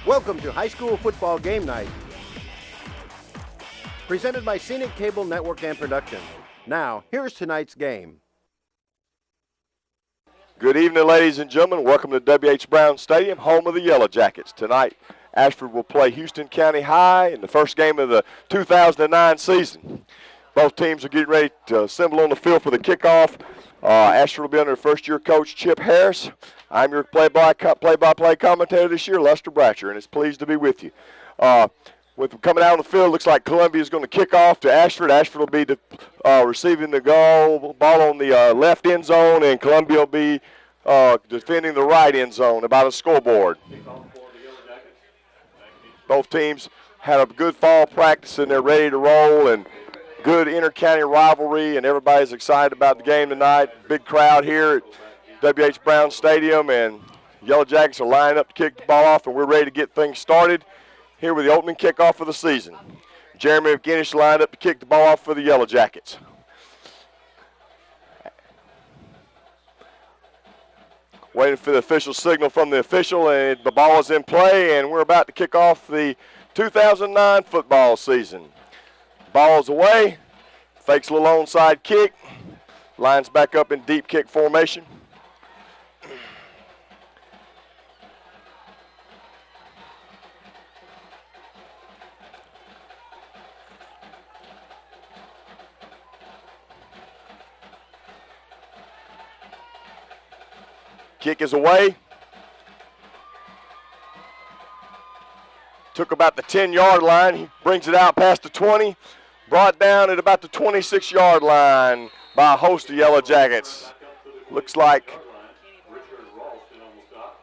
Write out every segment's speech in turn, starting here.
Welcome to High School Football Game Night, presented by Scenic Cable Network and Production. Now, here's tonight's game. Good evening, ladies and gentlemen. Welcome to W.H. Brown Stadium, home of the Yellow Jackets. Tonight, Ashford will play Houston County High in the first game of the 2009 season. Both teams are getting ready to assemble on the field for the kickoff. Ashford will be under first-year coach Chip Harris. I'm your play-by-play commentator this year, Lester Bratcher, and it's pleased to be with you. With them coming out on the field, it looks like Columbia is going to kick off to Ashford. Ashford will be receiving the ball on the left end zone, and Columbia will be defending the right end zone about a scoreboard. Both teams had a good fall practice, and they're ready to roll, and good inter-county rivalry, and everybody's excited about the game tonight. Big crowd here at W.H. Brown Stadium, and Yellow Jackets are lining up to kick the ball off, and we're ready to get things started here with the opening kickoff of the season. Jeremy McGinnis lined up to kick the ball off for the Yellow Jackets. Waiting for the official signal from the official, and the ball is in play, and we're about to kick off the 2009 football season. Ball's away, fakes a little onside kick, lines back up in deep kick formation. Kick is away. Took about the 10-yard line. He brings it out past the 20. Brought down at about the 26-yard line by a host of Yellow Jackets. Looks like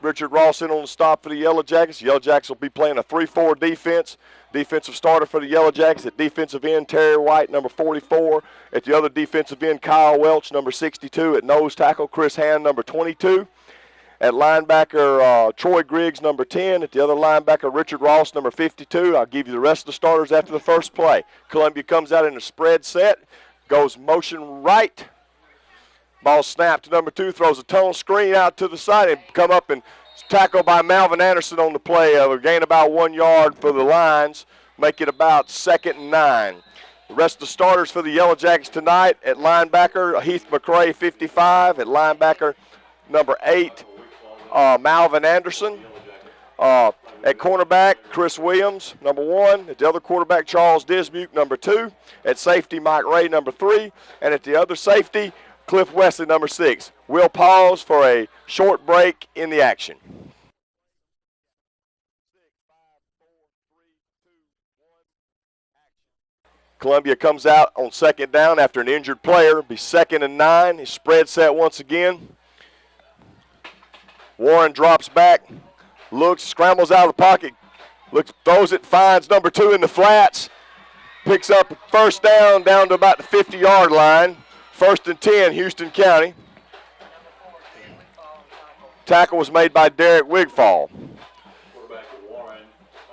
Richard Ralston on the stop for the Yellow Jackets. Yellow Jackets will be playing a 3-4 defense. Defensive starter for the Yellow Jackets at defensive end, Terry White, number 44. At the other defensive end, Kyle Welch, number 62. At nose tackle, Chris Hand, number 22. At linebacker, Troy Griggs, number 10. At the other linebacker, Richard Ross, number 52. I'll give you the rest of the starters after the first play. Columbia comes out in a spread set, goes motion right. Ball snapped to number 2, throws a tone screen out to the side and come up and tackled by Malvin Anderson on the play. Gain about 1 yard for the Lions, make it about 2nd and 9. The rest of the starters for the Yellow Jackets tonight: at linebacker, Heath McCray, 55. At linebacker, number 8, Malvin Anderson. At cornerback, Chris Williams, number 1. At the other quarterback, Charles Dismuke, number 2. At safety, Mike Ray, number 3. And at the other safety, Cliff Wesley, number 6. We'll pause for a short break in the action. Columbia comes out on 2nd down after an injured player. It'll be 2nd and 9. He's spread set once again. Warren drops back, looks, scrambles out of the pocket, looks, throws it, finds number 2 in the flats, picks up first down to about the 50-yard line. 1st and 10, Houston County. Tackle was made by Derek Wigfall.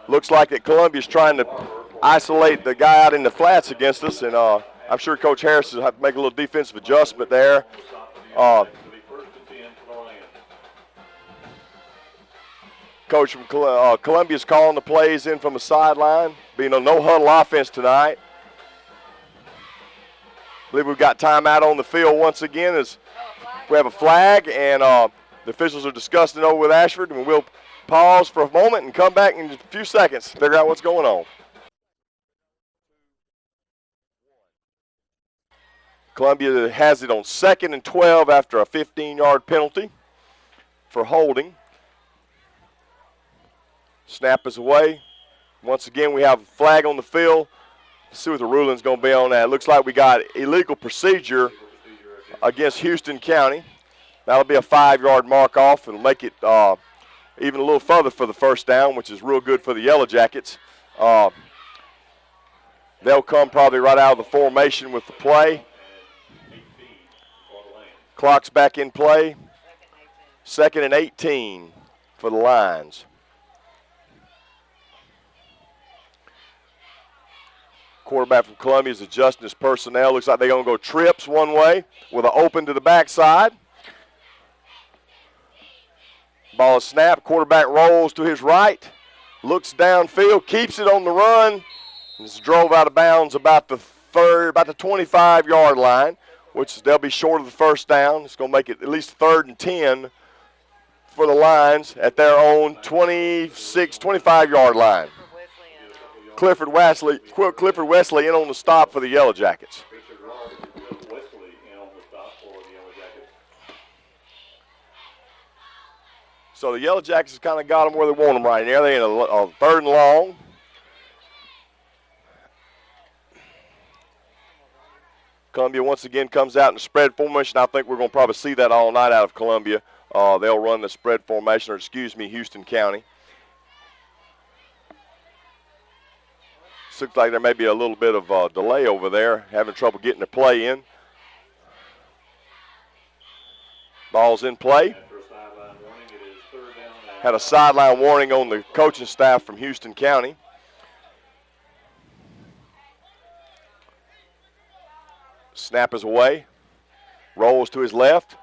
Looks like that Columbia's trying to isolate the guy out in the flats against us, and I'm sure Coach Harris will have to make a little defensive adjustment there. Coach from Columbia's calling the plays in from the sideline. Being a no-huddle offense tonight. I believe we've got timeout on the field once again as we have a flag, and the officials are discussing it over with Ashford, and we'll pause for a moment and come back in a few seconds to figure out what's going on. Columbia has it on 2nd and 12 after a 15-yard penalty for holding. Snap is away. Once again, we have a flag on the field. Let's see what the ruling's going to be on that. It looks like we got illegal procedure against Houston County. That'll be a 5-yard mark off. It'll make it even a little further for the first down, which is real good for the Yellow Jackets. They'll come probably right out of the formation with the play. Clock's back in play. 2nd and 18 for the Lions. Quarterback from Columbia is adjusting his personnel. Looks like they're going to go trips one way with an open to the backside. Ball is snapped. Quarterback rolls to his right. looks downfield, keeps it on the run, and it's drove out of bounds about the 25-yard line, which they'll be short of the first down. It's going to make it at least 3rd and 10 for the Lions at their own 25-yard line. Clifford Wesley in on the stop for the Yellow Jackets. So the Yellow Jackets kind of got them where they want them right now. They're in a 3rd and long. Columbia once again comes out in the spread formation. I think we're going to probably see that all night out of Columbia. They'll run the spread formation, or Houston County. Looks like there may be a little bit of delay over there, having trouble getting the play in. Ball's in play. Had a sideline warning on the coaching staff from Houston County. Snap is away. Rolls to his left.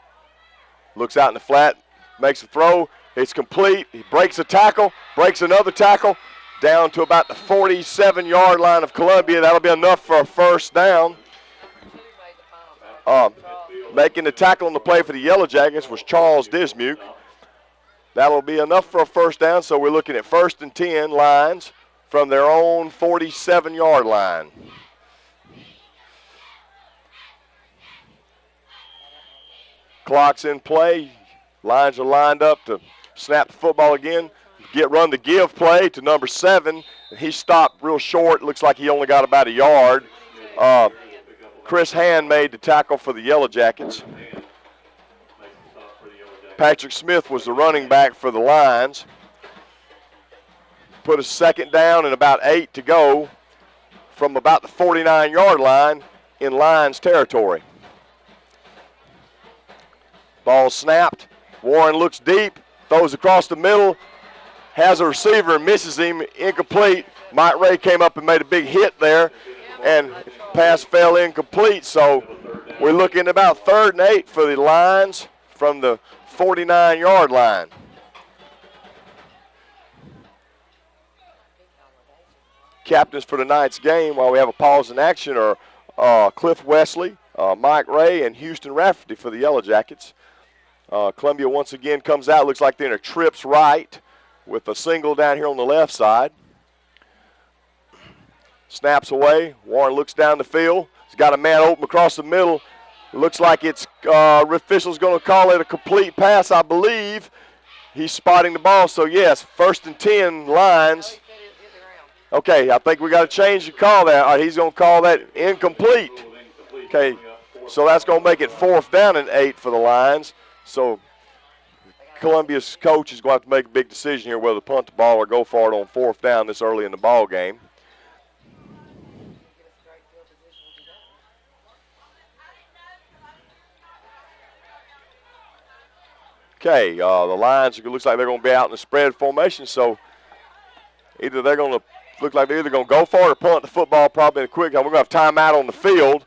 Looks out in the flat. Makes a throw. It's complete. He breaks a tackle. Breaks another tackle. Down to about the 47-yard line of Columbia. That'll be enough for a first down. Making the tackle on the play for the Yellow Jackets was Charles Dismuke. That'll be enough for a first down, so we're looking at 1st and 10 Lions from their own 47-yard line. Clock's in play. Lions are lined up to snap the football again. Run the give play to number 7. He stopped real short. Looks like he only got about a yard. Chris Hand made the tackle for the Yellow Jackets. Patrick Smith was the running back for the Lions. Put a 2nd down and about 8 to go from about the 49-yard line in Lions territory. Ball snapped. Warren looks deep, throws across the middle, has a receiver and misses him, incomplete. Mike Ray came up and made a big hit there, and pass fell incomplete. So we're looking at about 3rd and 8 for the Lions from the 49-yard line. Captains for tonight's game, while we have a pause in action, are Cliff Wesley, Mike Ray, and Houston Rafferty for the Yellow Jackets. Columbia once again comes out. Looks like they're in a trips right with a single down here on the left side. Snaps away. Warren looks down the field. He's got a man open across the middle. Looks like it's official's going to call it a complete pass, I believe. He's spotting the ball. So, yes, 1st and 10 Lions. Okay, I think we got to change the call there. All right, he's going to call that incomplete. Okay, so that's going to make it 4th down and 8 for the Lions. So Columbia's coach is going to have to make a big decision here whether to punt the ball or go for it on 4th down this early in the ball game. Okay, the Lions, it looks like they're going to be out in the spread formation, so either they're going to look like they're either going to go for it or punt the football probably in a quick time. We're going to have timeout on the field.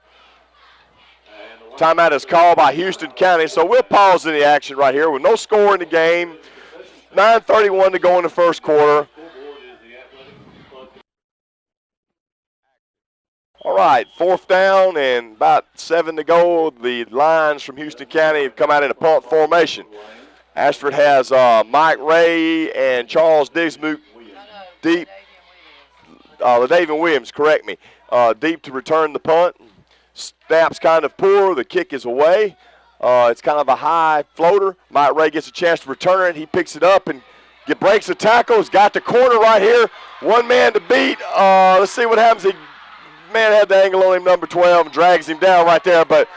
Timeout is called by Houston County, so we'll pause in the action right here with no score in the game. 9:31 to go in the first quarter. All right, 4th down and about 7 to go. The Lions from Houston County have come out in a punt formation. Ashford has Mike Ray and Charles Dismuke deep. David Williams, correct me. Deep to return the punt. Snap's kind of poor. The kick is away. It's kind of a high floater. Mike Ray gets a chance to return it. He picks it up and breaks the tackle. He's got the corner right here. One man to beat. Let's see what happens. Man had the angle on him, number 12, and drags him down right there. But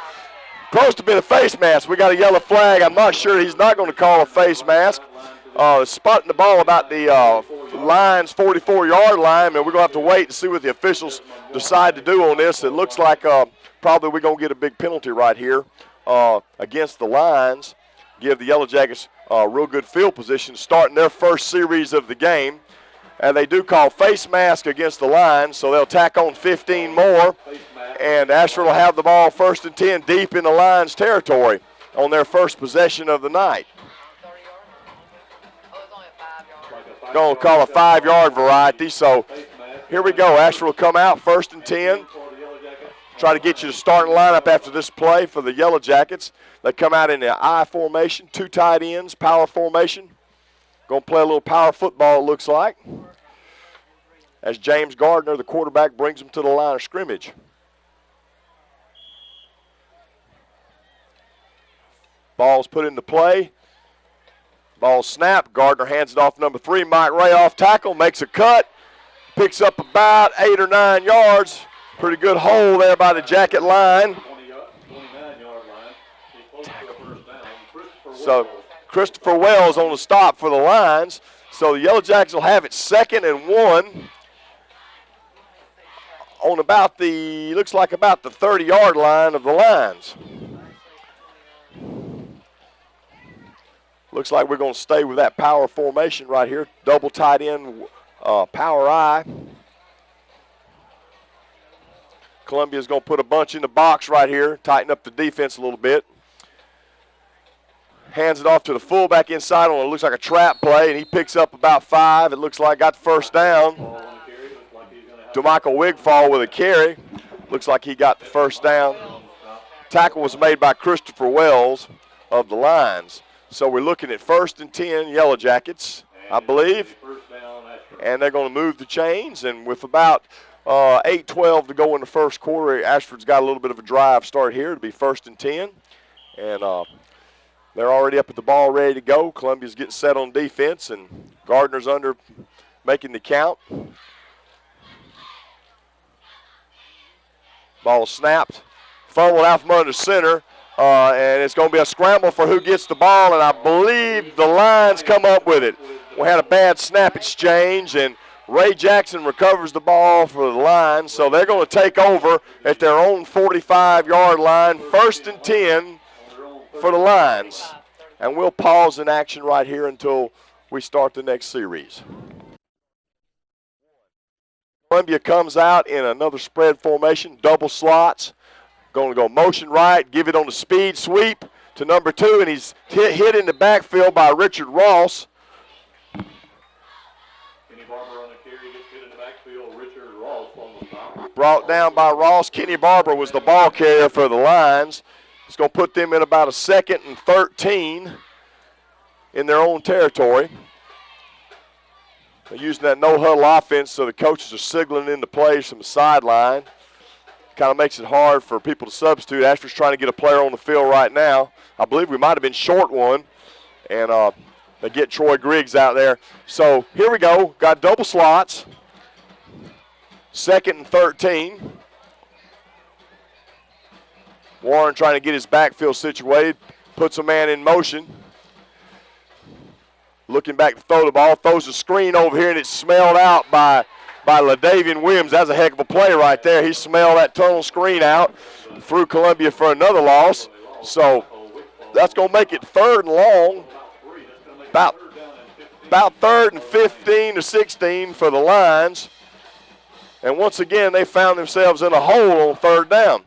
close to being a face mask. We got a yellow flag. I'm not sure he's not going to call a face mask. Spotting the ball about the Lions' 44-yard line, and we're going to have to wait and see what the officials decide to do on this. It looks like probably we're going to get a big penalty right here against the Lions. Give the Yellow Jackets real good field position starting their first series of the game. And they do call face mask against the Lions, so they'll tack on 15 more. And Ashford will have the ball 1st and 10 deep in the Lions' territory on their first possession of the night. Going to call a 5-yard variety. So here we go. Ashford will come out, 1st and 10. Try to get you to starting lineup after this play for the Yellow Jackets. They come out in the I formation, 2 tight ends, power formation. Going to play a little power football, it looks like, as James Gardner, the quarterback, brings them to the line of scrimmage. Ball's put into play. Ball snap. Gardner hands it off number 3. Mike Ray off tackle, makes a cut, picks up about 8 or 9 yards. Pretty good hole there by the Jacket line. So Christopher Wells on the stop for the Lions. So the Yellow Jackets will have it 2nd and 1 on about the, looks like about the 30-yard line of the Lions. Looks like we're going to stay with that power formation right here. Double tight end, power I. Columbia's going to put a bunch in the box right here, tighten up the defense a little bit. Hands it off to the fullback inside on what looks like a trap play, and he picks up about 5. It looks like got the first down. DeMichael Wigfall with a carry. Looks like he got the first down. Tackle was made by Christopher Wells of the Lions. So we're looking at 1st and 10 Yellow Jackets, I believe. And they're going to move the chains, and with about 8:12 to go in the first quarter, Ashford's got a little bit of a drive start here. It'll be 1st and 10. And they're already up at the ball ready to go. Columbia's getting set on defense, and Gardner's under making the count. Ball snapped, fumbled out from under center, and it's going to be a scramble for who gets the ball, and I believe the Lions come up with it. We had a bad snap exchange, and Ray Jackson recovers the ball for the Lions, so they're going to take over at their own 45-yard line, 1st and 10 for the Lions. And we'll pause in action right here until we start the next series. Columbia comes out in another spread formation, double slots. Going to go motion right, give it on the speed sweep to number 2, and he's hit in the backfield by Richard Ross. Brought down by Ross. Kenny Barber was the ball carrier for the Lions. It's going to put them in about a 2nd and 13 in their own territory. They're using that no-huddle offense, so the coaches are signaling into plays from the sideline. Kind of makes it hard for people to substitute. Ashford's trying to get a player on the field right now. I believe we might have been short one, and they get Troy Griggs out there. So here we go. Got double slots. 2nd and 13. Warren trying to get his backfield situated. Puts a man in motion. Looking back to throw the ball. Throws a screen over here, and it's smelled out by LaDavian Williams. That's a heck of a play right there. He smelled that tunnel screen out. Threw Columbia for another loss. So that's going to make it 3rd and long. About 3rd and 15 to 16 for the Lions. And once again, they found themselves in a hole on 3rd down.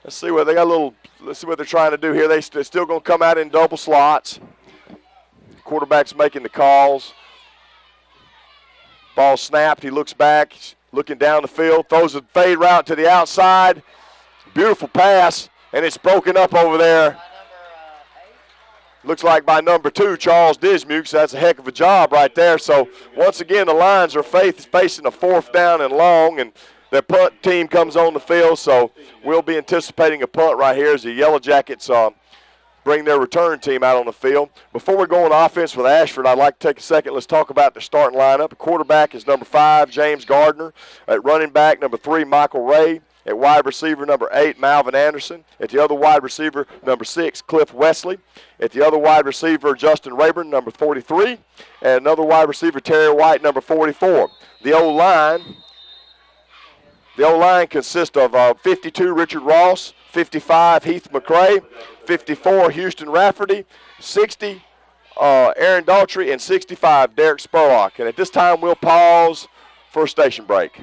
Let's see what they got. Let's see what they're trying to do here. They're still going to come out in double slots. Quarterback's making the calls. Ball snapped. He looks back, looking down the field, throws a fade route to the outside. Beautiful pass, and it's broken up over there. Looks like by number 2, Charles Dismuke. So that's a heck of a job right there. So once again, the Lions are facing a 4th down and long, and their punt team comes on the field. So we'll be anticipating a punt right here as the Yellow Jackets bring their return team out on the field. Before we go on offense with Ashford, I'd like to take a second. Let's talk about the starting lineup. The quarterback is number 5, James Gardner. At running back, number 3, Michael Ray. At wide receiver, number 8, Malvin Anderson. At the other wide receiver, number 6, Cliff Wesley. At the other wide receiver, Justin Rayburn, number 43. And another wide receiver, Terry White, number 44. The O-line consists of 52, Richard Ross, 55, Heath McCray, 54, Houston Rafferty, 60, Aaron Daughtry, and 65, Derek Spurlock. And at this time, we'll pause for a station break.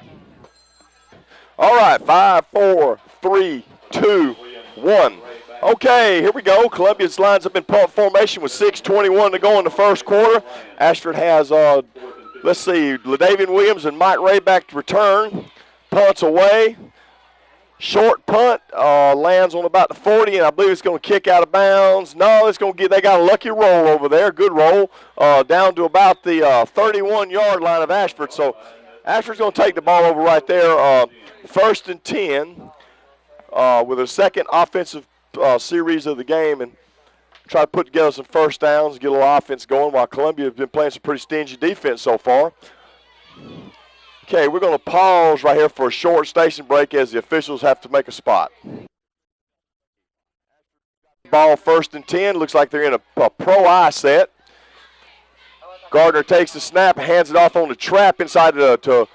All right, 5, 4, 3, 2, 1. Okay, here we go. Columbia's lines up in punt formation with 6:21 to go in the first quarter. Ashford has, let's see, LaDavian Williams and Mike Ray back to return. Punts away. Short punt, lands on about the 40, and I believe it's going to kick out of bounds. No, it's going to they got a lucky roll over there, good roll, down to about the 31-yard line of Ashford. So Ashford's going to take the ball over right there, 1st and 10, with a second offensive series of the game, and try to put together some first downs, get a little offense going, while Columbia has been playing some pretty stingy defense so far. Okay, we're going to pause right here for a short station break as the officials have to make a spot. Ball 1st and 10. Looks like they're in a pro-eye set. Gardner takes the snap, hands it off on the trap inside to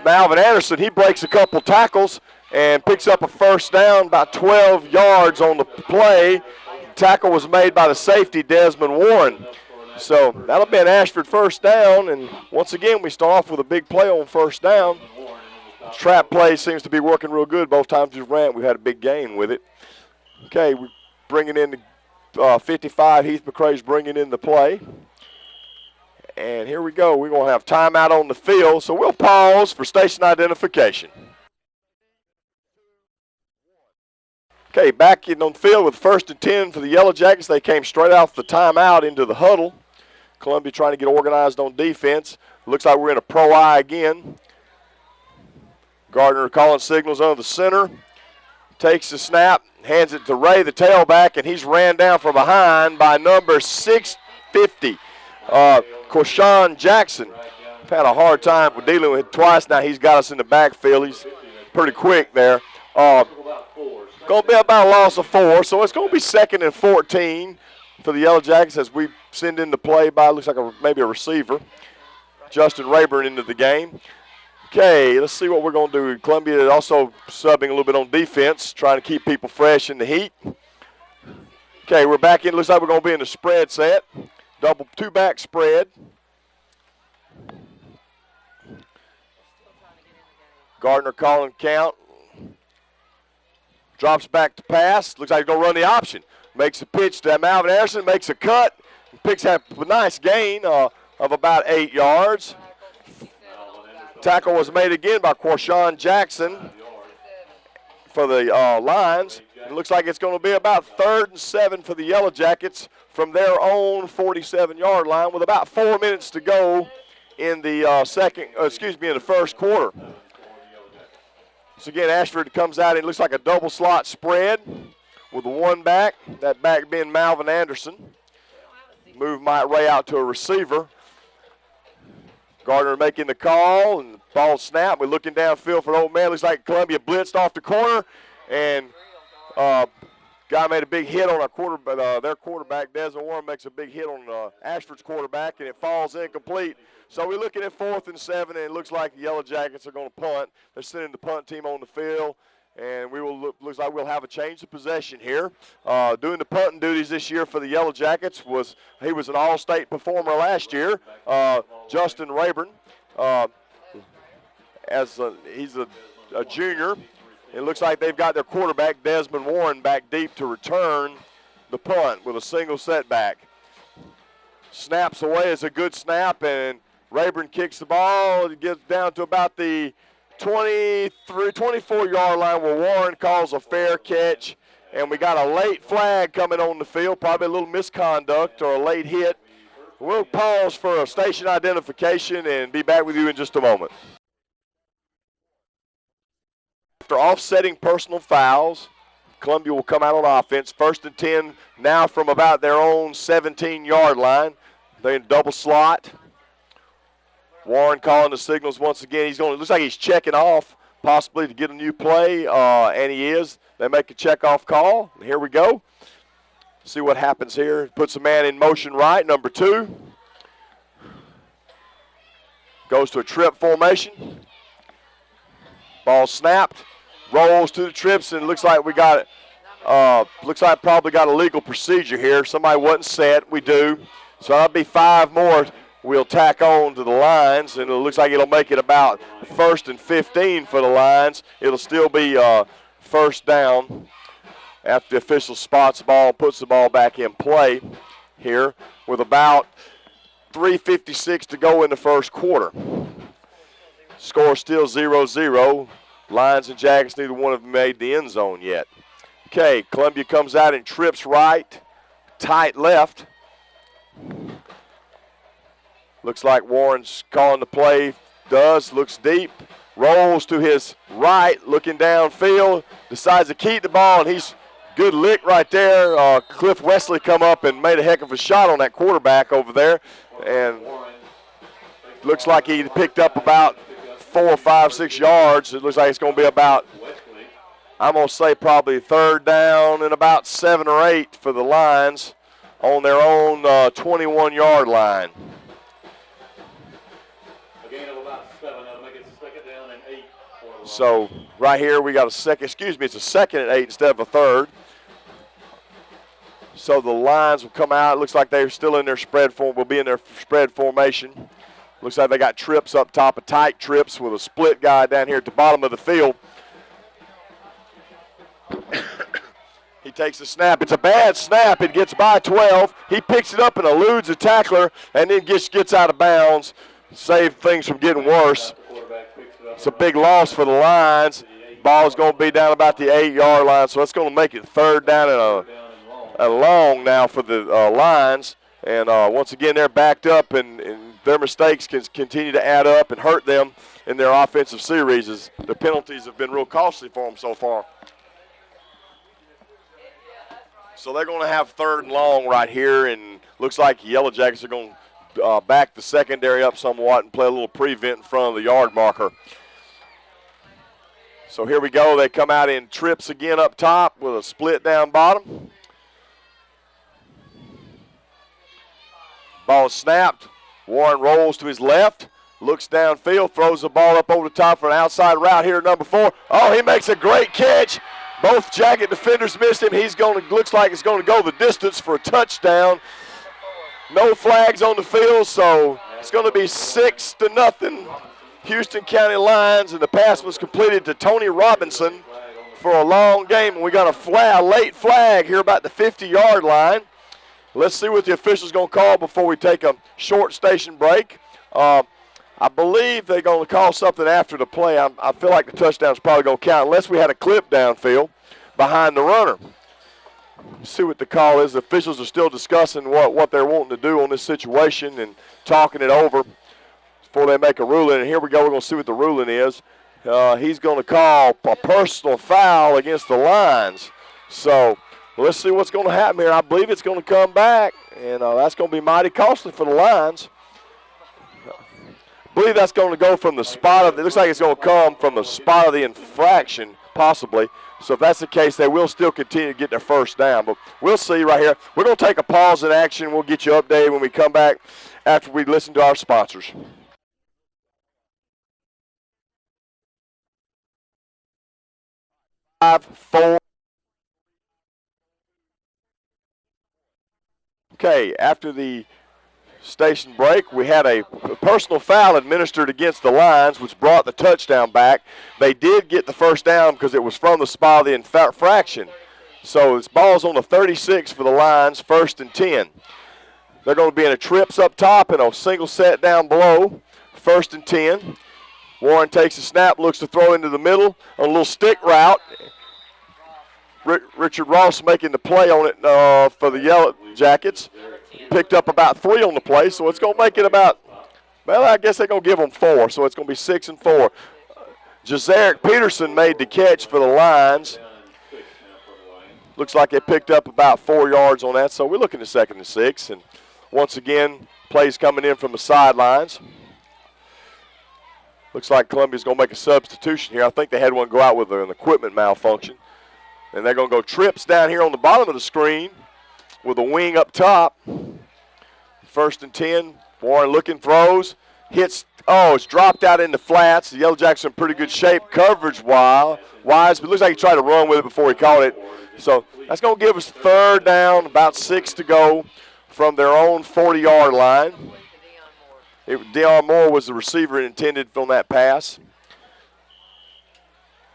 Malvin Anderson. He breaks a couple tackles and picks up a first down, about 12 yards on the play. Tackle was made by the safety, Desmond Warren. So that'll be an Ashford first down, and once again we start off with a big play on first down. Trap play seems to be working real good. Both times we've ran, we've had a big gain with it. Okay, we're bringing in the 55. Heath McCrae's bringing in the play. And here we go. We're going to have timeout on the field, so we'll pause for station identification. Okay, back in on the field with 1st and 10 for the Yellow Jackets. They came straight off the timeout into the huddle. Columbia trying to get organized on defense. Looks like we're in a pro-eye again. Gardner calling signals under the center. Takes the snap, hands it to Ray, the tailback, and he's ran down from behind by number 650, Quashawn Jackson. I've had a hard time with dealing with it twice now. He's got us in the backfield. He's pretty quick there. Going to be about a loss of 4, so it's going to be 2nd and 14 for the Yellow Jackets as we send in the play by, looks like maybe a receiver, Justin Rayburn into the game. Okay, let's see what we're going to do. Columbia is also subbing a little bit on defense, trying to keep people fresh in the heat. Okay, we're back in. Looks like we're going to be in the spread set. Double two-back spread. Gardner calling count. Drops back to pass. Looks like he's going to run the option. Makes a pitch to Malvin Anderson. Makes a cut. Picks up a nice gain of about 8 yards. Tackle was made again by Quashawn Jackson for the Lions. It looks like it's going to be about 3rd and 7 for the Yellow Jackets from their own 47-yard line with about 4 minutes to go in the in the first quarter. So again, Ashford comes out and it looks like a double slot spread with the one back, that back being Malvin Anderson. Move Mike Ray out to a receiver. Gardner making the call, and the ball snap. We're looking downfield for the old man. Looks like Columbia blitzed off the corner, and guy made a big hit on their quarterback. Desmond Warren makes a big hit on Ashford's quarterback, and it falls incomplete. So we're looking at 4th and 7, and it looks like the Yellow Jackets are going to punt. They're sending the punt team on the field, and looks like we'll have a change of possession here. Doing the punting duties this year for the Yellow Jackets was an all-state performer last year, Justin Rayburn. He's a junior. It looks like they've got their quarterback, Desmond Warren, back deep to return the punt with a single setback. Snaps away. It's a good snap, and Rayburn kicks the ball. It gets down to about the 24-yard line where Warren calls a fair catch, and we got a late flag coming on the field, probably a little misconduct or a late hit. We'll pause for a station identification and be back with you in just a moment. After offsetting personal fouls, Columbia will come out on offense. 1st and 10 now from about their own 17-yard line. They're in double slot. Warren calling the signals once again. Looks like he's checking off possibly to get a new play, and he is. They make a check-off call. Here we go. See what happens here. Puts a man in motion right, number 2. Goes to a trip formation. Ball snapped. Rolls to the trips, and looks like we got it. Looks like probably got a legal procedure here. Somebody wasn't set. We do. So that'll be 5 more we'll tack on to the lines, and it looks like it'll make it about 1st and 15 for the Lions. It'll still be first down after the official spots the ball, puts the ball back in play here with about 3:56 to go in the first quarter. Score still 0-0. Lions and Jackets, neither one have made the end zone yet. Okay, Columbia comes out and trips right, tight left. Looks like Warren's calling the play. Looks deep, rolls to his right, looking downfield, decides to keep the ball, and he's good lick right there. Cliff Wesley come up and made a heck of a shot on that quarterback over there, and looks like he picked up about 4, 5, 6 yards. It looks like it's going to be about, I'm going to say probably third down and about 7 or 8 for the Lions on their own 21-yard line. A gain of about 7. That'll make it second down and 8. So right here we got a second, it's a second and 8 instead of a third. So the Lions will come out. It looks like they're still in their spread form, will be in their spread formation. Looks like they got trips up top, of tight trips with a split guy down here at the bottom of the field. He takes the snap. It's a bad snap. It gets by 12. He picks it up and eludes a tackler and then gets out of bounds. Save things from getting worse. It's a big loss for the Lions. Ball's going to be down about the 8-yard line, so it's going to make it third down and long now for the Lions. And once again, they're backed up, and their mistakes can continue to add up and hurt them in their offensive series, as the penalties have been real costly for them so far. So they're going to have third and long right here, and looks like the Yellow Jackets are going to back the secondary up somewhat and play a little prevent in front of the yard marker. So here we go. They come out in trips again up top with a split down bottom. Ball is snapped. Warren rolls to his left, looks downfield, throws the ball up over the top for an outside route here, number 4. Oh, he makes a great catch. Both Jacket defenders missed him. Looks like it's going to go the distance for a touchdown. No flags on the field, so it's going to be 6-0 Houston County Lions, and the pass was completed to Tony Robinson for a long game. And we got a late flag here about the 50-yard line. Let's see what the official's going to call before we take a short station break. I believe they're going to call something after the play. I feel like the touchdown's probably going to count unless we had a clip downfield behind the runner. Let's see what the call is. The officials are still discussing what they're wanting to do on this situation and talking it over before they make a ruling. And here we go. We're going to see what the ruling is. He's going to call a personal foul against the Lions. So let's see what's going to happen here. I believe it's going to come back, and that's going to be mighty costly for the Lions. I believe that's going to go from the spot of, it looks like it's going to come from the spot of the infraction, possibly. So if that's the case, they will still continue to get their first down. But we'll see right here. We're going to take a pause in action. We'll get you updated when we come back after we listen to our sponsors. Five, four. Okay, after the station break, we had a personal foul administered against the Lions, which brought the touchdown back. They did get the first down because it was from the spot of the infraction. So this ball's on the 36 for the Lions, 1st and 10. They're going to be in a trips up top and a single set down below, 1st and 10. Warren takes a snap, looks to throw into the middle on a little stick route. Richard Ross making the play on it for the Yellow Jackets. Picked up about 3 on the play, so it's going to make it about, well, I guess they're going to give them 4, so it's going to be 6 and 4. Jazarick Peterson made the catch for the Lions. Looks like they picked up about 4 yards on that, so we're looking at 2nd and 6. And once again, plays coming in from the sidelines. Looks like Columbia's going to make a substitution here. I think they had one go out with an equipment malfunction. And they're going to go trips down here on the bottom of the screen with a wing up top. 1st and 10. Warren looking, throws. Hits. Oh, it's dropped out in the flats. The Yellow Jackets in pretty good shape coverage-wise. But it looks like he tried to run with it before he caught it. So that's going to give us 3rd down, about 6 to go from their own 40-yard line. Deion Moore was the receiver intended on that pass.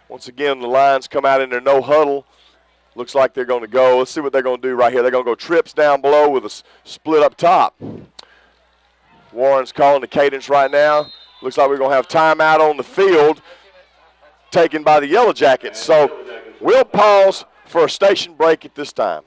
Once again, the Lions come out in their no huddle. Looks like they're going to go. Let's see what they're going to do right here. They're going to go trips down below with a split up top. Warren's calling the cadence right now. Looks like we're going to have timeout on the field taken by the Yellow Jackets. So we'll pause for a station break at this time.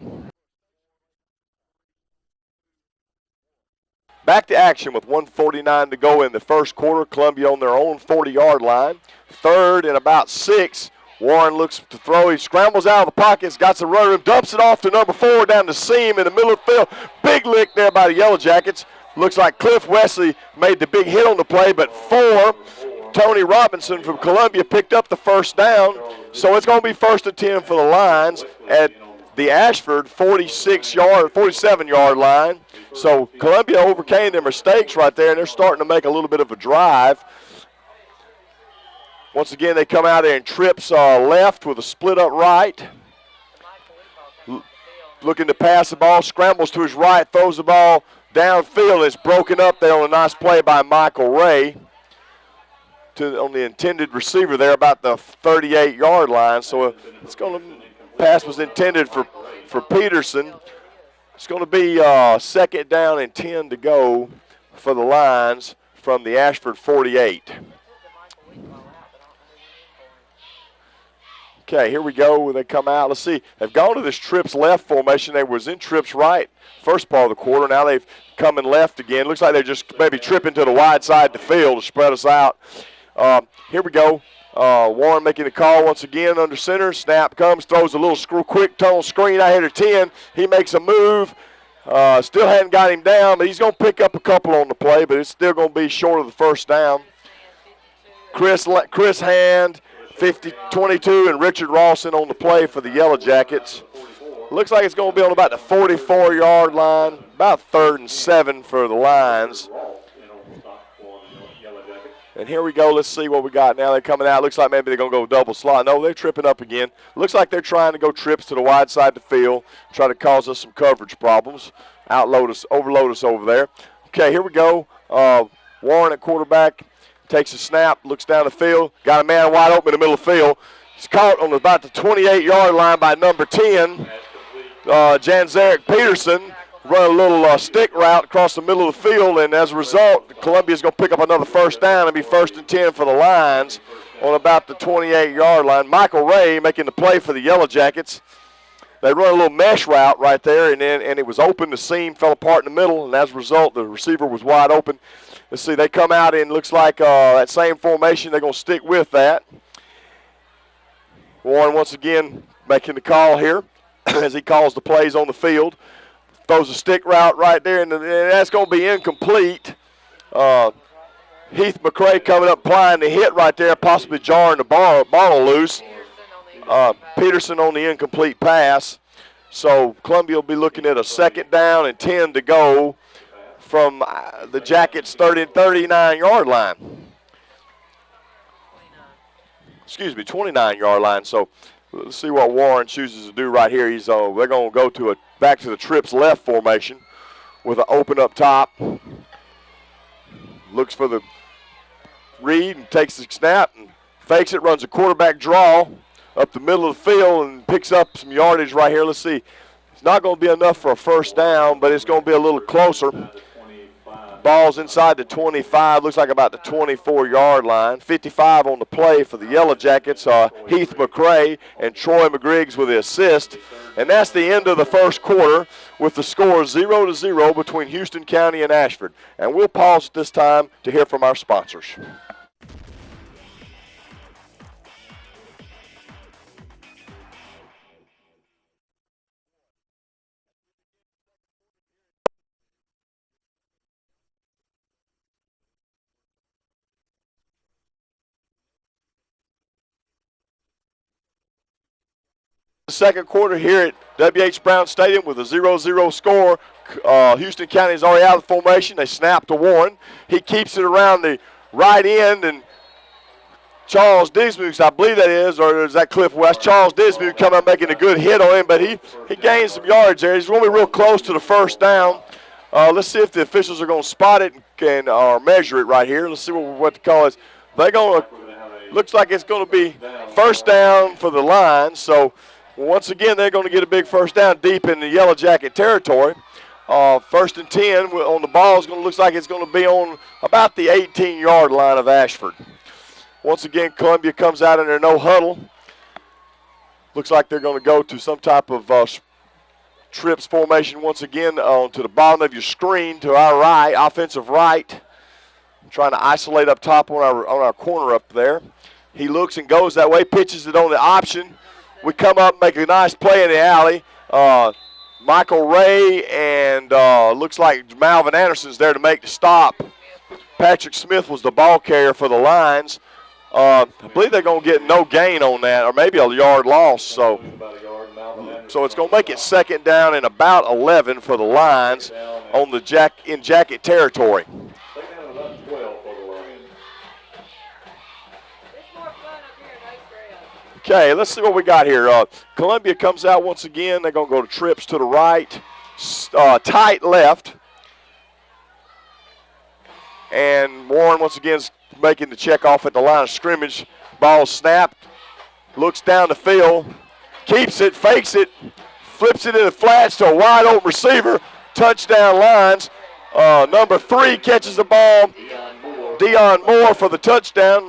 Back to action with 1:49 to go in the first quarter. Columbia on their own 40-yard line. Third and about 6. Warren looks to throw. He scrambles out of the pockets, got some running room, dumps it off to number 4 down the seam in the middle of the field. Big lick there by the Yellow Jackets. Looks like Cliff Wesley made the big hit on the play, but 4, Tony Robinson from Columbia picked up the first down. So it's going to be 1st and 10 for the Lions at the Ashford 47-yard line. So Columbia overcame their mistakes right there, and they're starting to make a little bit of a drive. Once again, they come out there and trips left with a split up right. Looking to pass the ball, scrambles to his right, throws the ball downfield. It's broken up there on a nice play by Michael Ray on the intended receiver there about the 38-yard line. So it's going to pass was intended for Peterson. It's going to be 2nd down and 10 to go for the Lions from the Ashford 48. Okay, here we go. They come out. Let's see. They've gone to this trips left formation. They was in trips right first part of the quarter. Now they've come in left again. Looks like they're just maybe tripping to the wide side of the field to spread us out. Here we go. Warren making the call once again under center. Snap comes, throws a little quick tone screen out here to 10. He makes a move. Still hadn't got him down, but he's going to pick up a couple on the play, but it's still going to be short of the first down. Chris Hand, 22, and Richard Rawson on the play for the Yellow Jackets. Looks like it's going to be on about the 44-yard line, about 3rd and 7 for the Lions. And here we go. Let's see what we got now. They're coming out. Looks like maybe they're going to go double slot. No, they're tripping up again. Looks like they're trying to go trips to the wide side of the field, try to cause us some coverage problems, overload us over there. Okay, here we go. Warren at quarterback takes a snap, looks down the field, got a man wide open in the middle of the field. He's caught on about the 28-yard line by number 10, Janzarick Peterson. Run a little stick route across the middle of the field, and as a result, Columbia's going to pick up another first down and be 1st and 10 for the Lions on about the 28-yard line. Michael Ray making the play for the Yellow Jackets. They run a little mesh route right there, and it was open. The seam fell apart in the middle, and as a result, the receiver was wide open. Let's see, they come out and looks like that same formation. They're going to stick with that. Warren once again making the call here as he calls the plays on the field. Throws a stick route right there, and that's going to be incomplete. Heath McCray coming up, applying the hit right there, possibly jarring the ball loose. Peterson on the incomplete pass. So Columbia will be looking at a 2nd down and 10 to go from the Jackets' 39-yard line. 29-yard line. So let's see what Warren chooses to do right here. They're going to go back to the trips left formation with an open up top. Looks for the read and takes the snap and fakes it, runs a quarterback draw up the middle of the field and picks up some yardage right here. Let's see. It's not going to be enough for a first down, but it's going to be a little closer. Ball's inside the 25, looks like about the 24-yard line. 55 on the play for the Yellow Jackets. Heath McCray and Troy McGriggs with the assist. And that's the end of the first quarter with the score 0-0 between Houston County and Ashford. And we'll pause at this time to hear from our sponsors. The second quarter here at W.H. Brown Stadium with a 0-0 score. Houston County is already out of the formation. They snap to Warren. He keeps it around the right end, and Charles Dismuke, I believe that is, or is that Cliff West? Charles Dismuke coming up making a good hit on him, but he gains some yards there. He's going to be real close to the first down. Let's see if the officials are going to spot it or measure it right here. Let's see what the call is. They're going to, looks like it's going to be first down for the Lions. So Once again, they're going to get a big first down deep in the Yellow Jacket territory. First and 10 on the ball looks like it's going to be on about the 18-yard line of Ashford. Once again, Columbia comes out in their no huddle. Looks like they're going to go to some type of trips formation once again to the bottom of your screen to our right, offensive right. Trying to isolate up top on our corner up there. He looks and goes that way, pitches it on the option. We come up, make a nice play in the alley. Michael Ray and looks like Malvin Anderson's there to make the stop. Patrick Smith was the ball carrier for the Lions. I believe they're going to get no gain on that, or maybe a yard loss. So it's going to make it second down and about 11 for the Lions on the Jacket territory. Okay, let's see what we got here. Columbia comes out once again. They're going to go to trips to the right, tight left. And Warren once again is making the check off at the line of scrimmage. Ball snapped, looks down the field, keeps it, fakes it, flips it in the flats to a wide open receiver. Touchdown Lions. Number 3 catches the ball. Dion Moore for the touchdown.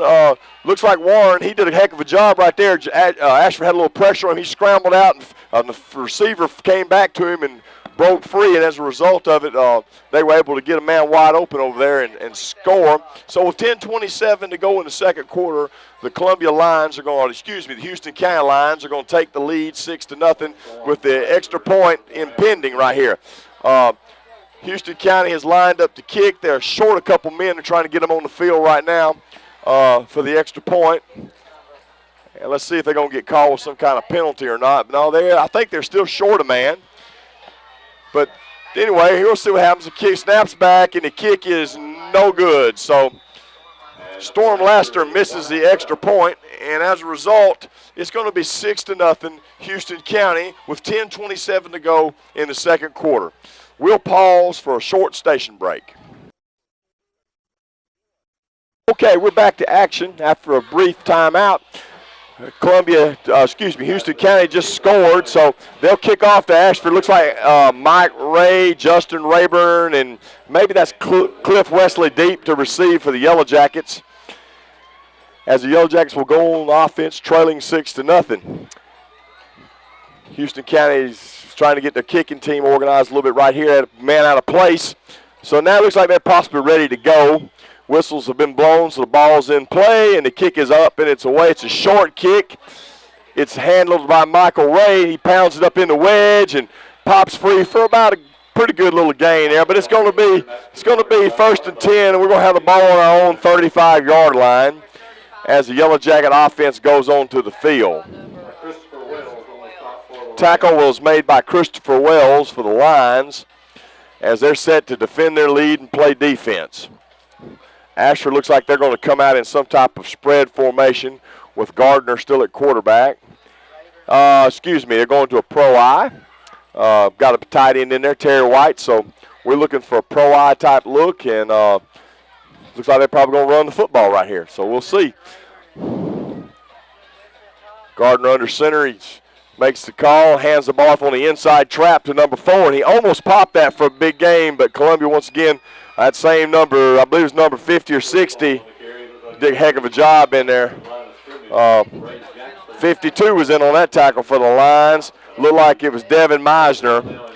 Looks like Warren, he did a heck of a job right there. Ashford had a little pressure on him. He scrambled out, and the receiver came back to him and broke free, and as a result of it, they were able to get a man wide open over there and score. So with 10:27 to go in the second quarter, the Houston County Lions are going to take the lead 6-0 with the extra point impending right here. Houston County has lined up to kick. They're short a couple men. They're trying to get them on the field right now for the extra point. And let's see if they're going to get called with some kind of penalty or not. But no, I think they're still short a man. But anyway, we'll see what happens. The kick snaps back, and the kick is no good. So Storm Laster misses the extra point, and as a result, it's going to be 6-0 Houston County with 10:27 to go in the second quarter. We'll pause for a short station break. Okay, we're back to action after a brief timeout. Houston County just scored, so they'll kick off to Ashford. Looks like Mike Ray, Justin Rayburn, and maybe that's Cliff Wesley deep to receive for the Yellow Jackets. As the Yellow Jackets will go on offense, trailing 6-0. Houston County's trying to get their kicking team organized a little bit right here at a man out of place. So now it looks like they're possibly ready to go. Whistles have been blown, so the ball's in play, and the kick is up, and it's away. It's a short kick. It's handled by Michael Ray. He pounds it up in the wedge and pops free for about a pretty good little gain there. But it's going to be first and 10, and we're going to have the ball on our own 35-yard line as the Yellow Jacket offense goes onto the field. Tackle was made by Christopher Wells for the Lions as they're set to defend their lead and play defense. Ashford looks like they're going to come out in some type of spread formation with Gardner still at quarterback. They're going to a pro-I. Got a tight end in there, Terry White, so we're looking for a pro-I type look, and looks like they're probably going to run the football right here, so we'll see. Gardner under center, he makes the call, hands the ball off on the inside trap to number 4, and he almost popped that for a big gain, but Columbia once again, that same number, I believe it was number 50 or 60, did a heck of a job in there. 52 was in on that tackle for the Lions. Looked like it was Devin Meisner.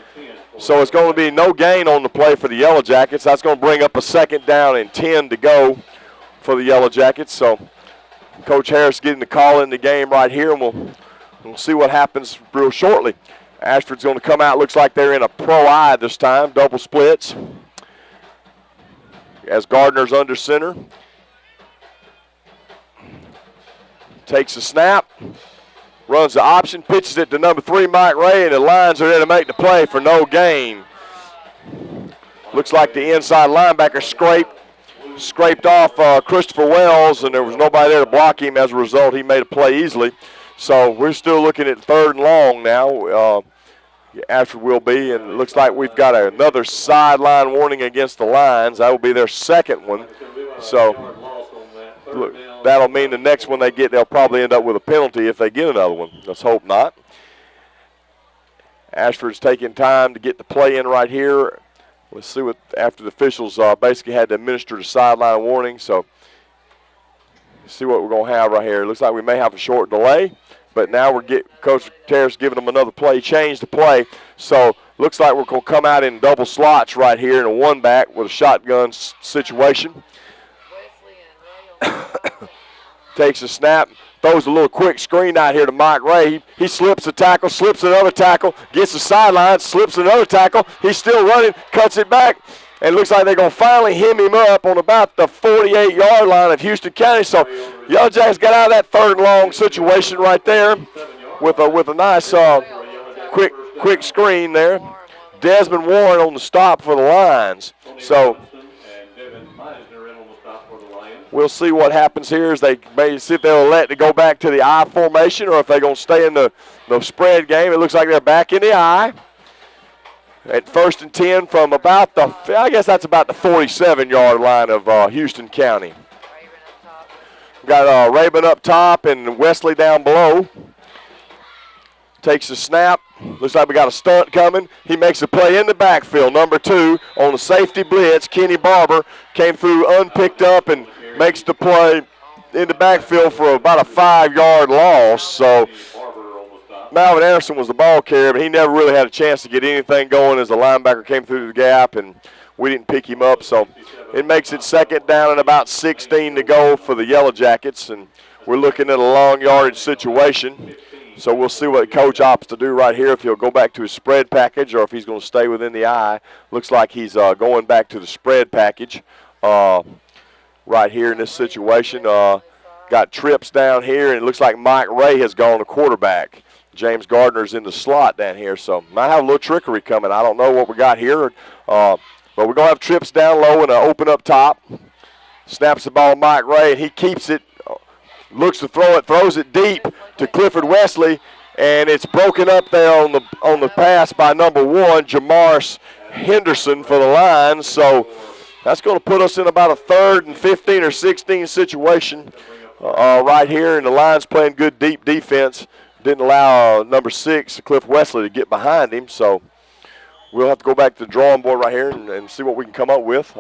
So it's going to be no gain on the play for the Yellow Jackets. That's going to bring up a second down and 10 to go for the Yellow Jackets. So Coach Harris getting the call in the game right here, and we'll see what happens real shortly. Ashford's going to come out. Looks like they're in a pro-I this time, double splits. As Gardner's under center. Takes the snap. Runs the option. Pitches it to number 3, Mike Ray, and the Lions are there to make the play for no gain. Looks like the inside linebacker scraped off Christopher Wells, and there was nobody there to block him. As a result, he made a play easily. So we're still looking at 3rd and long now. Ashford will be, and it looks like we've got another sideline warning against the Lions. That will be their second one. So look, that'll mean the next one they get, they'll probably end up with a penalty if they get another one. Let's hope not. Ashford's taking time to get the play in right here. Let's see what, after the officials basically had to administer the sideline warning. So let's see what we're going to have right here. It looks like we may have a short delay, but now Coach Terrace giving them another play, change the play. So looks like we're going to come out in double slots right here in a one back with a shotgun situation. Takes a snap, throws a little quick screen out here to Mike Ray. He slips a tackle, slips another tackle, gets the sideline, slips another tackle. He's still running, cuts it back, and looks like they're going to finally hem him up on about the 48-yard line of Houston County. So Yellow Jackets got out of that third and long situation right there with a nice quick screen there. Desmond Warren on the stop for the Lions. So we'll see what happens here as they may see if they'll let it go back to the I formation or if they're going to stay in the spread game. It looks like they're back in the I. At 1st and 10 from about I guess that's about the 47-yard line of Houston County. Got Rabin up top and Wesley down below. Takes the snap. Looks like we got a stunt coming. He makes a play in the backfield. Number 2 on the safety blitz. Kenny Barber came through unpicked up and makes the play in the backfield for about a 5-yard loss. So Malvin Anderson was the ball carrier, but he never really had a chance to get anything going as the linebacker came through the gap, and we didn't pick him up. So it makes it 2nd down and about 16 to go for the Yellow Jackets, and we're looking at a long yardage situation. So we'll see what Coach opts to do right here, if he'll go back to his spread package or if he's going to stay within the I. Looks like he's going back to the spread package right here in this situation. Got trips down here, and it looks like Mike Ray has gone to quarterback. James Gardner's in the slot down here, so might have a little trickery coming. I don't know what we got here, but we're going to have trips down low and an open up top. Snaps the ball to Mike Ray, and he keeps it. Looks to throw it, throws it deep to Clifford Wesley, and it's broken up there on the pass by number 1, Jamars Henderson for the Lions. So that's going to put us in about a 3rd and 15 or 16 situation right here, and the Lions playing good deep defense. Didn't allow number 6, Cliff Wesley, to get behind him. So we'll have to go back to the drawing board right here and see what we can come up with.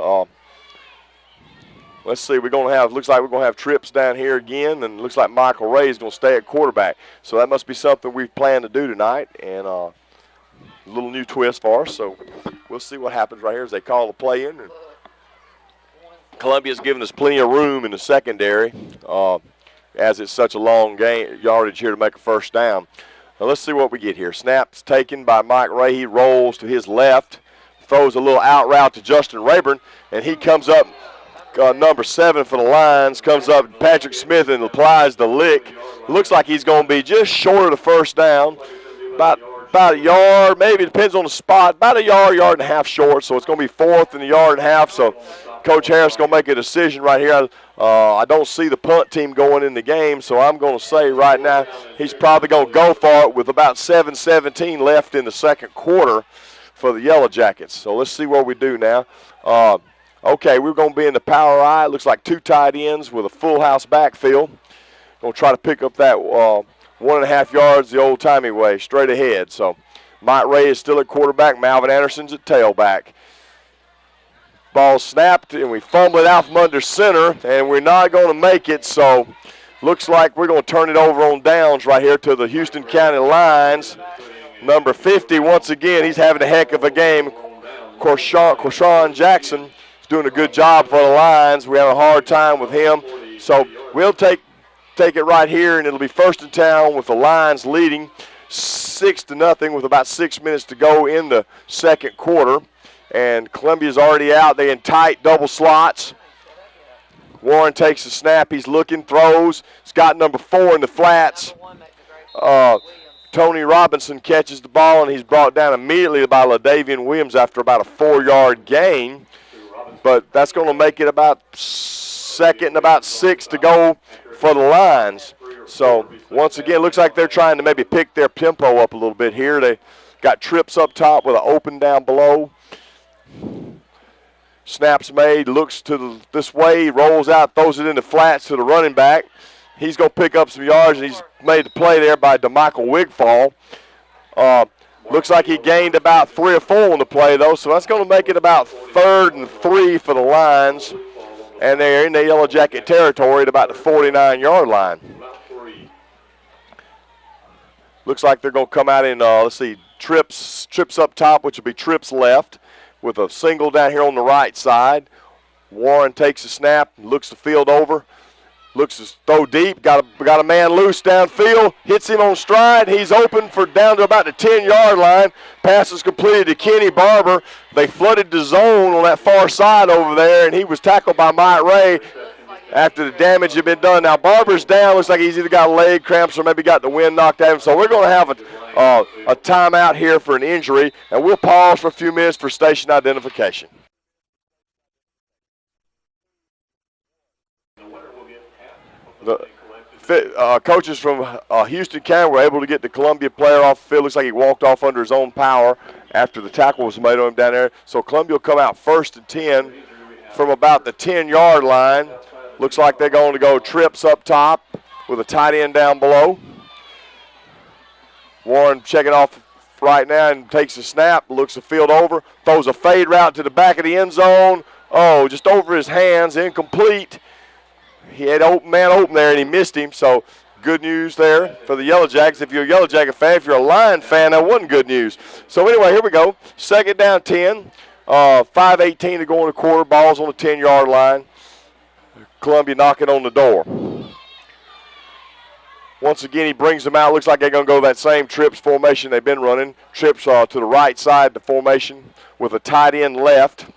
Let's see, looks like we're going to have trips down here again, and looks like Michael Ray is going to stay at quarterback. So that must be something we plan to do tonight, and a little new twist for us. So we'll see what happens right here as they call the play in. And Columbia's giving us plenty of room in the secondary as it's such a long yardage here to make a 1st down. Now let's see what we get here. Snap's taken by Mike Ray. He rolls to his left, throws a little out route to Justin Rayburn, and he comes up. Number 7 for the Lions comes up, Patrick Smith, and applies the lick. Looks like he's going to be just short of the 1st down, about a yard, maybe, it depends on the spot, about a yard and a half short, so it's going to be 4th and a yard and a half. So Coach Harris is going to make a decision right here. I don't see the punt team going in the game, so I'm going to say right now he's probably going to go for it with about 7:17 left in the 2nd quarter for the Yellow Jackets. So let's see what we do now. Okay, we're going to be in the power I. It looks like 2 tight ends with a full house backfield. Going to try to pick up that 1.5 yards the old-timey way, straight ahead. So Mike Ray is still at quarterback. Malvin Anderson's at tailback. Ball snapped, and we fumble it out from under center, and we're not going to make it. So looks like we're going to turn it over on downs right here to the Houston County Lions. Number 50, once again, he's having a heck of a game. Corshawn Jackson doing a good job for the Lions. We have a hard time with him. So we'll take it right here, and it'll be 1st and 10 with the Lions leading 6-0 with about 6 minutes to go in the 2nd quarter. And Columbia's already out. They're in tight double slots. Warren takes the snap. He's looking, throws. He's got number 4 in the flats. Tony Robinson catches the ball, and he's brought down immediately by LaDavian Williams after about a 4-yard gain. But that's going to make it about 2nd and about 6 to go for the Lions. So, once again, looks like they're trying to maybe pick their tempo up a little bit here. They got trips up top with an open down below. Snaps made, looks to this way, rolls out, throws it in the flats to the running back. He's going to pick up some yards, and he's made the play there by DeMichael Wigfall. Looks like he gained about 3 or 4 on the play, though, so that's going to make it about 3rd and 3 for the Lions. And they're in the Yellow Jacket territory at about the 49-yard line. Looks like they're going to come out in, trips up top, which will be trips left, with a single down here on the right side. Warren takes a snap, looks the field over, looks to throw deep, got a man loose downfield, hits him on stride. He's open for down to about the 10-yard line. Pass is completed to Kenny Barber. They flooded the zone on that far side over there, and he was tackled by Mike Ray after the damage had been done. Now Barber's down. Looks like he's either got leg cramps or maybe got the wind knocked out of him. So we're going to have a timeout here for an injury, and we'll pause for a few minutes for station identification. The coaches from Houston County were able to get the Columbia player off the field. Looks like he walked off under his own power after the tackle was made on him down there. So Columbia will come out 1st and 10 from about the 10-yard line. Looks like they're going to go trips up top with a tight end down below. Warren checking off right now and takes a snap, looks the field over, throws a fade route to the back of the end zone. Oh, just over his hands, incomplete. He had man open there, and he missed him, so good news there for the Yellow Jackets. If you're a Yellow Jacket fan, if you're a Lion fan, that wasn't good news. So anyway, here we go. 2nd down 10, 5:18 to go in the quarter. Ball's on the 10-yard line. Columbia knocking on the door. Once again, he brings them out. Looks like they're going to go that same trips formation they've been running. Trips to the right side of the formation with a tight end left.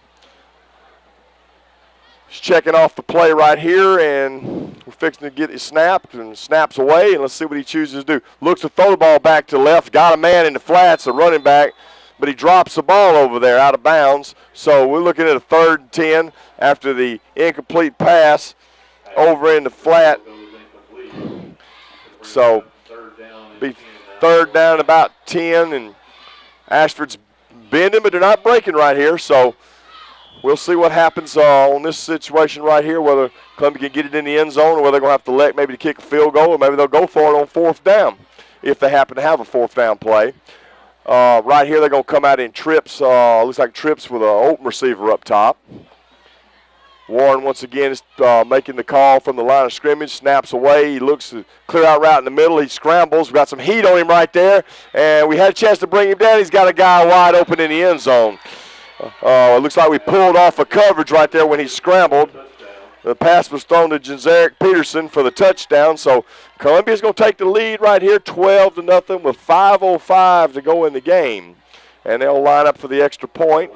He's checking off the play right here, and we're fixing to get his snap, and snaps away, and let's see what he chooses to do. Looks to throw the ball back to left, got a man in the flats, a running back, but he drops the ball over there out of bounds. So we're looking at a 3rd and 10 after the incomplete pass over in the flat. So be 3rd down about 10, and Ashford's bending, but they're not breaking right here, so we'll see what happens on this situation right here, whether Columbia can get it in the end zone or whether they're going to have to elect maybe to kick a field goal, or maybe they'll go for it on 4th down if they happen to have a 4th down play. Right here they're going to come out in trips. Looks like trips with an open receiver up top. Warren once again is making the call from the line of scrimmage, snaps away. He looks to clear out route in the middle. He scrambles. We've got some heat on him right there, and we had a chance to bring him down. He's got a guy wide open in the end zone. It looks like we pulled off a coverage right there when he scrambled. The pass was thrown to Jenzaric Peterson for the touchdown. So Columbia's going to take the lead right here, 12-0 with 5:05 to go in the game. And they'll line up for the extra point.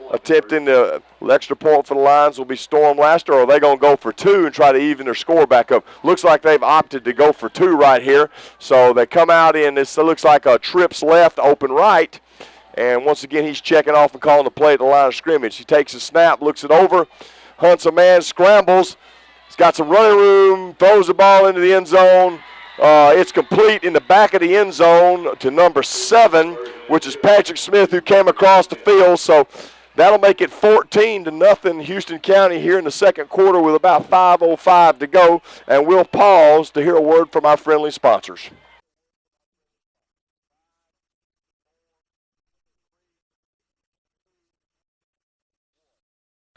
Attempting the extra point for the Lions will be Storm Laster, or are they going to go for 2 and try to even their score back up? Looks like they've opted to go for 2 right here. So they come out in this, it looks like a trips left, open right. And once again, he's checking off and calling the play at the line of scrimmage. He takes a snap, looks it over, hunts a man, scrambles. He's got some running room, throws the ball into the end zone. It's complete in the back of the end zone to number 7, which is Patrick Smith, who came across the field. So that'll make it 14-0 Houston County here in the second quarter with about 5:05 to go. And we'll pause to hear a word from our friendly sponsors.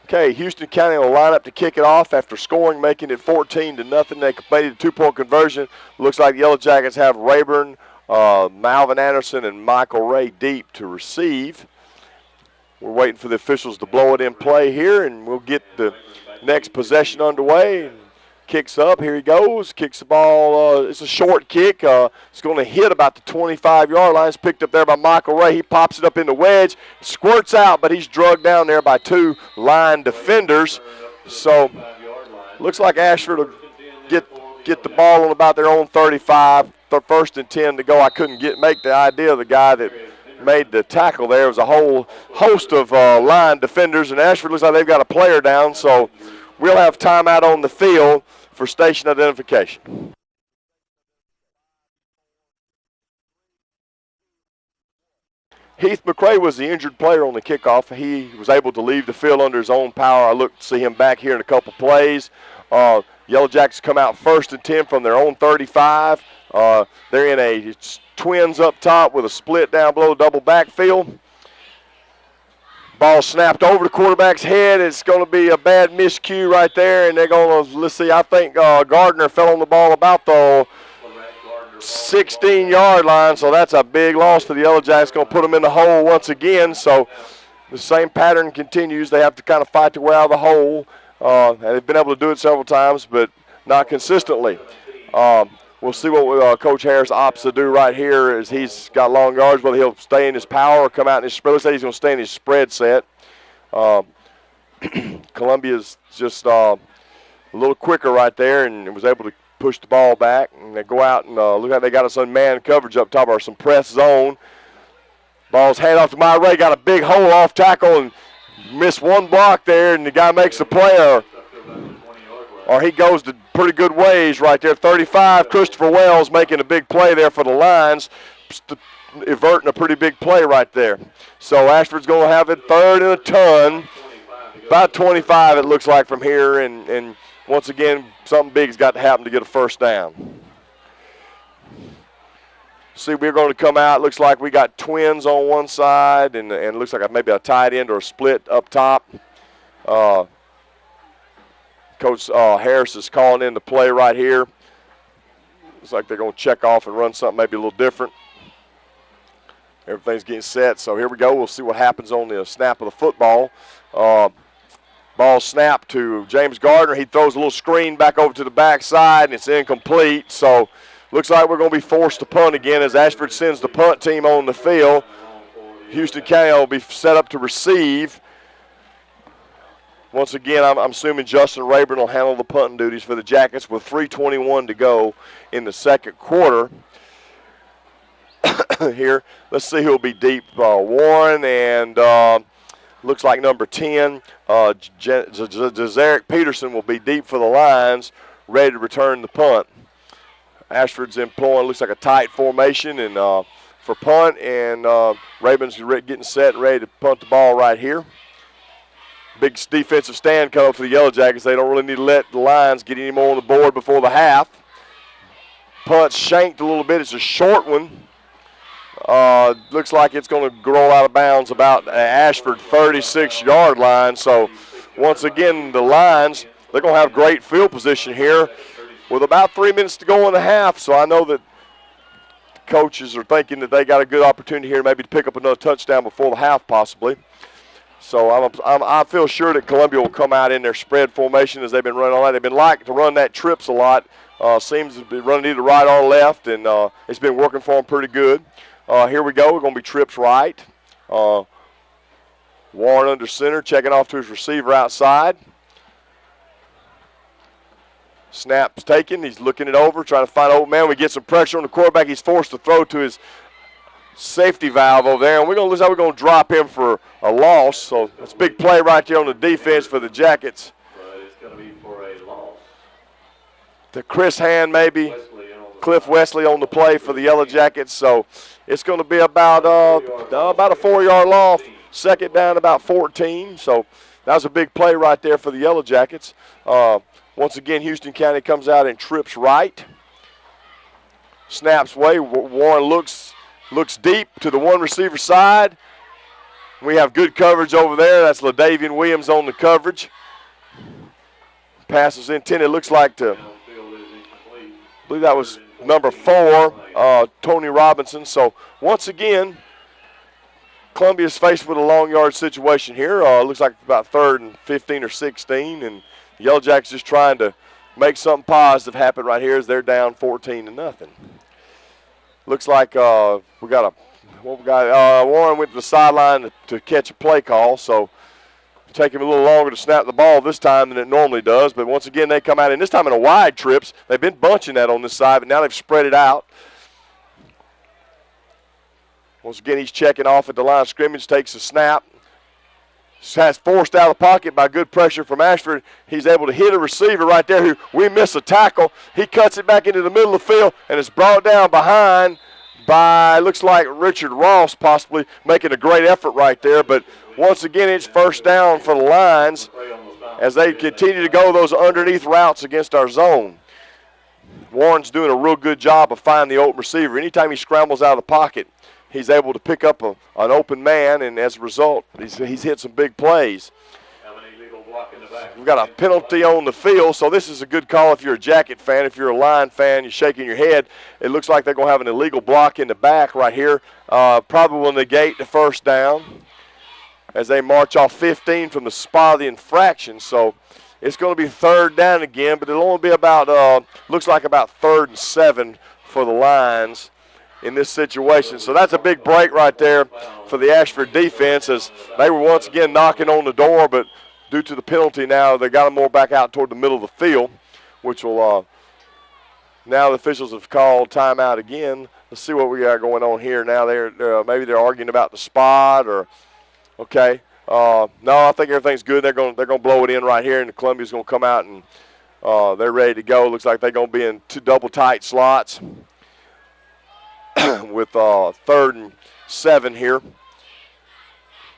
Okay, Houston County will line up to kick it off after scoring, making it 14-0. They completed a 2-point conversion. Looks like the Yellow Jackets have Rayburn, Malvin Anderson, and Michael Ray deep to receive. We're waiting for the officials to blow it in play here, and we'll get the next possession underway. Kicks up, here he goes, kicks the ball. It's a short kick. It's going to hit about the 25-yard line. It's picked up there by Michael Ray. He pops it up in the wedge, squirts out, but he's drugged down there by 2 line defenders. So looks like Ashford will get the ball on about their own 35. 1st and 10 to go. I couldn't make the idea of the guy that made the tackle there. It was a whole host of line defenders, and Ashford looks like they've got a player down, so we'll have timeout on the field for station identification. Heath McRae was the injured player on the kickoff. He was able to leave the field under his own power. I looked to see him back here in a couple plays. Yellow Jackets come out 1st and 10 from their own 35. They're in a twins up top with a split down below, double backfield. Ball snapped over the quarterback's head. It's going to be a bad miscue right there, and they're going to, let's see, I think Gardner fell on the ball about the 16-yard line, so that's a big loss for the Yellow Jackets. Going to put them in the hole once again, so the same pattern continues. They have to kind of fight their way out of the hole. They've been able to do it several times, but not consistently. We'll see what Coach Harris opts to do right here as he's got long yards, whether he'll stay in his power or come out in his spread. Looks like he's going to stay in his spread set. Columbia's just a little quicker right there and was able to push the ball back. And they go out and look like they got us on man coverage up top or some press zone. Ball's handed off to Myray, got a big hole off tackle and missed one block there, and the guy makes the play, or he goes to pretty good ways right there. 35, Christopher Wells making a big play there for the Lions, averting a pretty big play right there. So Ashford's going to have it third and a ton, about 25 it looks like from here, and once again, something big's got to happen to get a first down. See, we're going to come out. Looks like we got twins on one side, and it looks like maybe a tight end or a split up top. Coach Harris is calling in the play right here. Looks like they're going to check off and run something maybe a little different. Everything's getting set, so here we go. We'll see what happens on the snap of the football. Ball snap to James Gardner. He throws a little screen back over to the backside, and it's incomplete. So looks like we're going to be forced to punt again as Ashford sends the punt team on the field. Houston County will be set up to receive. Once again, I'm assuming Justin Rayburn will handle the punting duties for the Jackets with 3:21 to go in the second quarter. Here, let's see who will be deep. Warren and looks like number 10, Jazarick Peterson will be deep for the Lions, ready to return the punt. Ashford's employing, looks like a tight formation and for punt, and Rayburn's getting set and ready to punt the ball right here. Big defensive stand coming up for the Yellow Jackets. They don't really need to let the Lions get any more on the board before the half. Punt's shanked a little bit. It's a short one. Looks like it's going to roll out of bounds about Ashford 36-yard line. So once again, the Lions, they're going to have great field position here with about 3 minutes to go in the half. So I know that coaches are thinking that they got a good opportunity here maybe to pick up another touchdown before the half possibly. So I feel sure that Columbia will come out in their spread formation as they've been running all that. They've been liking to run that trips a lot. Seems to be running either right or left, and it's been working for them pretty good. Here we go. We're going to be trips right. Warren under center, checking off to his receiver outside. Snap's taken. He's looking it over, trying to find old man. We get some pressure on the quarterback. He's forced to throw to his safety valve over there, and we're going to drop him for a loss. So that's a big play right there on the defense for the Jackets. But it's going to be for a loss. To Chris Hand maybe. Cliff Wesley on the play for the Yellow Jackets. So it's going to be about a 4-yard loss. Second down, about 14. So that was a big play right there for the Yellow Jackets. Once again, Houston County comes out and trips right. Snaps way. Warren looks deep to the one receiver side. We have good coverage over there. That's LaDavian Williams on the coverage. Pass is intended, looks like to, I believe that was number 4, Tony Robinson. So once again, Columbia's faced with a long yard situation here. Looks like about 3rd and 15 or 16, and the Yellow Jackets just trying to make something positive happen right here as they're down 14-0. Looks like Warren went to the sideline to catch a play call, so it'll take him a little longer to snap the ball this time than it normally does. But once again, they come out, and this time in a wide trips. They've been bunching that on this side, but now they've spread it out. Once again, he's checking off at the line of scrimmage, takes a snap. Has forced out of the pocket by good pressure from Ashford. He's able to hit a receiver right there who we miss a tackle. He cuts it back into the middle of the field, and it's brought down behind by, looks like Richard Ross possibly making a great effort right there. But once again, it's first down for the Lions as they continue to go those underneath routes against our zone. Warren's doing a real good job of finding the open receiver. Anytime he scrambles out of the pocket, he's able to pick up an open man, and as a result, he's hit some big plays. We've got a penalty on the field, so this is a good call if you're a Jacket fan. If you're a Lion fan, you're shaking your head. It looks like they're going to have an illegal block in the back right here. Probably will negate the first down as they march off 15 from the spot of the infraction. So it's going to be third down again, but it'll only be about, looks like about 3rd and 7 for the Lions in this situation. So that's a big break right there for the Ashford defense, as they were once again knocking on the door, but due to the penalty now, they got them more back out toward the middle of the field, which will now the officials have called timeout again. Let's see what we got going on here. Now maybe they're arguing about the spot, or okay. No, I think everything's good. They're going to blow it in right here, and Columbia's going to come out and they're ready to go. Looks like they're going to be in 2 double tight slots with 3rd and 7 here.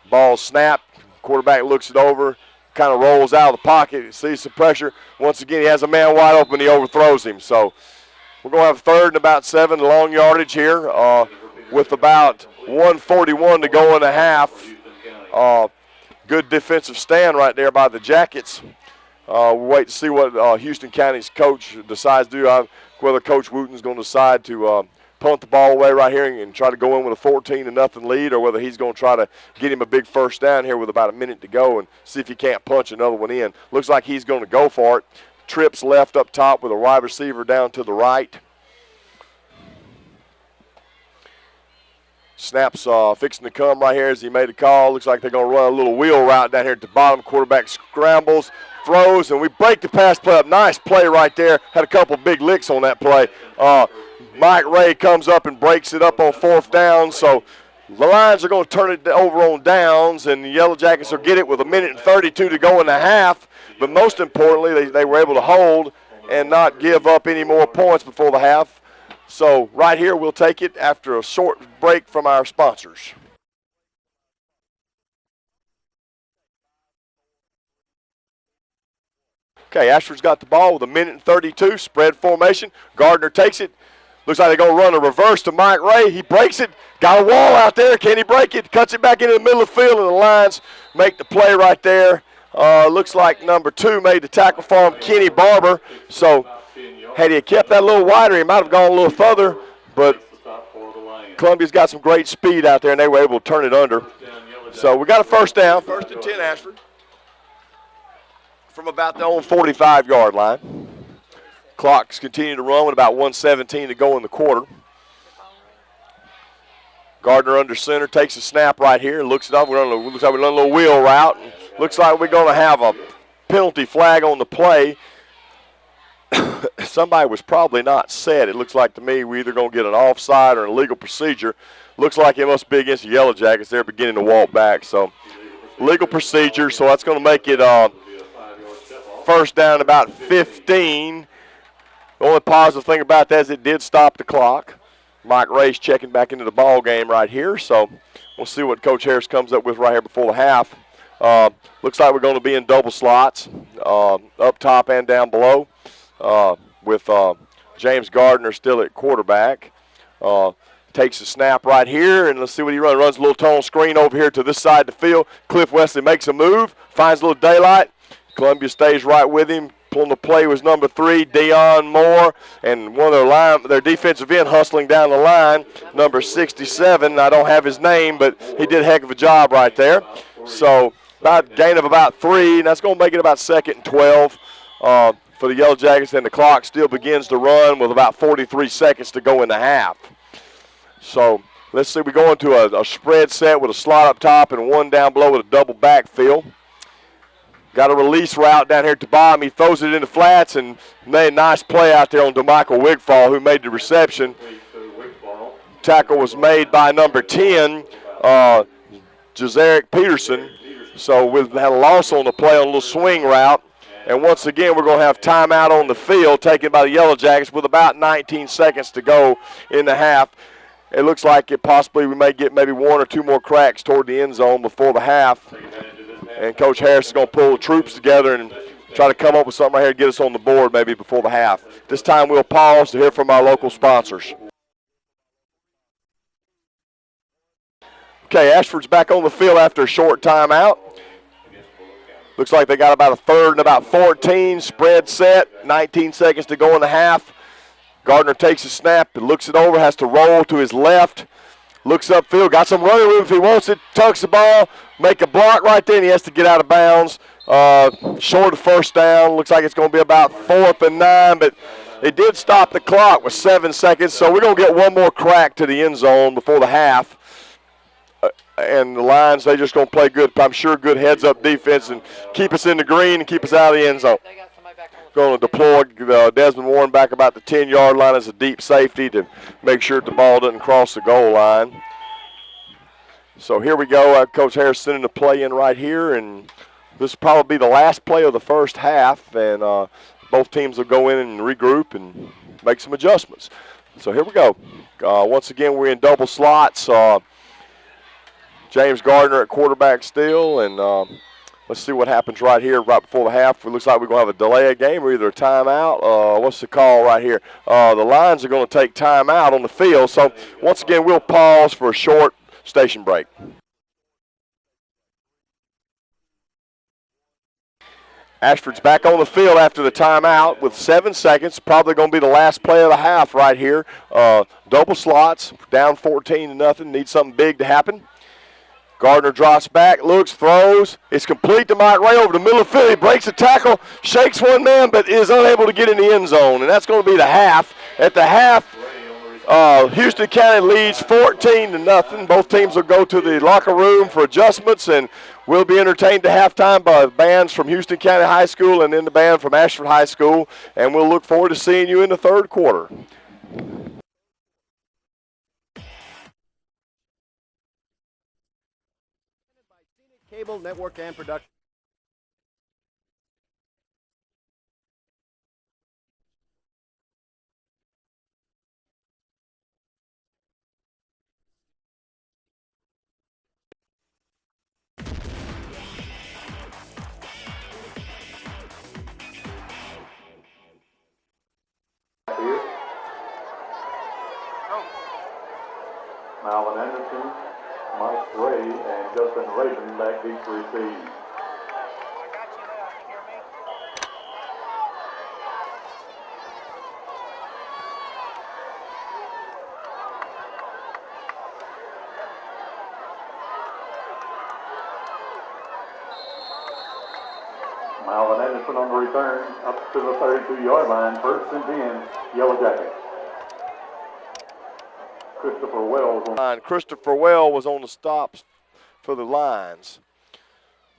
Ball snapped. Quarterback looks it over, kind of rolls out of the pocket, sees some pressure. Once again, he has a man wide open. He overthrows him. So we're going to have 3rd and about 7, long yardage here with about 1:41 to go in the half. Good defensive stand right there by the Jackets. We'll wait to see what Houston County's coach decides to do, whether Coach Wooten's going to decide to punt the ball away right here and try to go in with a 14-0 lead, or whether he's going to try to get him a big first down here with about a minute to go and see if he can't punch another one in. Looks like he's going to go for it. Trips left up top with a wide receiver down to the right. Snaps fixing to come right here as he made a call. Looks like they're going to run a little wheel route down here at the bottom. Quarterback scrambles, throws, and we break the pass play up. Nice play right there. Had a couple big licks on that play. Mike Ray comes up and breaks it up on 4th down. So the Lions are going to turn it over on downs, and the Yellow Jackets will get it with 1:32 to go in the half. But most importantly, they were able to hold and not give up any more points before the half. So right here, we'll take it after a short break from our sponsors. Okay, Ashford's got the ball with 1:32, spread formation. Gardner takes it. Looks like they're going to run a reverse to Mike Ray. He breaks it. Got a wall out there. Can he break it? Cuts it back into the middle of the field, and the Lions make the play right there. Looks like number 2 made the tackle for him, Kenny Barber. So had he kept that a little wider, he might have gone a little further, but Columbia's got some great speed out there, and they were able to turn it under. So we got a first down, 1st and 10, Ashford, from about the own 45-yard line. Clock's continuing to run with about 1:17 to go in the quarter. Gardner under center, takes a snap right here, looks it up. Looks like we run a little wheel route. Looks like we're going to have a penalty flag on the play. Somebody was probably not set. It looks like to me we're either going to get an offside or an illegal procedure. Looks like it must be against the Yellow Jackets. They're beginning to walk back. So legal procedure, so that's going to make it first down about 15. The only positive thing about that is it did stop the clock. Mike Ray's checking back into the ball game right here, so we'll see what Coach Harris comes up with right here before the half. Looks like we're going to be in double slots, up top and down below, with James Gardner still at quarterback. Takes a snap right here, and let's see what he runs. Runs a little tone screen over here to this side of the field. Cliff Wesley makes a move, finds a little daylight. Columbia stays right with him. Pulling the play was number 3, Deion Moore, and one of their defensive end hustling down the line, number 67. I don't have his name, but he did a heck of a job right there. So about gain of about 3, and that's going to make it about 2nd and 12 for the Yellow Jackets, and the clock still begins to run with about 43 seconds to go in the half. So let's see, we go into a spread set with a slot up top and one down below with a double backfield. Got a release route down here at the bottom. He throws it in the flats and made a nice play out there on DeMichael Wigfall, who made the reception. Tackle was made by number 10, Jazarick Peterson. So we've had a loss on the play on a little swing route. And once again, we're going to have timeout on the field taken by the Yellow Jackets with about 19 seconds to go in the half. It looks like we may get maybe 1 or 2 more cracks toward the end zone before the half. And Coach Harris is going to pull the troops together and try to come up with something right here to get us on the board maybe before the half. This time we'll pause to hear from our local sponsors. Okay, Ashford's back on the field after a short timeout. Looks like they got about a third and about 14. Spread set, 19 seconds to go in the half. Gardner takes a snap and looks it over, has to roll to his left. Looks upfield, got some running room if he wants it, tucks the ball, make a block right there, and he has to get out of bounds. Short of first down, looks like it's going to be about 4th and 9, but it did stop the clock with 7 seconds, so we're going to get one more crack to the end zone before the half. And the Lions, they're just going to play good, I'm sure, good heads-up defense and keep us in the green and keep us out of the end zone. Going to deploy Desmond Warren back about the 10-yard line as a deep safety to make sure the ball doesn't cross the goal line. So here we go. Coach Harris sending the play in right here, and this will probably be the last play of the first half, and both teams will go in and regroup and make some adjustments. So here we go. Once again, we're in double slots. James Gardner at quarterback still, and let's see what happens right here right before the half. It looks like we're going to have a delay of game or either a timeout. What's the call right here? The Lions are going to take timeout on the field. So once again, we'll pause for a short station break. Ashford's back on the field after the timeout with 7 seconds. Probably going to be the last play of the half right here. Double slots, down 14-0. Need something big to happen. Gardner drops back, looks, throws. It's complete to Mike Ray over the middle of the field. He breaks a tackle, shakes one man, but is unable to get in the end zone. And that's going to be the half. At the half, Houston County leads 14-0. Both teams will go to the locker room for adjustments, and we'll be entertained at halftime by bands from Houston County High School and then the band from Ashford High School. And we'll look forward to seeing you in the third quarter. Cable Network and Production. Malvin Anderson, Mike Ray, and Justin Raven back deep to receive. Malvin Anderson on the return up to the 32-yard line, 1st and 10, Yellow Jackets. Christopher Well was on the stops for the Lions.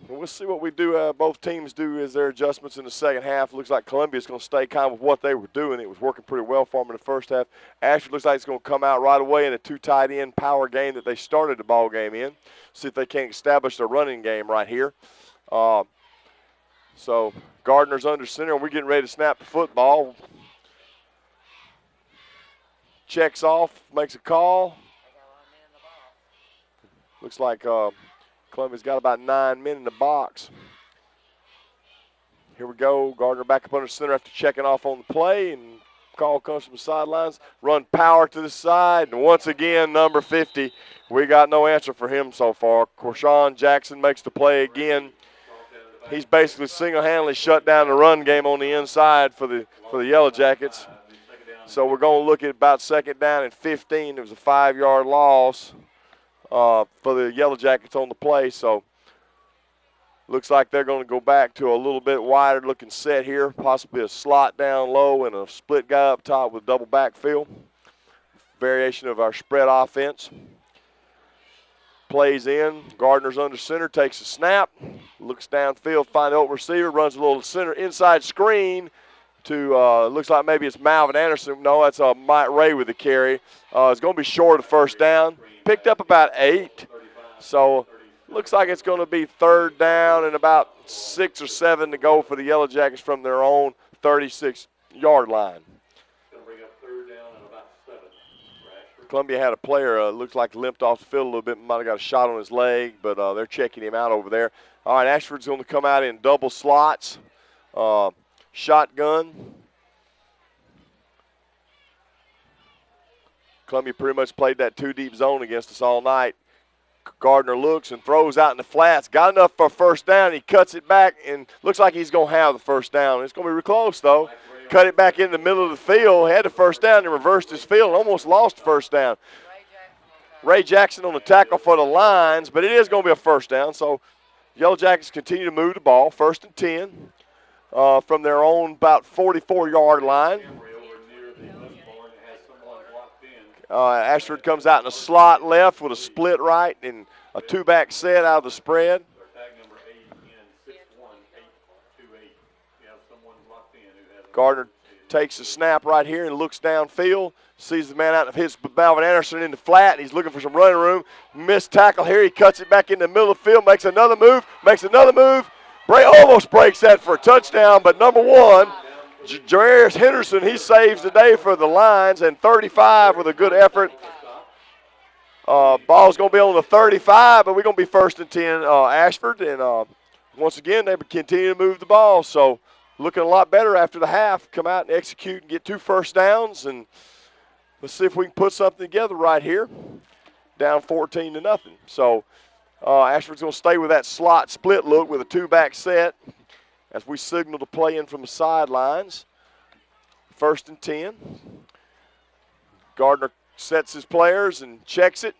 And we'll see what we do. Both teams do as their adjustments in the second half. Looks like Columbia's going to stay kind of with what they were doing. It was working pretty well for them in the first half. Ashford looks like it's going to come out right away in a 2 tight end power game that they started the ball game in. See if they can establish their running game right here. So Gardner's under center, and we're getting ready to snap the football. Checks off, makes a call. Looks like Columbia's got about 9 men in the box. Here we go. Gardner back up under center after checking off on the play, and call comes from the sidelines. Run power to the side, and once again, number 50. We got no answer for him so far. Corshawn Jackson makes the play again. He's basically single-handedly shut down the run game on the inside for the Yellow Jackets. So we're going to look at about 2nd down and 15. It was a 5-yard loss for the Yellow Jackets on the play. So looks like they're going to go back to a little bit wider looking set here, possibly a slot down low and a split guy up top with double backfield. Variation of our spread offense. Plays in. Gardner's under center, takes a snap, looks downfield, finds the open receiver, runs a little center inside screen to, looks like maybe it's Malvin Anderson. No, that's Mike Ray with the carry. It's going to be short of 1st down. Picked up about 8. So looks like it's going to be 3rd down and about 6 or 7 to go for the Yellow Jackets from their own 36-yard line. Columbia had a player, looks like limped off the field a little bit, might have got a shot on his leg, but they're checking him out over there. All right, Ashford's going to come out in double slots. Shotgun. Columbia pretty much played that two-deep zone against us all night. Gardner looks and throws out in the flats. Got enough for a first down. He cuts it back and looks like he's going to have the first down. It's going to be real close, though. Cut it back in the middle of the field. Had the first down and reversed his field and almost lost the first down. Ray Jackson on the tackle for the Lions, but it is going to be a first down. So Yellow Jackets continue to move the ball. 1st and 10 from their own about 44-yard line. Ashford comes out in a slot left with a split right and a two-back set out of the spread. Gardner takes the snap right here and looks downfield. Sees the man out of his Malvin Anderson in the flat. He's looking for some running room. Missed tackle here. He cuts it back in the middle of the field. Makes another move. Almost breaks that for a touchdown. But number 1, Jarius Henderson, he saves the day for the Lions. And 35 with a good effort. Ball's going to be on the 35, but we're going to be 1st and 10 Ashford. And once again, they continue to move the ball. So looking a lot better after the half. Come out and execute and get 2 first downs. And let's see if we can put something together right here. Down 14-0. So Ashford's going to stay with that slot split look with a two-back set as we signal to play in from the sidelines. 1st and 10. Gardner sets his players and checks it.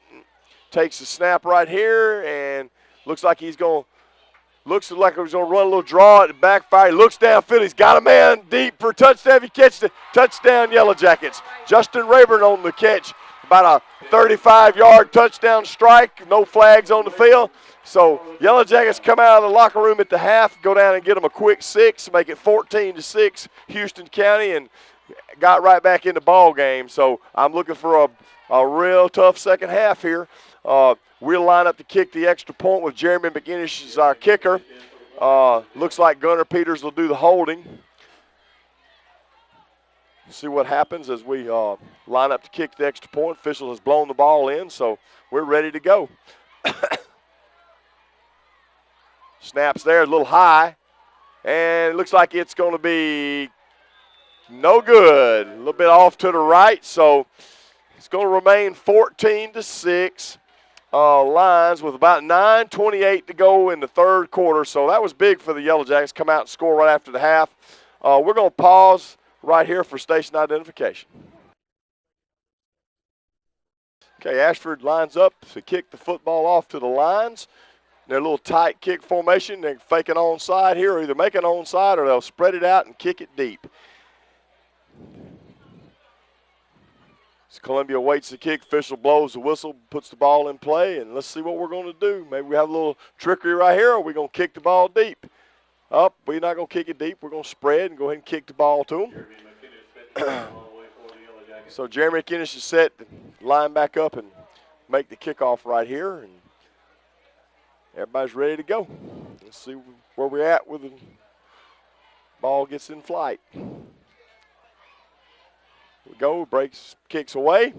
Takes the snap right here and looks like he's going to run a little draw at the backfire. He looks downfield. He's got a man deep for a touchdown. He catches it. Touchdown, Yellow Jackets. Justin Rayburn on the catch. About a 35-yard touchdown strike. No flags on the field. So Yellow Jackets come out of the locker room at the half, go down and get them a quick 6, make it 14-6, Houston County, and got right back in the ball game. So I'm looking for a real tough second half here. We'll line up to kick the extra point with Jeremy McInnes as our kicker. Looks like Gunnar Peters will do the holding. See what happens as we line up to kick the extra point. Official has blown the ball in, so we're ready to go. Snaps there, a little high, and it looks like it's going to be no good. A little bit off to the right, so it's going to remain 14-6. Lions with about 9:28 to go in the third quarter. So that was big for the Yellow Jackets. Come out and score right after the half. We're going to pause right here for station identification. Okay, Ashford lines up to kick the football off to the Lions. They're a little tight kick formation. They're faking onside here, or either make an onside or they'll spread it out and kick it deep. As Columbia waits the kick, official blows the whistle, puts the ball in play, and let's see what we're going to do. Maybe we have a little trickery right here, or we're going to kick the ball deep. Up, we're not going to kick it deep. We're going to spread and go ahead and kick the ball to them. So Jeremy McInnes is set to line back up and make the kickoff right here, and everybody's ready to go. Let's see where we're at with the ball gets in flight. We go, breaks, kicks away.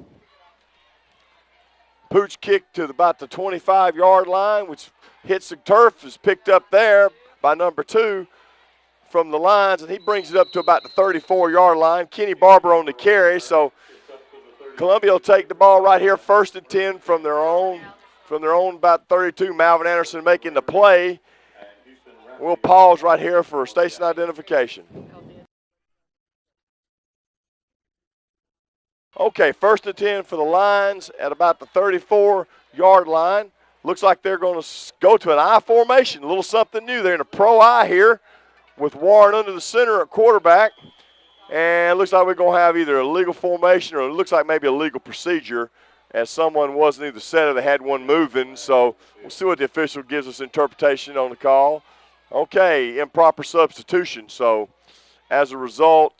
Pooch kick to about the 25-yard line, which hits the turf, is picked up there by number 2 from the Lions, and he brings it up to about the 34-yard line. Kenny Barber on the carry, so Columbia will take the ball right here, 1st and 10 from their own about 32. Malvin Anderson making the play. We'll pause right here for station identification. Okay, 1st and 10 for the Lions at about the 34-yard line. Looks like they're going to go to an I formation, a little something new. They're in a pro I here with Warren under the center at quarterback. And it looks like we're going to have either a legal formation or it looks like maybe a legal procedure as someone wasn't either set or they had one moving. So we'll see what the official gives us interpretation on the call. Okay, improper substitution. So as a result,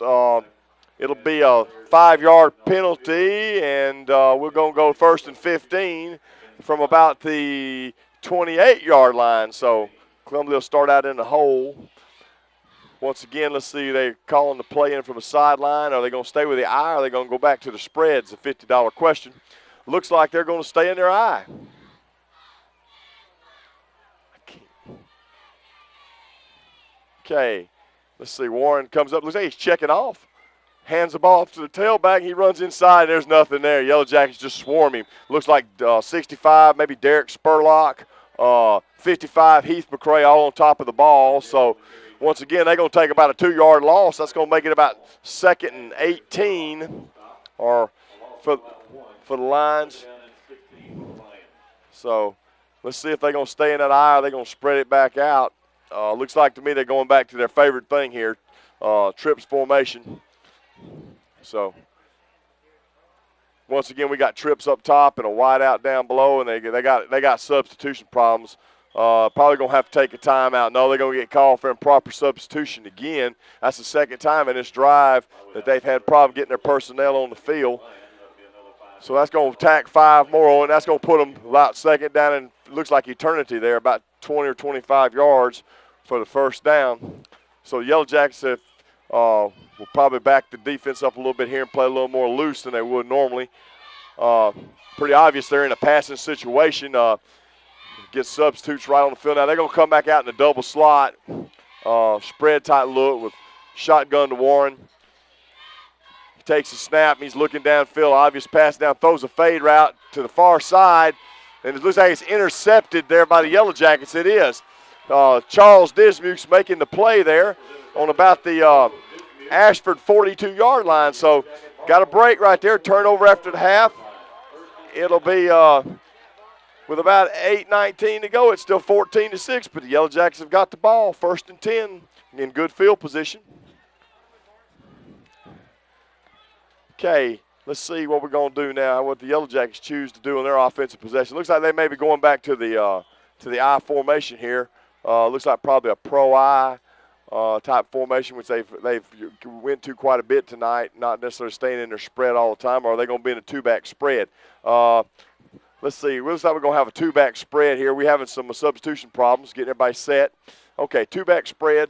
it'll be a 5-yard penalty, and we're going to go 1st and 15 from about the 28-yard line. So Columbia will start out in the hole. Once again, let's see, they're calling the play in from the sideline. Are they going to stay with the I or are they going to go back to the spread? It's a $50 question. Looks like they're going to stay in their I. Okay, let's see, Warren comes up. Looks like he's checking off. hands the ball off to the tailback. He runs inside. There's nothing there. Yellow Jackets just swarm him. Looks like 65, maybe Derek Spurlock, 55, Heath McCray all on top of the ball. So, once again, they're going to take about a 2-yard loss. That's going to make it about 2nd and 18 or for the Lions. So, let's see if they're going to stay in that eye or they're going to spread it back out. Looks like to me they're going back to their favorite thing here, trips formation. So, once again, we got trips up top and a wide out down below, and they got substitution problems. Probably going to have to take a timeout. No, they're going to get called for improper substitution again. That's the second time in this drive that they've had problem getting their personnel on the field. So that's going to tack 5 more on. That's going to put them about second down and looks like eternity there, about 20 or 25 yards for the first down. So the Yellow Jackets will probably back the defense up a little bit here and play a little more loose than they would normally. Pretty obvious they're in a passing situation. Get substitutes right on the field. Now they're going to come back out in the double slot, spread tight look with shotgun to Warren. He takes a snap. He's looking downfield. Obvious pass down. Throws a fade route to the far side. And it looks like it's intercepted there by the Yellow Jackets. It is. Charles Dismuke's making the play there on about the Ashford 42-yard line. So got a break right there. Turnover after the half. It'll be with about 8:19 to go. It's still 14-6, but the Yellow Jackets have got the ball. 1st and 10 in good field position. Okay, let's see what we're going to do now, what the Yellow Jackets choose to do in their offensive possession. Looks like they may be going back to the I formation here. Looks like probably a pro-I type formation, which they've went to quite a bit tonight, not necessarily staying in their spread all the time, or are they going to be in a 2-back spread? Let's see. It looks like we're going to have a 2-back spread here. We're having some substitution problems, getting everybody set. Okay, 2-back spread.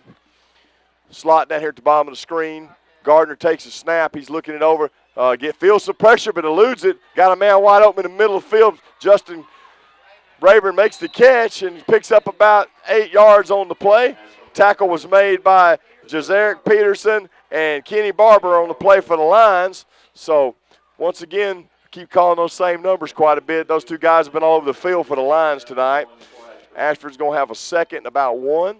Slot down here at the bottom of the screen. Gardner takes a snap. He's looking it over. Feels some pressure, but eludes it. Got a man wide open in the middle of the field. Justin Rayburn makes the catch and picks up about 8 yards on the play. Tackle was made by Jazarick Peterson and Kenny Barber on the play for the Lions. So, once again, keep calling those same numbers quite a bit. Those two guys have been all over the field for the Lions tonight. Ashford's going to have a 2nd and about 1.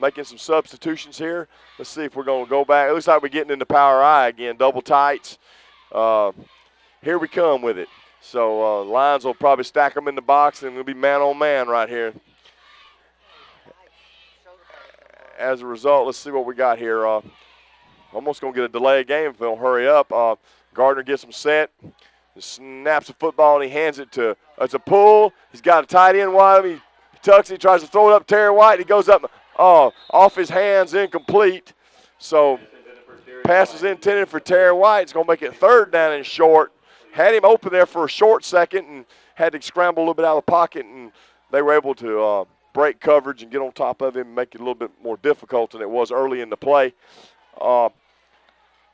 Making some substitutions here. Let's see if we're going to go back. It looks like we're getting into power I again, double tights. Here we come with it. So Lions will probably stack them in the box, and it'll be man-on-man right here. As a result, let's see what we got here. Almost going to get a delayed game if they don't hurry up. Gardner gets him set, snaps the football, and he hands it to it's a pull. He's got a tight end wide. He tucks it. He tries to throw it up Terry White. He goes up off his hands, incomplete. So pass is intended for Terry White. It's going to make it 3rd down and short. Had him open there for a short second and had to scramble a little bit out of the pocket, and they were able to break coverage and get on top of him and make it a little bit more difficult than it was early in the play.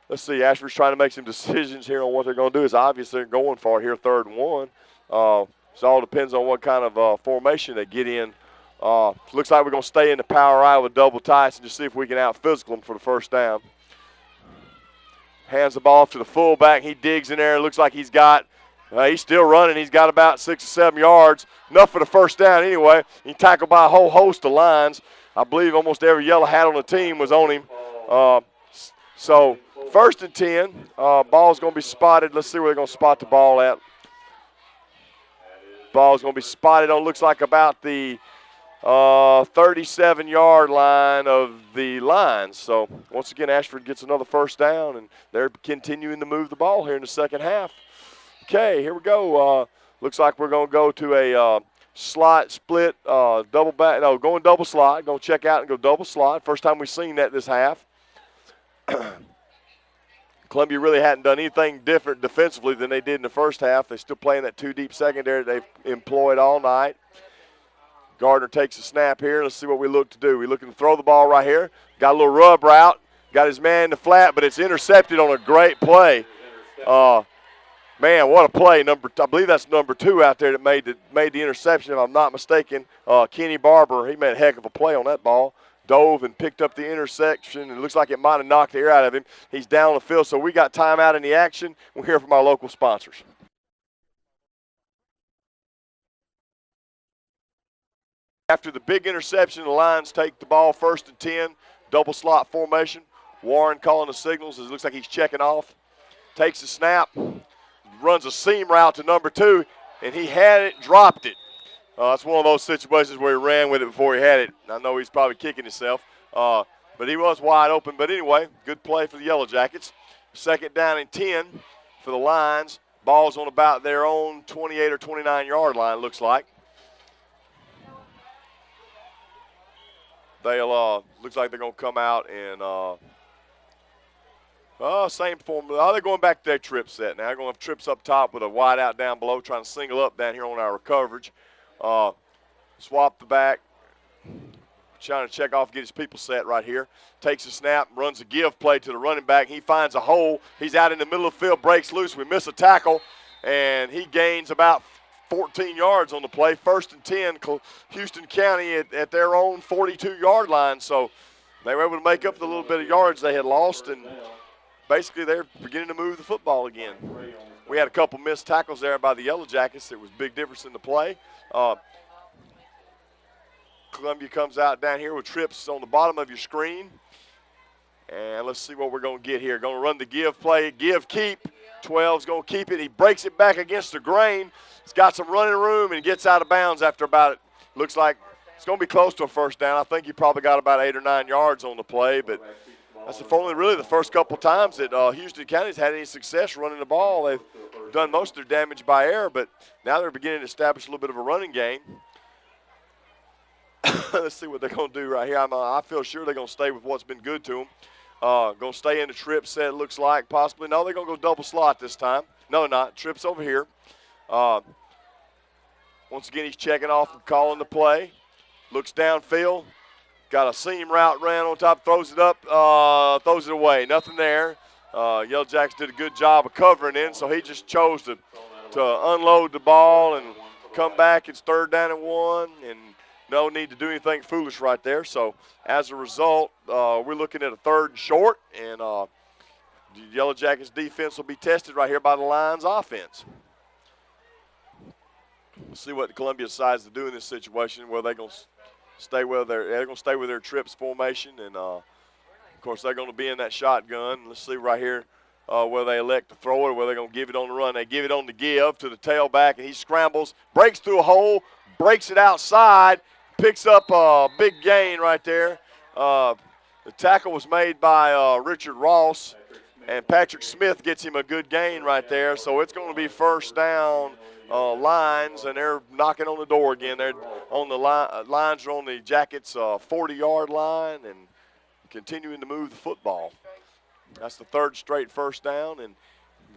Let's see, Ashford's trying to make some decisions here on what they're going to do. It's obvious they're going for it here, 3rd and 1. So it all depends on what kind of formation they get in. Looks like we're going to stay in the power I with double tights and just see if we can out-physical them for the 1st down. Hands the ball off to the fullback. He digs in there. Looks like he's still running. He's got about 6 or 7 yards. Enough for the 1st down anyway. He tackled by a whole host of lines. I believe almost every yellow hat on the team was on him. So 1st and 10. Ball's going to be spotted. Let's see where they're going to spot the ball at. Ball's going to be spotted on, looks like about the 37-yard line of the Lions. So, once again, Ashford gets another 1st down, and they're continuing to move the ball here in the second half. Okay, here we go. Looks like we're going to go to a slot split, double back. No, going double slot. Going to check out and go double slot. First time we've seen that this half. Columbia really hadn't done anything different defensively than they did in the first half. They're still playing that 2-deep secondary they've employed all night. Gardner takes a snap here. Let's see what we look to do. We're looking to throw the ball right here. Got a little rub route. Got his man in the flat, but it's intercepted on a great play. Man, what a play. I believe that's number 2 out there that made the interception, if I'm not mistaken. Kenny Barber, he made a heck of a play on that ball. dove and picked up the interception. It looks like it might have knocked the air out of him. He's down the field, so we got timeout in the action. We'll hear from our local sponsors. After the big interception, the Lions take the ball 1st and 10, double slot formation. Warren calling the signals. It looks like he's checking off. Takes the snap, runs a seam route to number 2, and he had it, dropped it. It's one of those situations where he ran with it before he had it. I know he's probably kicking himself, but he was wide open. But anyway, good play for the Yellow Jackets. 2nd down and 10 for the Lions. Ball's on about their own 28 or 29-yard line, looks like. They'll looks like they're going to come out and same form. They're going back to their trip set now. They're going to have trips up top with a wide out down below, trying to single up down here on our coverage. Swap the back, trying to check off, get his people set right here. Takes a snap, runs a give play to the running back. He finds a hole. He's out in the middle of the field, breaks loose. We miss a tackle, and he gains about 14 yards on the play. 1st and 10, Houston County at their own 42-yard line. So they were able to make up the little bit of yards they had lost, and basically they're beginning to move the football again. We had a couple missed tackles there by the Yellow Jackets. It was a big difference in the play. Columbia comes out down here with trips on the bottom of your screen. And let's see what we're going to get here. Going to run the give play, give, keep. 12's going to keep it. He breaks it back against the grain. He's got some running room and gets out of bounds after about, looks like it's going to be close to a 1st down. I think he probably got about 8 or 9 yards on the play, but that's only really the first couple times that Houston County's had any success running the ball. They've done most of their damage by air, but now they're beginning to establish a little bit of a running game. Let's see what they're going to do right here. I feel sure they're going to stay with what's been good to them. Going to stay in the trip set, looks like, possibly. No, they're going to go double slot this time. No, they're not. Trips over here. Once again, he's checking off and calling the play. Looks downfield. Got a seam route ran on top, throws it up, throws it away. Nothing there. Yellow Jacks did a good job of covering in, so he just chose to unload the ball and come back. It's 3rd down and 1, and no need to do anything foolish right there. So as a result, we're looking at a 3rd and short, and the Yellow Jackets defense will be tested right here by the Lions offense. Let's see what Columbia decides to do in this situation. Where they're going to stay with their trips formation, and of course they're going to be in that shotgun. Let's see right here whether they elect to throw it or whether they're going to give it on the run. They give it on the give to the tailback, and he scrambles, breaks through a hole, breaks it outside, picks up a big gain right there. The tackle was made by Richard Ross, and Patrick Smith gets him a good gain right there. So it's going to be 1st down Lions, and they're knocking on the door again. They're on the Lions are on the Jackets' 40-yard line and continuing to move the football. That's the 3rd straight 1st down, and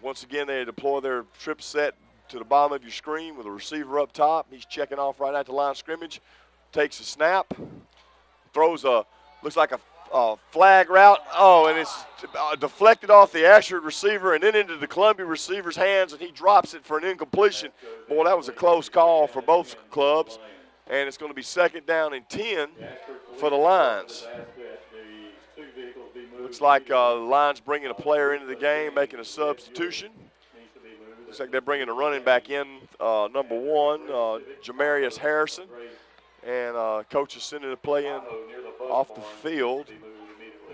once again they deploy their trip set to the bottom of your screen with a receiver up top. He's checking off right at the line of scrimmage. Takes a snap, throws looks like a flag route. Oh, and it's deflected off the Ashford receiver and then into the Columbia receiver's hands, and he drops it for an incompletion. Boy, that was a close call for both clubs, and it's going to be 2nd down and 10 for the Lions. Looks like the Lions bringing a player into the game, making a substitution. Looks like they're bringing a running back in, number 1, Jamarius Harrison. And coach is sending the play in off the field.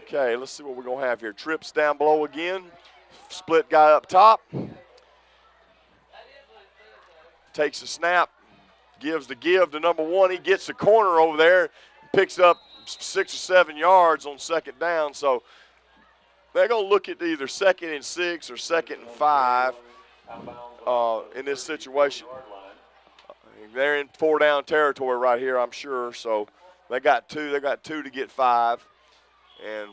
Okay, let's see what we're going to have here. Trips down below again. Split guy up top. Takes the snap. Gives the give to number 1. He gets the corner over there. Picks up 6 or 7 yards on 2nd down. So they're going to look at either 2nd and 6 or 2nd and 5 in this situation. They're in 4-down territory right here, I'm sure. So they got 2. They got 2 to get 5. And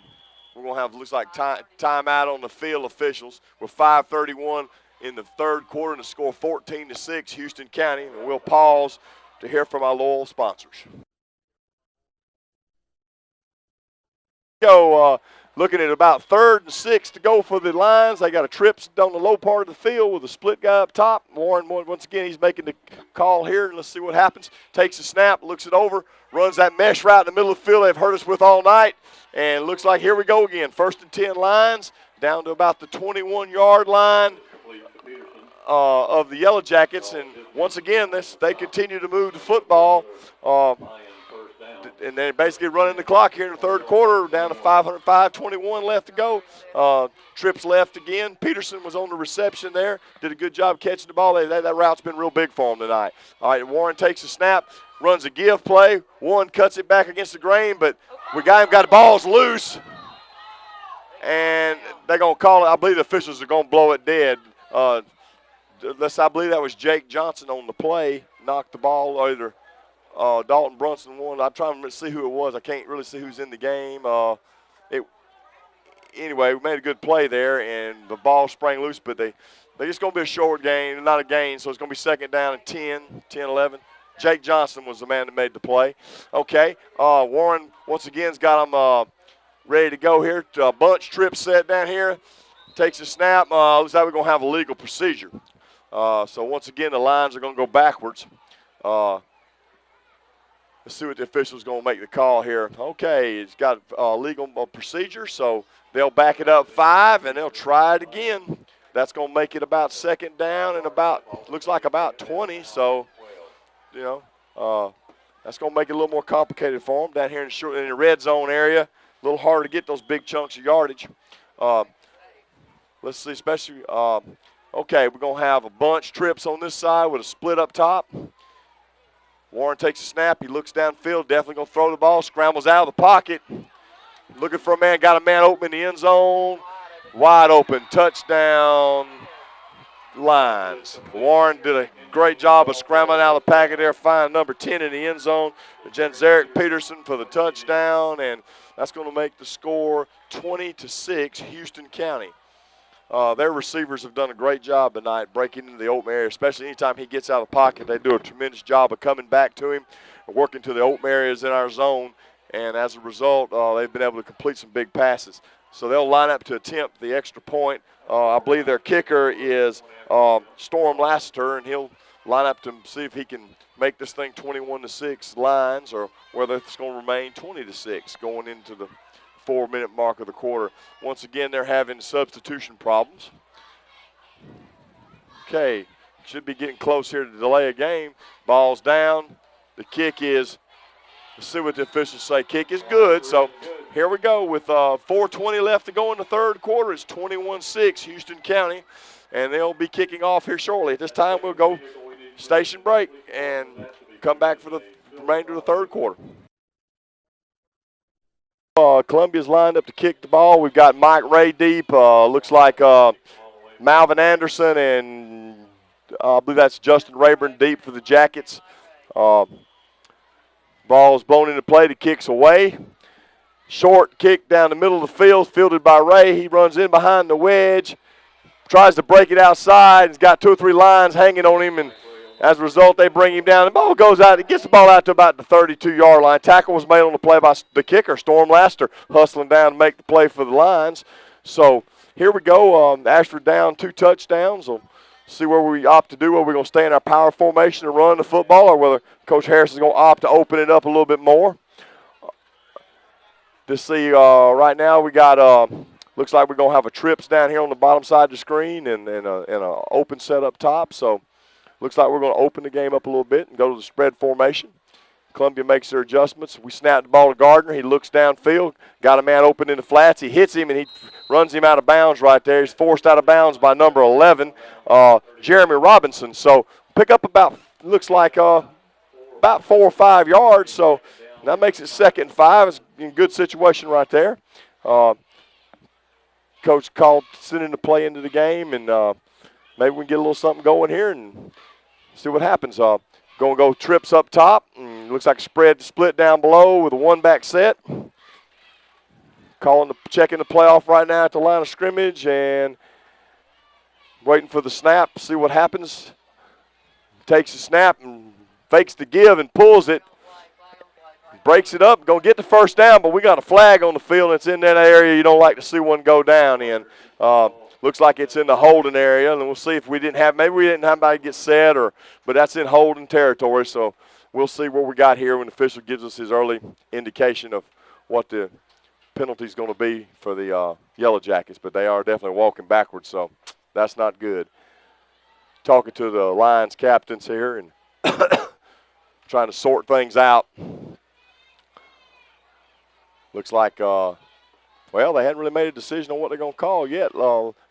we're going to have, looks like, timeout on the field officials with 5:31 in the 3rd quarter and the score 14-6, Houston County. And we'll pause to hear from our loyal sponsors. looking at about 3rd and 6 to go for the Lions. They got a trips down the low part of the field with a split guy up top. Warren, once again, he's making the call here. Let's see what happens. Takes a snap, looks it over, runs that mesh route in the middle of the field they've hurt us with all night. And looks like here we go again. 1st and 10 Lions down to about the 21-yard line of the Yellow Jackets. And once again, they continue to move the football. And they're basically running the clock here in the 3rd quarter, down to 5:21 left to go. Trips left again. Peterson was on the reception there, did a good job catching the ball. That route's been real big for him tonight. All right, Warren takes a snap, runs a give play. Warren cuts it back against the grain, but we got the balls loose. And they're going to call it. I believe the officials are going to blow it dead. I believe that was Jake Johnson on the play, knocked the ball either. Dalton Brunson won. I'm trying to see who it was. I can't really see who's in the game. Anyway, we made a good play there, and the ball sprang loose, but they're just going to be a short gain, not a gain, so it's going to be 2nd down and 10, 11. Jake Johnson was the man that made the play. Okay, Warren once again's got him ready to go here. Bunch trip set down here. Takes a snap. Looks like we're going to have a legal procedure. So once again, the Lions are going to go backwards. Let's see what the official's going to make the call here. Okay, it's got legal procedure, so they'll back it up 5, and they'll try it again. That's going to make it about 2nd down and looks like about 20. So, that's going to make it a little more complicated for them down here in the red zone area. A little harder to get those big chunks of yardage. Let's see, especially, okay, we're going to have a bunch trips on this side with a split up top. Warren takes a snap. He looks downfield, definitely going to throw the ball, scrambles out of the pocket. Looking for a man, got a man open in the end zone. Wide open, touchdown, Lions. Warren did a great job of scrambling out of the packet there, finding number 10 in the end zone. Jenzeric Peterson for the touchdown, and that's going to make the score 20-6, Houston County. Their receivers have done a great job tonight breaking into the open area, especially anytime he gets out of the pocket. They do a tremendous job of coming back to him and working to the open areas in our zone. And as a result, they've been able to complete some big passes. So they'll line up to attempt the extra point. I believe their kicker is Storm Lassiter, and he'll line up to see if he can make this thing 21-6 Lions, or whether it's going to remain 20-6 going into the 4-minute mark of the quarter. Once again, they're having substitution problems. Okay, should be getting close here to delay a game. Ball's down. The kick is, let's see what the officials say. Kick is good. So here we go with 4:20 left to go in the 3rd quarter. It's 21-6 Houston County, and they'll be kicking off here shortly. At this time, we'll go station break and come back for the remainder of the 3rd quarter. Columbia's lined up to kick the ball. We've got Mike Ray deep. Looks like Malvin Anderson and I believe that's Justin Rayburn deep for the Jackets. Ball is blown into play. The kick's away. Short kick down the middle of the field, fielded by Ray. He runs in behind the wedge, tries to break it outside. He's got 2 or 3 lines hanging on him, and as a result, they bring him down. The ball goes out. He gets the ball out to about the 32-yard line. Tackle was made on the play by the kicker, Storm Lassiter, hustling down to make the play for the Lions. So here we go. Ashford down 2 touchdowns. We'll see where we opt to do. Whether we're going to stay in our power formation and run the football, or whether Coach Harris is going to opt to open it up a little bit more. To see right now we got looks like we're going to have a trips down here on the bottom side of the screen and an open set up top. So looks like we're going to open the game up a little bit and go to the spread formation. Columbia makes their adjustments. We snap the ball to Gardner. He looks downfield, got a man open in the flats. He hits him, and he runs him out of bounds right there. He's forced out of bounds by number 11, Jeremy Robinson. So pick up about, looks like about 4 or 5 yards. So that makes it 2nd and 5. It's in a good situation right there. Coach called sending the play into the game, and maybe we can get a little something going here and see what happens. Going to go trips up top. And looks like a split down below with a 1-back set. Checking the playoff right now at the line of scrimmage and waiting for the snap. See what happens. Takes the snap and fakes the give and pulls it. breaks it up, going to get the first down, but we got a flag on the field, and it's in that area you don't like to see one go down in. Looks like it's in the holding area, and we'll see if we didn't have, maybe we didn't have anybody get set, but that's in holding territory, so we'll see what we got here when the official gives us his early indication of what the penalty is going to be for the Yellow Jackets, but they are definitely walking backwards, so that's not good. Talking to the Lions captains here and trying to sort things out. Looks like, well, they hadn't really made a decision on what they're going to call yet.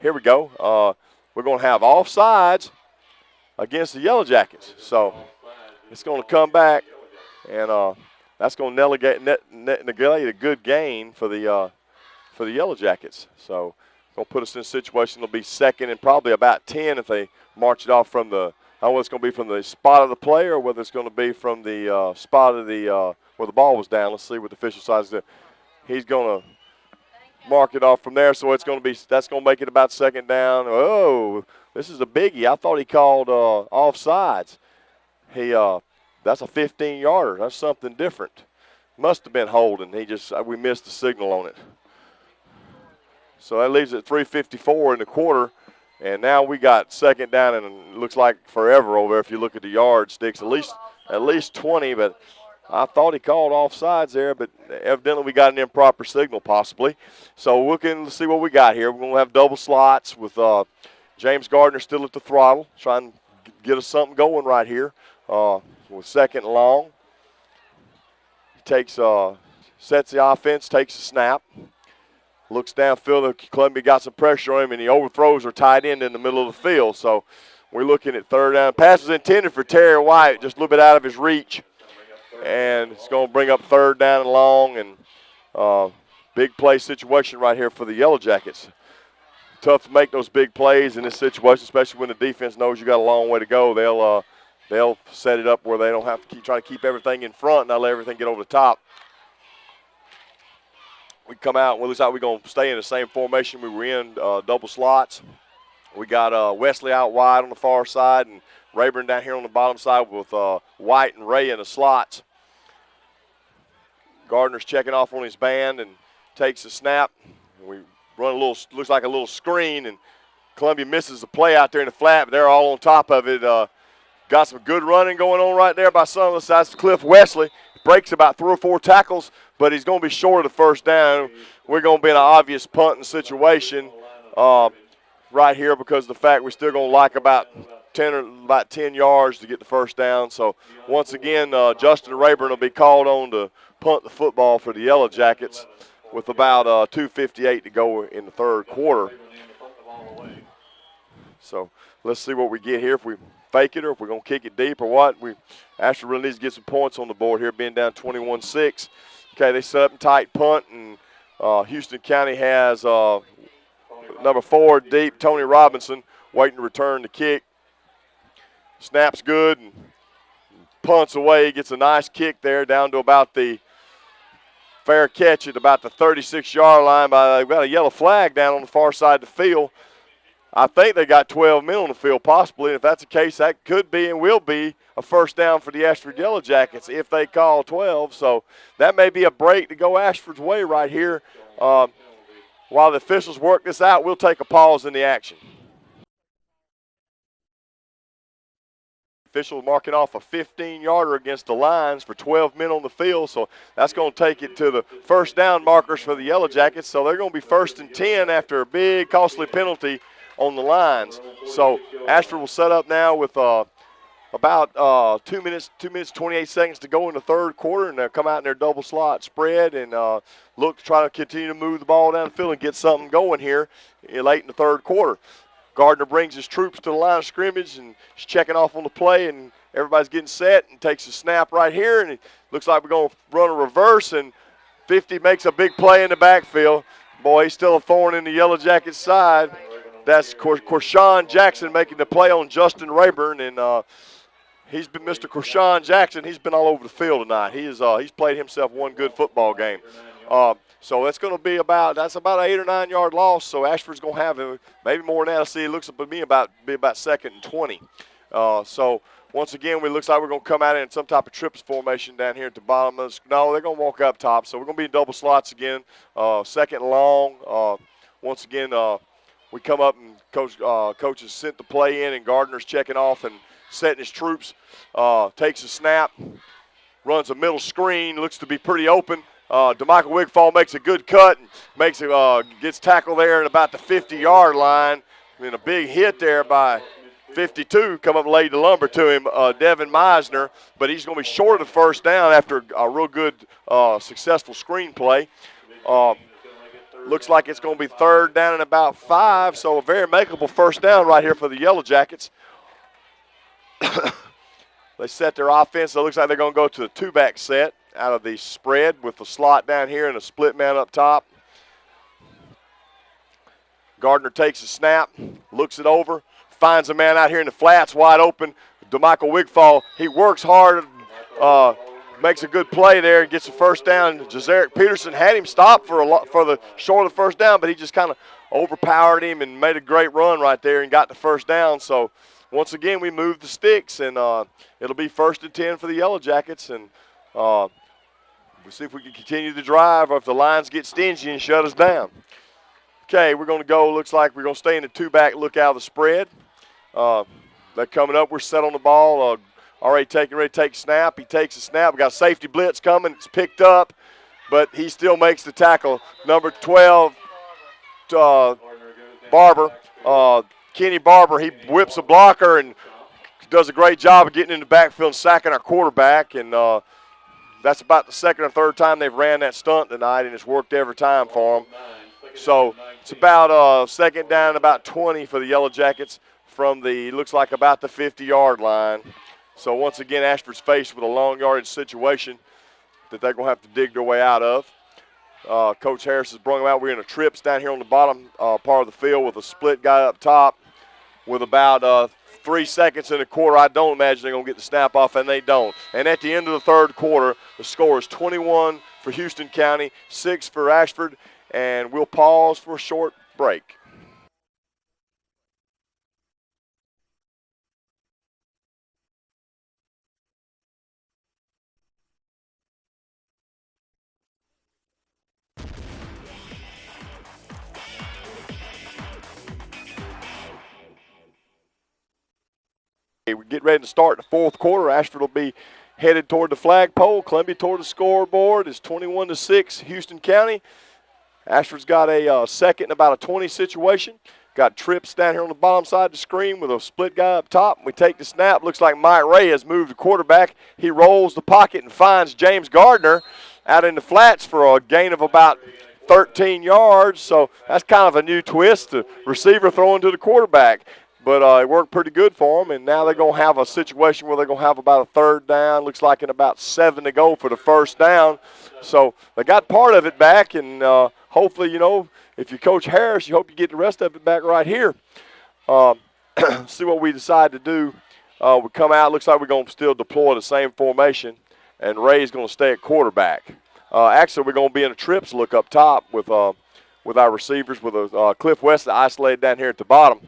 Here we go. We're going to have offsides against the Yellow Jackets. So it's going to come back, and that's going to negate a good gain for the Yellow Jackets. So going to put us in a situation. It'll be second and probably about 10 if they march it off from the, I don't know whether it's going to be from the spot of the play or whether it's going to be from the spot of the where the ball was down. Let's see what the official decides to do. He's going to mark it off from there, so it's going to be, that's going to make it about second down. Oh, this is a biggie. I thought he called offsides. That's a 15-yarder. That's something different. Must have been holding. We missed the signal on it. So that leaves it at 3:54 in the quarter, and now we got second down, and it looks like forever over there if you look at the yardsticks, at least 20, but I thought he called offsides there, but evidently we got an improper signal possibly. So we're looking to see what we got here. We're going to have double slots with James Gardner still at the throttle, trying to get us something going right here with second and long. Takes sets the offense, takes the snap. Looks downfield. Columbia got some pressure on him, and he overthrows her tight end in the middle of the field. So we're looking at third down. Pass is intended for Terry White, just a little bit out of his reach. And it's going to bring up third down and long, and big play situation right here for the Yellow Jackets. Tough to make those big plays in this situation, especially when the defense knows you got a long way to go. They'll set it up where they don't have to try to keep everything in front and not let everything get over the top. We come out, well, it looks like we're going to stay in the same formation we were in, double slots. We got Wesley out wide on the far side and Rayburn down here on the bottom side with White and Ray in the slots. Gardner's checking off on his band and takes the snap. We run a little, looks like a little screen, and Columbia misses the play out there in the flat, but they're all on top of it. Got some good running going on right there by some of the sides. Cliff Wesley breaks about 3 or 4 tackles, but he's going to be short of the first down. We're going to be in an obvious punting situation right here because of the fact we're still going to like about 10 yards to get the first down. So once again, Justin Rayburn will be called on to punt the football for the Yellow Jackets with about 2:58 to go in the third quarter. So let's see what we get here, if we fake it or if we're going to kick it deep or what. Ashford really needs to get some points on the board here, being down 21-6. Okay, they set up a tight punt, and Houston County has number 4 deep, Tony Robinson, waiting to return the kick. Snaps good and punts away. Gets a nice kick there down to about the fair catch at about the 36-yard line. They've got a yellow flag down on the far side of the field. I think they got 12 men on the field possibly. And if that's the case, that could be and will be a first down for the Ashford Yellow Jackets if they call 12. So that may be a break to go Ashford's way right here. While the officials work this out, we'll take a pause in the action. Official marking off a 15-yarder against the Lions for 12 men on the field, so that's going to take it to the first down markers for the Yellow Jackets. So they're going to be 1st and 10 after a big, costly penalty on the Lions. So Ashford will set up now with about 2 minutes, 28 seconds to go in the third quarter, and they'll come out in their double slot spread and look to try to continue to move the ball down the field and get something going here late in the third quarter. Gardner brings his troops to the line of scrimmage and he's checking off on the play, and everybody's getting set and takes a snap right here, and it looks like we're going to run a reverse, and 50 makes a big play in the backfield. Boy, he's still a thorn in the Yellow Jackets side. That's Corshawn Jackson making the play on Justin Rayburn, and he's been Mr. Corshawn Jackson. He's been all over the field tonight. He's played himself one good football game. So it's going to be about an 8 or 9 yard loss. So Ashford's going to have maybe more than that. I see it looks to me be about 2nd and 20. So once again, it looks like we're going to come out in some type of trips formation down here at the bottom of the – no, they're going to walk up top. So we're going to be in double slots again, second and long. Once again, we come up and coach has sent the play in, and Gardner's checking off and setting his troops. Takes a snap, runs a middle screen, looks to be pretty open. DeMichael Wigfall makes a good cut and gets tackled there at about the 50-yard line. And a big hit there by 52, come up and laid the lumber to him, Devin Meisner. But he's going to be short of the first down after a real good, successful screen play. Looks like it's going to be third down and about 5, so a very makeable first down right here for the Yellow Jackets. They set their offense. So it looks like they're going to go to a two-back set out of the spread with the slot down here and a split man up top. Gardner takes a snap, looks it over, finds a man out here in the flats wide open. DeMichael Wigfall, he works hard, makes a good play there and gets the first down. Jazarick Peterson had him stopped for the short of the first down, but he just kind of overpowered him and made a great run right there and got the first down. So once again, we move the sticks, and it'll be 1st and 10 for the Yellow Jackets. And we'll see if we can continue the drive or if the lines get stingy and shut us down. Okay, we're going to go, looks like we're going to stay in the two-back, look out of the spread. They're coming up. We're set on the ball. Ready to take snap. He takes a snap. We got a safety blitz coming. It's picked up, but he still makes the tackle. Number 12, Barber. Kenny Barber, he whips a blocker and does a great job of getting in the backfield and sacking our quarterback. And that's about the second or third time they've ran that stunt tonight, and it's worked every time for them. So it's about second down and about 20 for the Yellow Jackets from looks like about the 50-yard line. So once again, Ashford's faced with a long yardage situation that they're going to have to dig their way out of. Coach Harris has brought them out. We're in a trips down here on the bottom part of the field with a split guy up top with about 3 seconds in the quarter. I don't imagine they're going to get the snap off, and they don't. And at the end of the third quarter, the score is 21 for Houston County, 6 for Ashford, and we'll pause for a short break. We get ready to start the fourth quarter. Ashford will be headed toward the flagpole. Columbia toward the scoreboard. It's 21-6, Houston County. Ashford's got a second and about a 20 situation. Got trips down here on the bottom side of the screen with a split guy up top. We take the snap. Looks like Mike Ray has moved the quarterback. He rolls the pocket and finds James Gardner out in the flats for a gain of about 13 yards. So that's kind of a new twist. The receiver throwing to the quarterback. But it worked pretty good for them, and now they're going to have a situation where they're going to have about a third down. Looks like in about 7 to go for the first down. So they got part of it back, and hopefully, if you coach Harris, you hope you get the rest of it back right here. See what we decide to do. We come out. Looks like we're going to still deploy the same formation, and Ray's going to stay at quarterback. Actually, we're going to be in a trips look up top with our receivers with Cliff Wesley isolated down here at the bottom.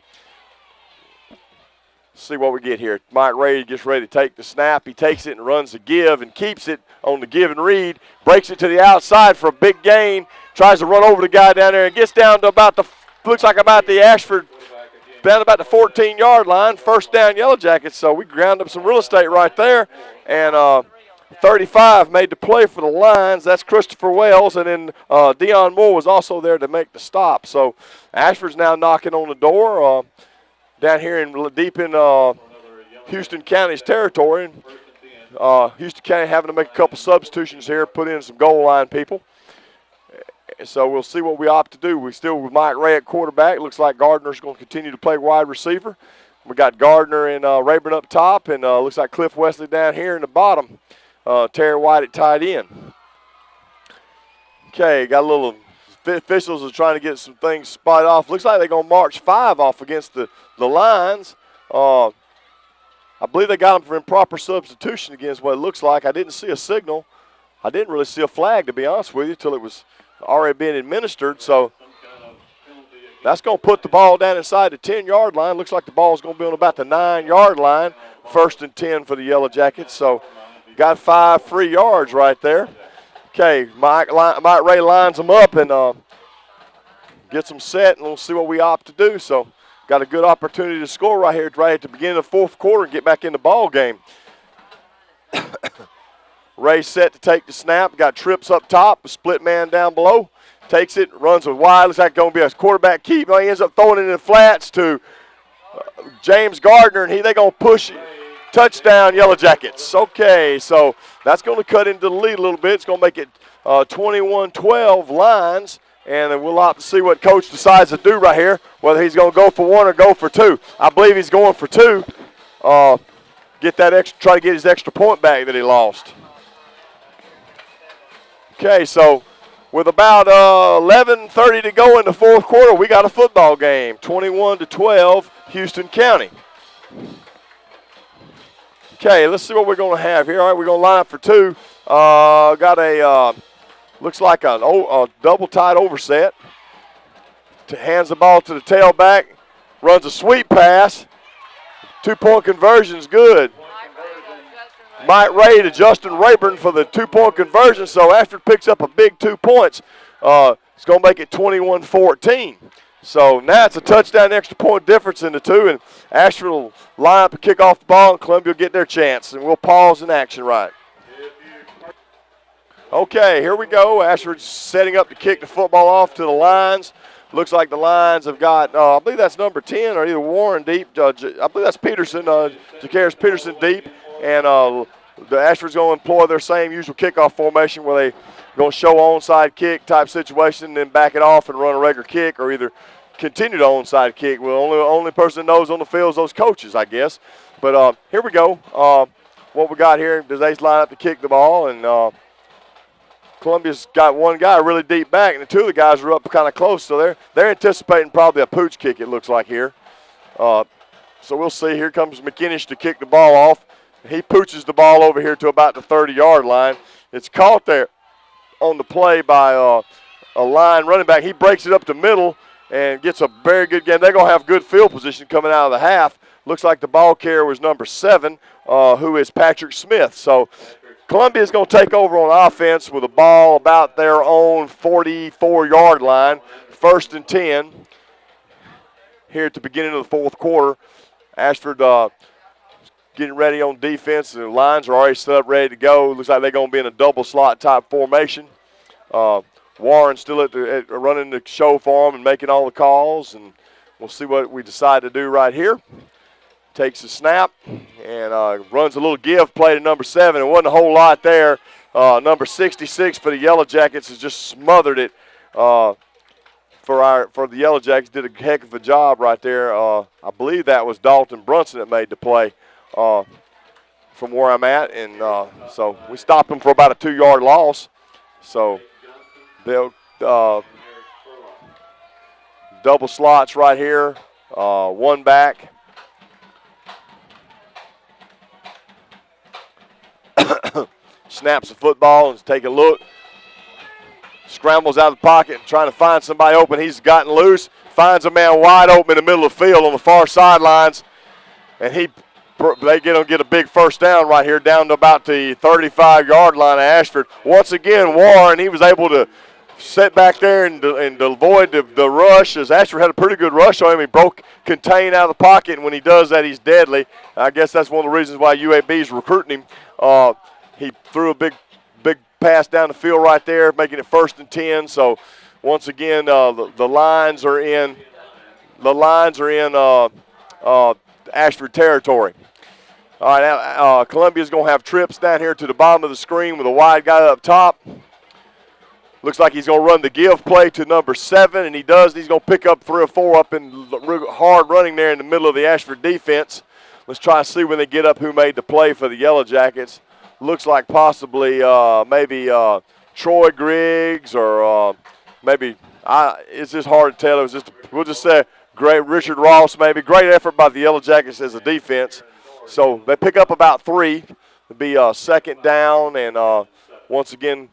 See what we get here. Mike Ray gets ready to take the snap. He takes it and runs the give and keeps it on the give and read. Breaks it to the outside for a big gain. Tries to run over the guy down there and gets down to about the Ashford, down about the 14-yard line. First down, Yellow Jackets. So we ground up some real estate right there. And 35 made the play for the Lions. That's Christopher Wells. And then Deion Moore was also there to make the stop. So Ashford's now knocking on the door. Down here deep in Houston County's territory. Houston County having to make a couple substitutions here, put in some goal line people. So we'll see what we opt to do. We still with Mike Ray at quarterback. Looks like Gardner's going to continue to play wide receiver. We got Gardner and Rayburn up top, and looks like Cliff Wesley down here in the bottom. Terry White at tight end. Okay, got a little officials are trying to get some things spotted off. Looks like they're going to march 5 off against the Lions. I believe they got them for improper substitution against what it looks like. I didn't see a signal. I didn't really see a flag, to be honest with you, until it was already being administered. So that's going to put the ball down inside the 10-yard line. Looks like the ball is going to be on about the 9-yard line. 1st and 10 for the Yellow Jackets. So got 5 free yards right there. Okay, Mike Ray lines them up and gets them set, and we'll see what we opt to do. So got a good opportunity to score right here right at the beginning of the 4th quarter and get back in the ball game. Ray set to take the snap. Got trips up top, a split man down below. Takes it, runs it wide. Looks like it's going to be a quarterback keep. He ends up throwing it in the flats to James Gardner, and they're going to push it. Touchdown, Yellow Jackets. Okay, so that's going to cut into the lead a little bit. It's going to make it 21-12 Lions, and then we'll have to see what Coach decides to do right here, whether he's going to go for 1 or go for 2. I believe he's going for 2. Get that extra, try to get his extra point back that he lost. Okay, so with about 11:30 to go in the 4th quarter, we got a football game, 21-12, Houston County. Okay, let's see what we're going to have here. All right, we're going to line up for 2. Got a, looks like a double-tight overset. Hands the ball to the tailback, runs a sweep pass. 2-point conversion is good. Mike Ray to Justin Rayburn for the 2-point conversion. So Ashford picks up a big 2 points. It's going to make it 21-14. So now it's a touchdown extra point difference in the 2, and Ashford will line up and kick off the ball, and Columbia will get their chance. And we'll pause in action right. Okay, here we go. Ashford's setting up to kick the football off to the Lions. Looks like the Lions have got, I believe that's number 10, or either Warren deep. I believe that's Peterson, Jakaris Peterson deep. And the Ashford's going to employ their same usual kickoff formation where they going to show onside kick type situation, then back it off and run a regular kick, or either continue the onside kick. Well, only person that knows on the field is those coaches, I guess. But here we go. What we got here, does Ace line up to kick the ball, and Columbia's got one guy really deep back, and the 2 of the guys are up kind of close, so they're anticipating probably a pooch kick, it looks like here. So we'll see. Here comes McKinnish to kick the ball off. He pooches the ball over here to about the 30-yard line. It's caught there on the play by a line running back. He breaks it up the middle and gets a very good game. They're going to have good field position coming out of the half. Looks like the ball carrier was number 7, who is Patrick Smith. So Columbia is going to take over on offense with a ball about their own 44-yard line. 1st and 10 here at the beginning of the 4th quarter. Ashford getting ready on defense. The lines are already set up, ready to go. Looks like they're going to be in a double slot type formation. Warren still at running the show for them and making all the calls, and we'll see what we decide to do right here. Takes the snap and runs a little give play to number 7. It wasn't a whole lot there. Number 66 for the Yellow Jackets has just smothered it. For the Yellow Jackets, did a heck of a job right there. I believe that was Dalton Brunson that made the play from where I'm at, and so we stopped them for about a 2-yard loss. So they'll double slots right here, 1 back. Snaps the football and take a look. Scrambles out of the pocket and trying to find somebody open. He's gotten loose. Finds a man wide open in the middle of the field on the far sidelines. And they get a big first down right here down to about the 35-yard line of Ashford. Once again, Warren, he was able to sit back there and avoid the rush, as Ashford had a pretty good rush on him. He contained out of the pocket, and when he does that, he's deadly. I guess that's one of the reasons why UAB is recruiting him. He threw a big pass down the field right there, making it 1st and 10. So once again, the lines are in Ashford territory. All right, Columbia's going to have trips down here to the bottom of the screen with a wide guy up top. Looks like he's going to run the give play to number 7, and he does. He's going to pick up 3 or 4 up in hard running there in the middle of the Ashford defense. Let's try and see when they get up who made the play for the Yellow Jackets. Looks like possibly maybe Troy Griggs or maybe it's just hard to tell. We'll just say great Richard Ross maybe. Great effort by the Yellow Jackets as a defense. So they pick up about 3. It'll be 2nd down, and once again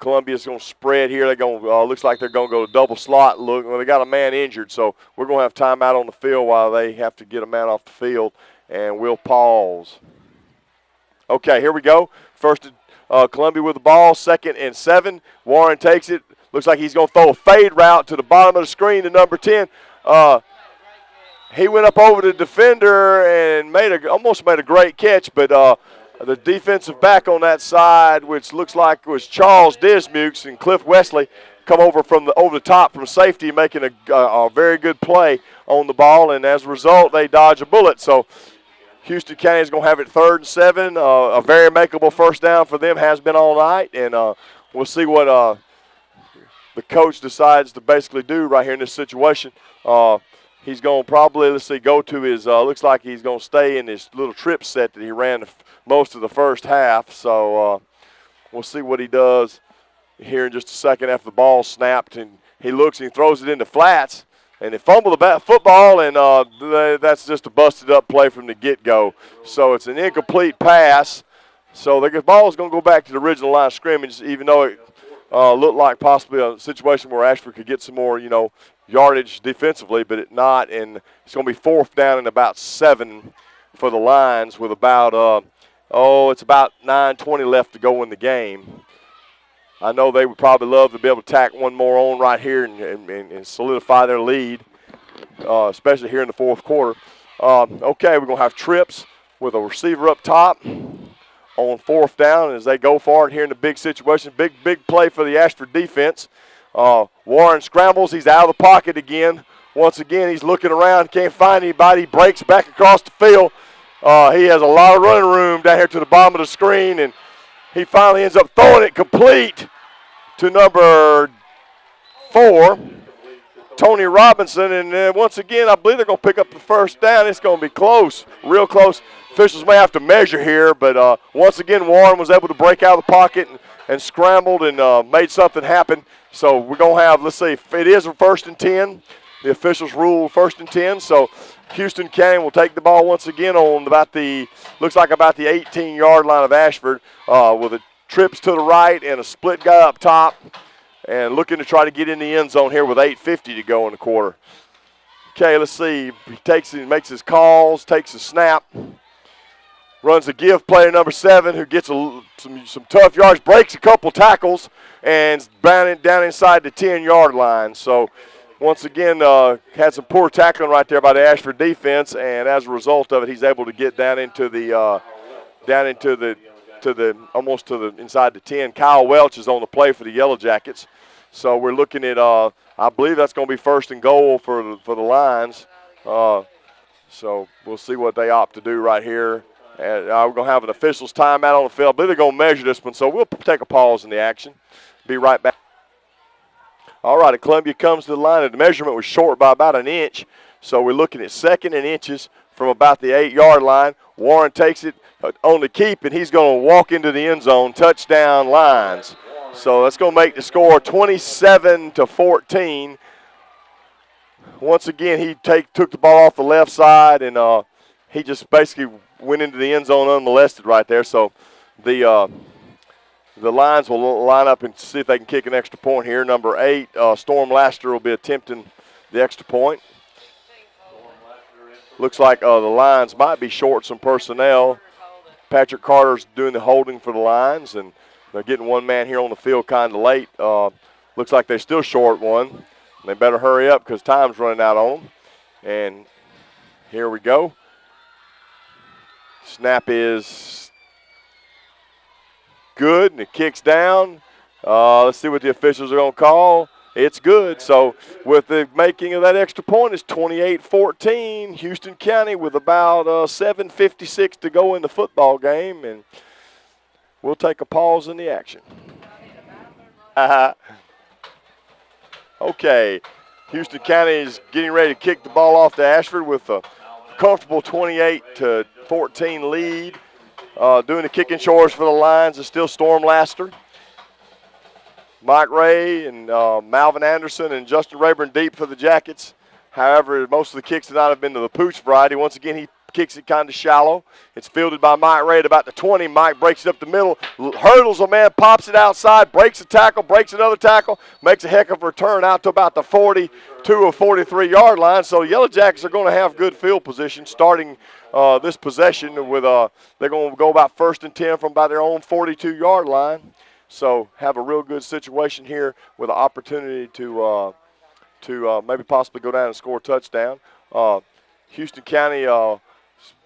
Columbia's going to spread here. They're going looks like they're going to go to double slot look. Well, they got a man injured, so we're going to have timeout on the field while they have to get a man off the field, and we'll pause. Okay, here we go. First, Columbia with the ball, 2nd and 7. Warren takes it. Looks like he's going to throw a fade route to the bottom of the screen to number 10. He went up over the defender and almost made a great catch, but the defensive back on that side, which looks like was Charles Dismukes and Cliff Wesley, come over over the top from safety, making a very good play on the ball, and as a result, they dodge a bullet. So Houston County is going to have it 3rd and 7. A very makeable first down for them, has been all night, and we'll see what the coach decides to basically do right here in this situation. He's going to probably, go to his, looks like he's going to stay in his little trip set that he ran most of the first half. So we'll see what he does here in just a second after the ball snapped. And he looks and he throws it into flats. And they fumble the football, and that's just a busted-up play from the get-go. So it's an incomplete pass. So the ball is going to go back to the original line of scrimmage, even though it looked like possibly a situation where Ashford could get some more, yardage defensively, but it not. And it's going to be 4th down and about 7 for the Lions with about, it's about 9:20 left to go in the game. I know they would probably love to be able to tack one more on right here and solidify their lead, especially here in the 4th quarter. Okay, we're going to have trips with a receiver up top on 4th down as they go for it here in the big situation. Big play for the Ashford defense. Warren scrambles. He's out of the pocket again. Once again, he's looking around, can't find anybody. He breaks back across the field. He has a lot of running room down here to the bottom of the screen, and he finally ends up throwing it complete to number 4, Tony Robinson. And once again, I believe they're going to pick up the first down. It's going to be close, real close. Officials may have to measure here, but once again, Warren was able to break out of the pocket and scrambled and made something happen. So we're going to have, let's see, if it is a 1st and 10. The officials rule 1st and 10. So Houston County will take the ball once again on looks like about the 18-yard line of Ashford with the trips to the right and a split guy up top and looking to try to get in the end zone here with 8:50 to go in the quarter. Okay, let's see. He makes his calls, takes a snap, runs a give player number 7 who gets some tough yards, breaks a couple tackles, and down inside the 10-yard line. So once again, had some poor tackling right there by the Ashford defense, and as a result of it, he's able to get almost to the inside the 10. Kyle Welch is on the play for the Yellow Jackets. So we're looking at, I believe that's going to be 1st and goal for the Lions. So we'll see what they opt to do right here. And we're going to have an officials timeout on the field. I believe they're going to measure this one, so we'll take a pause in the action. Be right back. All right, Columbia comes to the line, and the measurement was short by about an inch. So we're looking at 2nd and inches from about the 8-yard line. Warren takes it on the keep, and he's going to walk into the end zone. Touchdown Lions. So that's going to make the score 27-14. Once again, he took the ball off the left side, and he just basically went into the end zone unmolested right there. So the Lions will line up and see if they can kick an extra point here. Number 8, Storm Laster will be attempting the extra point. Looks like the Lions might be short some personnel. Patrick Carter's doing the holding for the Lions, and they're getting one man here on the field kind of late. Looks like they're still short one. They better hurry up because time's running out on them. And here we go. Snap is good, and it kicks down. Let's see what the officials are going to call. It's good. So with the making of that extra point, it's 28-14. Houston County with about 7:56 to go in the football game, and we'll take a pause in the action. Okay, Houston County is getting ready to kick the ball off to Ashford with a comfortable 28-14 lead. Doing the kicking chores for the Lions is still Storm Laster. Mike Ray and Malvin Anderson and Justin Rayburn deep for the Jackets. However, most of the kicks tonight have been to the Pooch variety. Once again, he kicks it kind of shallow. It's fielded by Mike Ray at about the 20. Mike breaks it up the middle, hurdles a man, pops it outside, breaks a tackle, breaks another tackle, makes a heck of a return out to about the 42 or 43-yard line. So the Yellow Jackets are going to have good field position starting this possession with they're going to go about 1st and 10 from about their own 42-yard line. So have a real good situation here with an opportunity to maybe possibly go down and score a touchdown. Houston County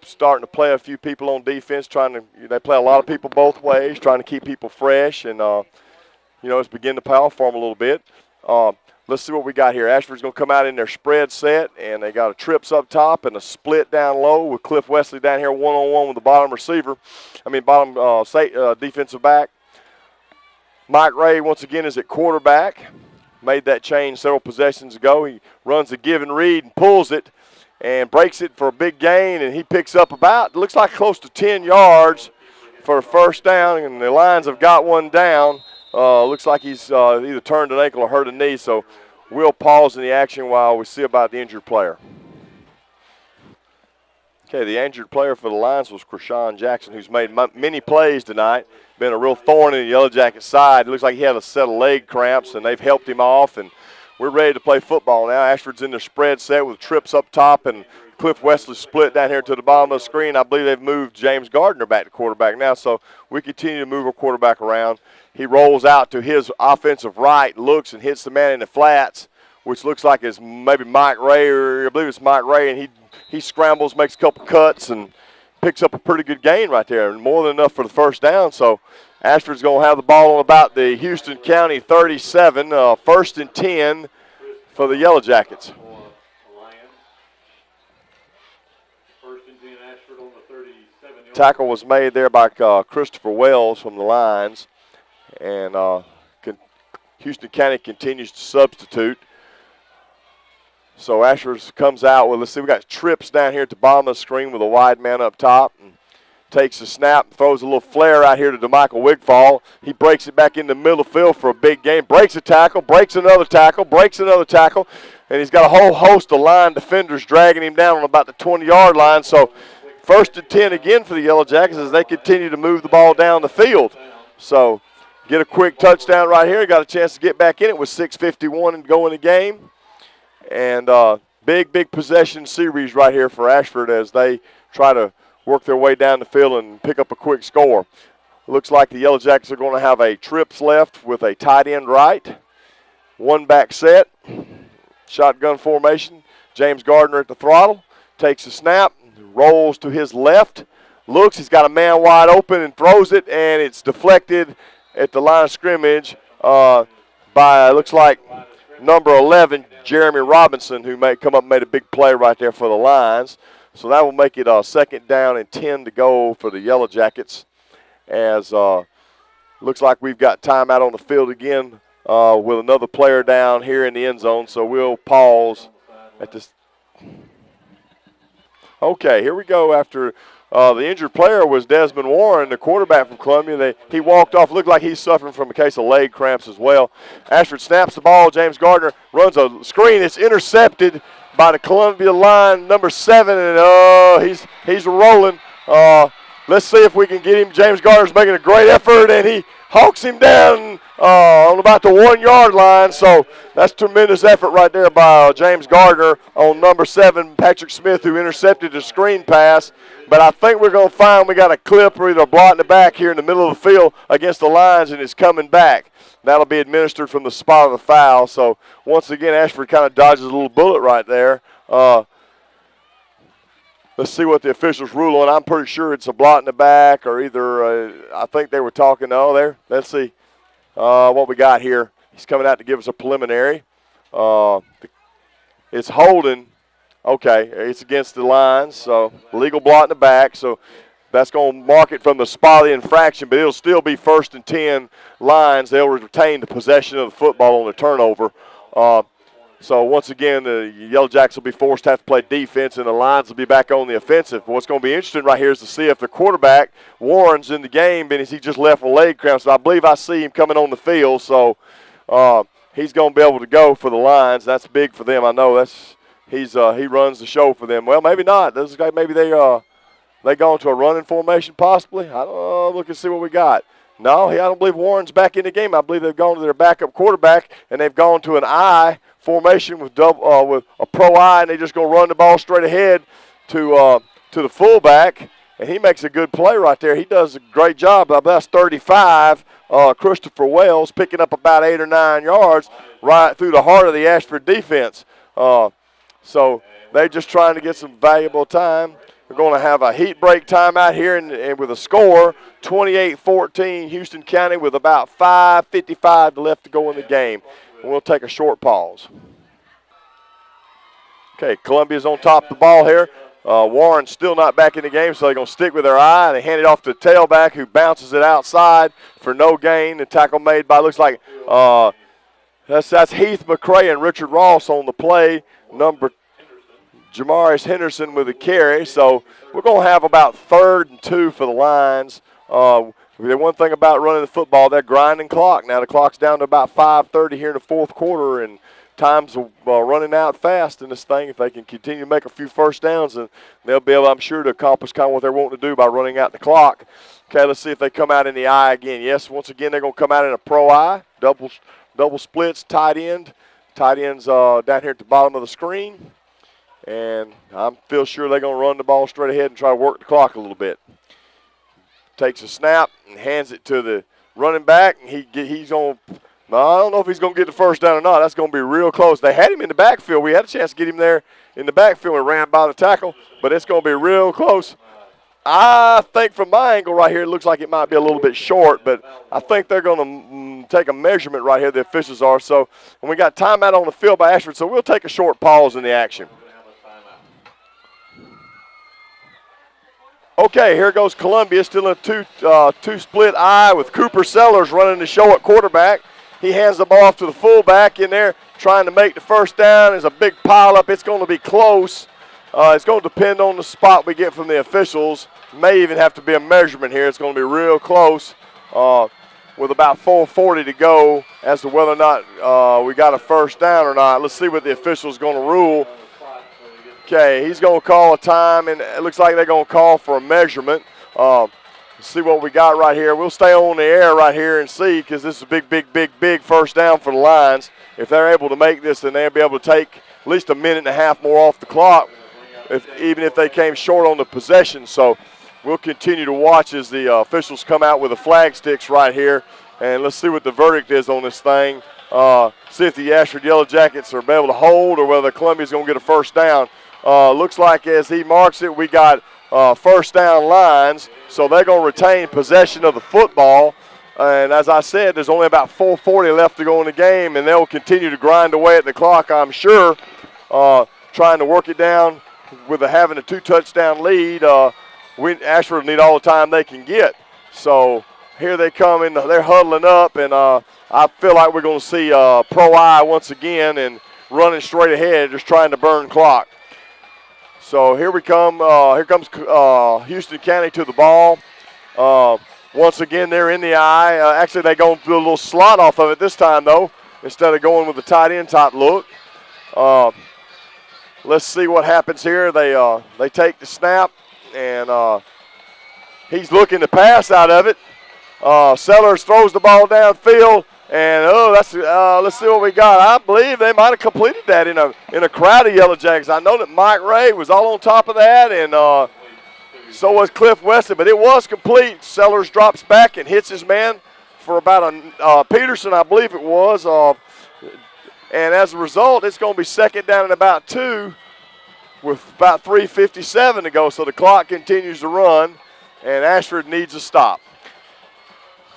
starting to play a few people on defense, they play a lot of people both ways, trying to keep people fresh, and it's beginning to pay off for them a little bit. Let's see what we got here. Ashford's going to come out in their spread set, and they got a trips up top and a split down low with Cliff Wesley down here one-on-one with the bottom defensive back. Mike Ray, once again, is at quarterback. Made that change several possessions ago. He runs a give and read and pulls it and breaks it for a big gain, and he picks up looks like close to 10 yards for a first down, and the Lions have got one down. Looks like he's either turned an ankle or hurt a knee, so we'll pause in the action while we see about the injured player. Okay, the injured player for the Lions was Krishawn Jackson, who's made many plays tonight. Been a real thorn in the Yellow Jacket side. It looks like he had a set of leg cramps, and they've helped him off, and we're ready to play football now. Ashford's in the spread set with trips up top, and Cliff Wesley split down here to the bottom of the screen. I believe they've moved James Gardner back to quarterback now, so we continue to move our quarterback around. He rolls out to his offensive right, looks and hits the man in the flats, which looks like it's maybe Mike Ray, or I believe it's Mike Ray, and he scrambles, makes a couple cuts, and picks up a pretty good gain right there, and more than enough for the first down. So Ashford's going to have the ball on about the Houston County 37, 1st and 10 for the Yellow Jackets. Tackle was made there by Christopher Wells from the Lions, and Houston County continues to substitute. So Ashford comes out with, let's see, we got trips down here at the bottom of the screen with a wide man up top. And takes the snap, throws a little flare out here to DeMichael Wigfall. He breaks it back in the middle of the field for a big gain. Breaks a tackle, breaks another tackle, and he's got a whole host of line defenders dragging him down on about the 20-yard line. So 1st and 10 again for the Yellow Jackets as they continue to move the ball down the field. So get a quick touchdown right here. Got a chance to get back in it with 6:51 and go in the game. And big possession series right here for Ashford as they try to work their way down the field and pick up a quick score. Looks like the Yellow Jackets are going to have a trips left with a tight end right. One back set, shotgun formation. James Gardner at the throttle, takes a snap, rolls to his left, looks, he's got a man wide open and throws it, and it's deflected at the line of scrimmage by, looks like, number 11, Jeremy Robinson, who may come up and made a big play right there for the Lions. So that will make it 2nd down and 10 to go for the Yellow Jackets, as looks like we've got time out on the field again with another player down here in the end zone. So we'll pause at this. Okay, here we go. After the injured player was Desmond Warren, the quarterback from Columbia. He walked off. Looked like he's suffering from a case of leg cramps as well. Ashford snaps the ball. James Gardner runs a screen. It's intercepted by the Columbia line, number 7, and he's rolling. Let's see if we can get him. James Gardner's making a great effort, and he hawks him down on about the 1-yard line. So that's tremendous effort right there by James Gardner on number 7, Patrick Smith, who intercepted the screen pass. But I think we're going to find we got a clip or either a blot in the back here in the middle of the field against the Lions, and it's coming back. That'll be administered from the spot of the foul. So once again, Ashford kind of dodges a little bullet right there. Let's see what the officials rule on. I'm pretty sure it's a blot in the back, or either I think they were talking. There. Let's see what we got here. He's coming out to give us a preliminary. It's holding. Okay, it's against the Lions, so legal blot in the back. So that's going to mark it from the spot of the infraction, but it'll still be 1st and 10 Lions. They'll retain the possession of the football on the turnover. So once again, the Yellow Jackets will be forced to have to play defense, and the Lions will be back on the offensive. But what's going to be interesting right here is to see if the quarterback, Warren's in the game, and is he just left with leg cramps. So I believe I see him coming on the field, so he's going to be able to go for the Lions. That's big for them. I know that's he runs the show for them. Well, maybe not. This is like maybe they go into a running formation possibly. I don't know. Look and see what we got. No, I don't believe Warren's back in the game. I believe they've gone to their backup quarterback, and they've gone to an I formation with a pro I, and they just going to run the ball straight ahead to the fullback, and he makes a good play right there. He does a great job. That's 35. Christopher Wells picking up about 8 or 9 yards right through the heart of the Ashford defense. So they're just trying to get some valuable time. We're going to have a heat break timeout here, and with a score, 28-14, Houston County, with about 5:55 left to go in the game. And we'll take a short pause. Okay, Columbia's on top of the ball here. Warren's still not back in the game, so they're going to stick with their eye. They hand it off to the tailback, who bounces it outside for no gain. The tackle made by, looks like that's Heath McCray and Richard Ross on the play. Number Jamarius Henderson with a carry. So we're going to have about 3rd and 2 for the Lions. The one thing about running the football, they're grinding clock. Now the clock's down to about 5:30 here in the fourth quarter, and time's running out fast in this thing. If they can continue to make a few first downs, and they'll be able, I'm sure, to accomplish kind of what they're wanting to do by running out the clock. Okay, let's see if they come out in the I again. Yes, once again, they're going to come out in a pro I, double splits, tight end. Tight end's down here at the bottom of the screen. And I feel sure they're going to run the ball straight ahead and try to work the clock a little bit. Takes a snap and hands it to the running back. And he's going to, I don't know if he's going to get the first down or not. That's going to be real close. They had him in the backfield. We had a chance to get him there in the backfield and ran by the tackle, but it's going to be real close. I think from my angle right here, it looks like it might be a little bit short, but I think they're going to take a measurement right here, the officials are. So, and we got timeout on the field by Ashford, so we'll take a short pause in the action. Okay, here goes Columbia, still in a two-split I with Cooper Sellers running the show at quarterback. He hands the ball off to the fullback in there, trying to make the first down. There's a big pileup. It's going to be close. It's going to depend on the spot we get from the officials. May even have to be a measurement here. It's going to be real close with about 4:40 to go as to whether or not we got a first down or not. Let's see what the official's going to rule. Okay, he's going to call a time, and it looks like they're going to call for a measurement. Let's see what we got right here. We'll stay on the air right here and see, because this is a big first down for the Lions. If they're able to make this, then they'll be able to take at least a minute and a half more off the clock, even if they came short on the possession. So we'll continue to watch as the officials come out with the flag sticks right here, and let's see what the verdict is on this thing. See if the Ashford Yellow Jackets are able to hold or whether Columbia's going to get a first down. Looks like as he marks it, we got first down Lions, so they're going to retain possession of the football. And as I said, there's only about 4:40 left to go in the game, and they'll continue to grind away at the clock, I'm sure, trying to work it down with having a 2-touchdown lead. Ashford will need all the time they can get. So here they come, and they're huddling up, and I feel like we're going to see Pro I once again and running straight ahead, just trying to burn clock. So here we come. Here comes Houston County to the ball. Once again, they're in the I. Actually, they're going to do a little slot off of it this time, though, instead of going with the tight end type look. Let's see what happens here. They take the snap, and he's looking to pass out of it. Sellers throws the ball downfield. And let's see what we got. I believe they might have completed that in a crowd of Yellow Jackets. I know that Mike Ray was all on top of that, and so was Cliff Wesley, but it was complete. Sellers drops back and hits his man for about Peterson, I believe it was. And as a result, it's going to be second down and about 2 with about 3:57 to go. So the clock continues to run, and Ashford needs a stop.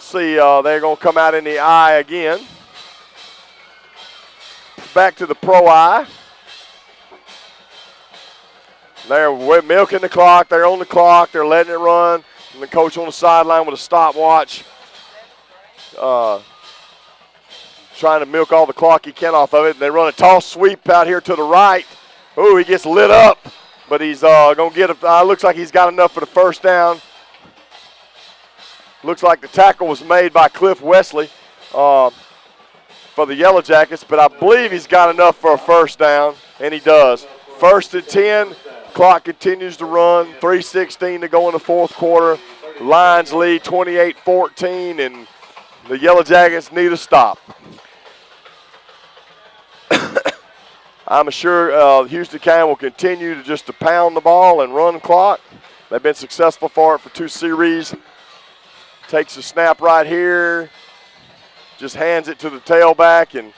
See, they're going to come out in the I again. Back to the Pro I. They're milking the clock. They're on the clock. They're letting it run. And the coach on the sideline with a stopwatch. Trying to milk all the clock he can off of it. And they run a toss sweep out here to the right. Ooh, he gets lit up. But he's going to get looks like he's got enough for the first down. Looks like the tackle was made by Cliff Wesley for the Yellow Jackets, but I believe he's got enough for a first down, and he does. First and 10. Clock continues to run. 3:16 to go in the fourth quarter. Lions lead 28-14, and the Yellow Jackets need a stop. I'm sure Houston County will continue to just to pound the ball and run the clock. They've been successful for it for 2 series. Takes a snap right here. Just hands it to the tailback, and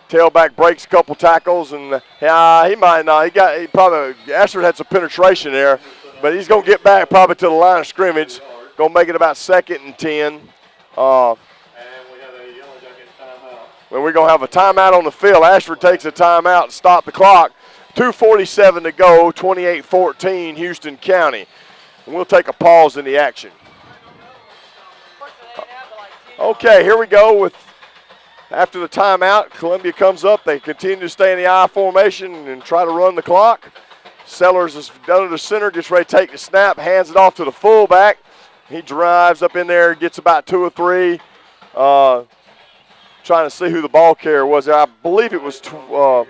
tailback breaks a couple tackles, and he might not. He probably Ashford had some penetration there, but he's gonna get back probably to the line of scrimmage. Gonna make it about 2nd and 10. When we're going to have a timeout on the field. Ashford takes a timeout to stop the clock. 2:47 to go, 28-14, Houston County. And we'll take a pause in the action. Okay, here we go with after the timeout. Columbia comes up. They continue to stay in the I formation and try to run the clock. Sellers is down to the center, gets ready to take the snap, hands it off to the fullback. He drives up in there, gets about 2 or 3. Trying to see who the ball carrier was there. I believe it was trying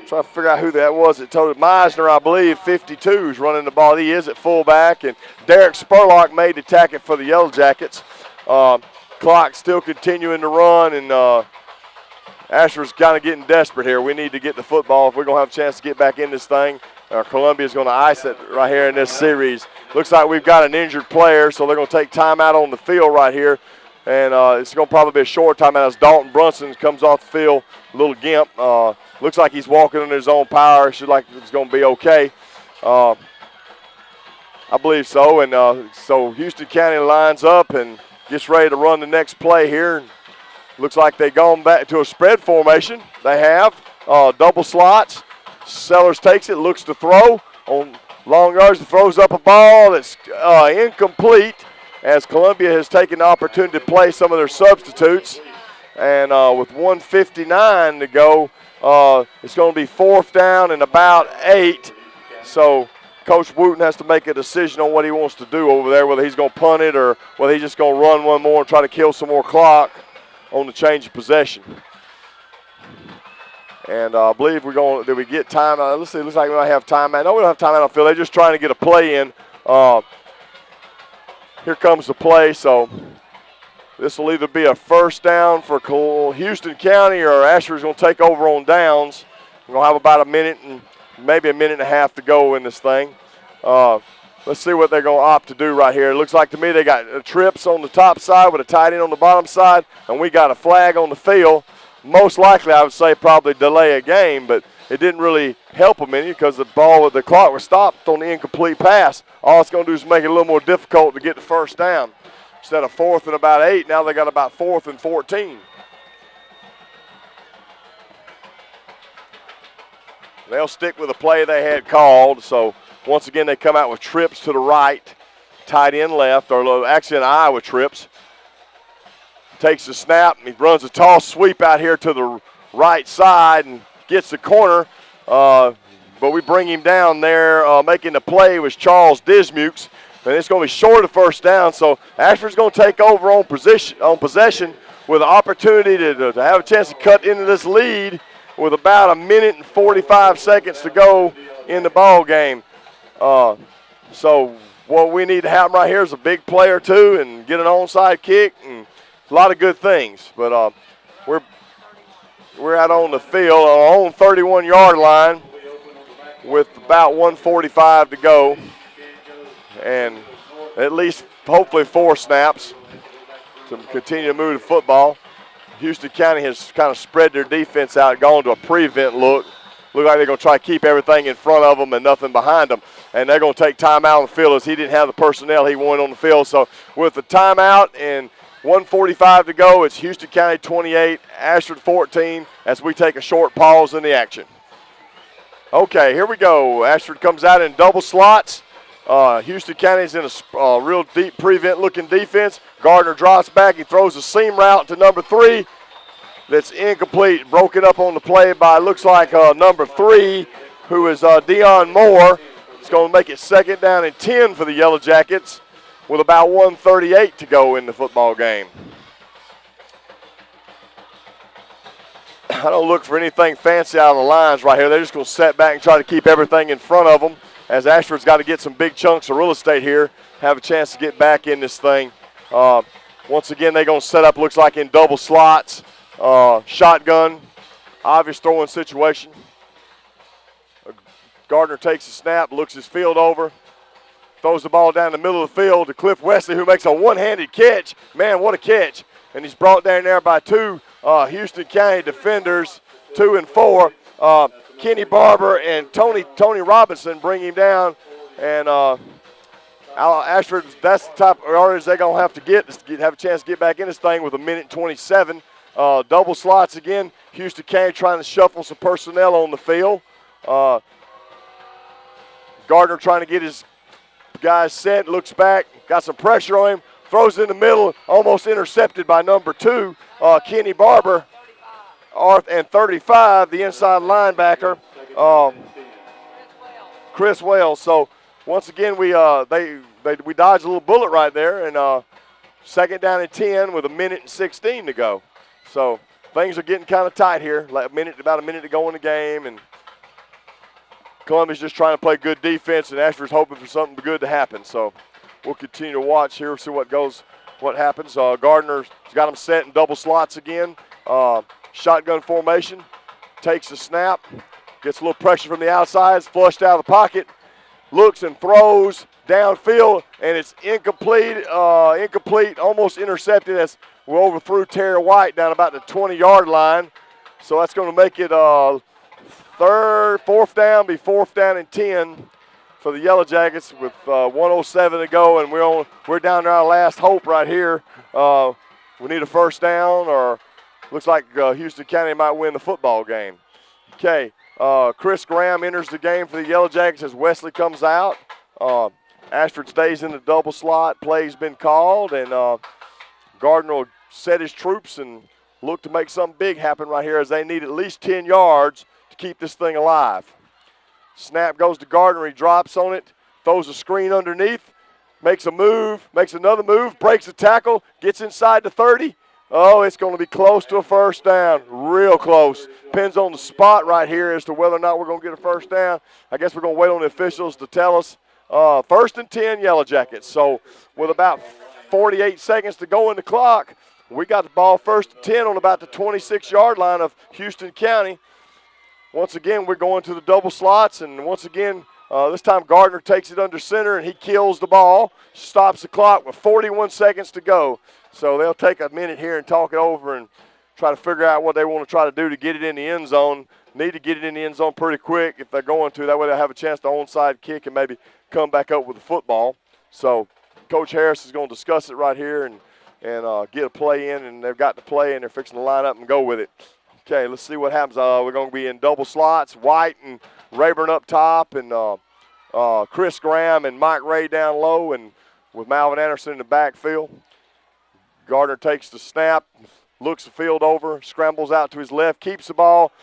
to figure out who that was. It told Meisner, I believe, 52 is running the ball. He is at fullback, and Derek Spurlock made the tackle for the Yellow Jackets. Clock still continuing to run, and Ashford's kind of getting desperate here. We need to get the football if we're going to have a chance to get back in this thing. Columbia's going to ice it right here in this series. Looks like we've got an injured player, so they're going to take timeout on the field right here. And it's going to probably be a short timeout as Dalton Brunson comes off the field, a little gimp. Looks like he's walking in his own power. Should like it's going to be okay. I believe so. And so Houston County lines up and gets ready to run the next play here. Looks like they've gone back to a spread formation. They have double slots. Sellers takes it, looks to throw. On long yards, throws up a ball that's incomplete, as Columbia has taken the opportunity to play some of their substitutes. And with 1:59 to go, it's going to be 4th down and about 8. So Coach Wooten has to make a decision on what he wants to do over there, whether he's going to punt it or whether he's just going to run one more and try to kill some more clock on the change of possession. And I believe we're going. Did we get time? Let's see. Looks like we might have timeout. No, we don't have timeout on the field. They're just trying to get a play in. Here comes the play. So this will either be a first down for Houston County, or Ashford's going to take over on downs. We're going to have about a minute and maybe a minute and a half to go in this thing. Let's see what they're going to opt to do right here. It looks like to me they got trips on the top side with a tight end on the bottom side, and we got a flag on the field. Most likely, I would say probably delay a game, but it didn't really help them any because the clock was stopped on the incomplete pass. All it's going to do is make it a little more difficult to get the first down. Instead of 4th and about 8, now they got about 4th and 14. They'll stick with the play they had called. So once again, they come out with trips to the right, tight end left, or actually an eye with trips. Takes the snap, and he runs a toss sweep out here to the right side and gets the corner. But we bring him down there. Making the play was Charles Dismukes. And it's going to be short of first down. So Ashford's going to take over on possession with an opportunity to have a chance to cut into this lead with about a minute and 45 seconds to go in the ball game. So what we need to happen right here is a big play or two and get an onside kick and a lot of good things, but we're out on the field on our own 31-yard line with about 1:45 to go, and at least hopefully 4 snaps to continue to move the football. Houston County has kind of spread their defense out, gone to a prevent look. Look like they're going to try to keep everything in front of them and nothing behind them. And they're going to take timeout on the field as he didn't have the personnel he wanted on the field. So with the timeout and 1:45 to go, it's Houston County 28, Ashford 14, as we take a short pause in the action. Okay, here we go. Ashford comes out in double slots. Houston County's in a real deep prevent-looking defense. Gardner drops back. He throws a seam route to number 3. That's incomplete. Broken up on the play by, looks like number 3, who is Dion Moore. It's going to make it 2nd down and 10 for the Yellow Jackets, with about 1:38 to go in the football game. I don't look for anything fancy out of the lines right here. They're just going to set back and try to keep everything in front of them, as Ashford's got to get some big chunks of real estate here, have a chance to get back in this thing. Once again, they're going to set up, looks like in double slots, shotgun, obvious throwing situation. Gardner takes the snap, looks his field over, throws the ball down the middle of the field to Cliff Wesley, who makes a one-handed catch. Man, what a catch. And he's brought down there by two Houston County defenders, 2 and 4. Kenny Barber and Tony Robinson bring him down. And Ashford, that's the type of yardage they're going to have to have a chance to get back in this thing with 1:27. Double slots again. Houston County trying to shuffle some personnel on the field. Gardner trying to get his guys set, looks back, got some pressure on him, throws it in the middle, almost intercepted by number 2, Kenny Barber, and 35, the inside linebacker, Chris Wells. So once again, we dodged a little bullet right there, and second down and 10 with 1:16 to go. So things are getting kind of tight here. Like about a minute to go in the game, and Columbia's just trying to play good defense, and Ashford's hoping for something good to happen. So we'll continue to watch here, see what happens. Gardner's got them set in double slots again. Shotgun formation, takes the snap, gets a little pressure from the outside, it's flushed out of the pocket, looks and throws downfield, and it's incomplete, almost intercepted as we overthrew Terry White down about the 20-yard line. So that's going to make it fourth down and 10 for the Yellow Jackets with 1:07 to go, and we're down to our last hope right here. We need a first down, or looks like Houston County might win the football game. Okay, Chris Graham enters the game for the Yellow Jackets as Wesley comes out. Ashford stays in the double slot. Play's been called, and Gardner will set his troops and look to make something big happen right here, as they need at least 10 yards to keep this thing alive. Snap goes to Gardner. He drops on it, throws a screen underneath, makes a move, makes another move, breaks a tackle, gets inside the 30. Oh, it's going to be close to a first down, real close. Depends on the spot right here as to whether or not we're going to get a first down. I guess we're going to wait on the officials to tell us. First and 10, Yellow Jackets. So with about 48 seconds to go in the clock, we got the ball first and 10 on about the 26-yard line of Houston County. Once again, we're going to the double slots, and once again, this time Gardner takes it under center, and he kills the ball, stops the clock with 41 seconds to go. So they'll take a minute here and talk it over and try to figure out what they want to try to do to get it in the end zone. Need to get it in the end zone pretty quick if they're going to. That way they'll have a chance to onside kick and maybe come back up with the football. So Coach Harris is going to discuss it right here and get a play in, and they've got the play, and they're fixing to line up and go with it. Okay, let's see what happens. We're going to be in double slots, White and Rayburn up top, and Chris Graham and Mike Ray down low, and with Malvin Anderson in the backfield. Gardner takes the snap, looks the field over, scrambles out to his left, keeps the ball,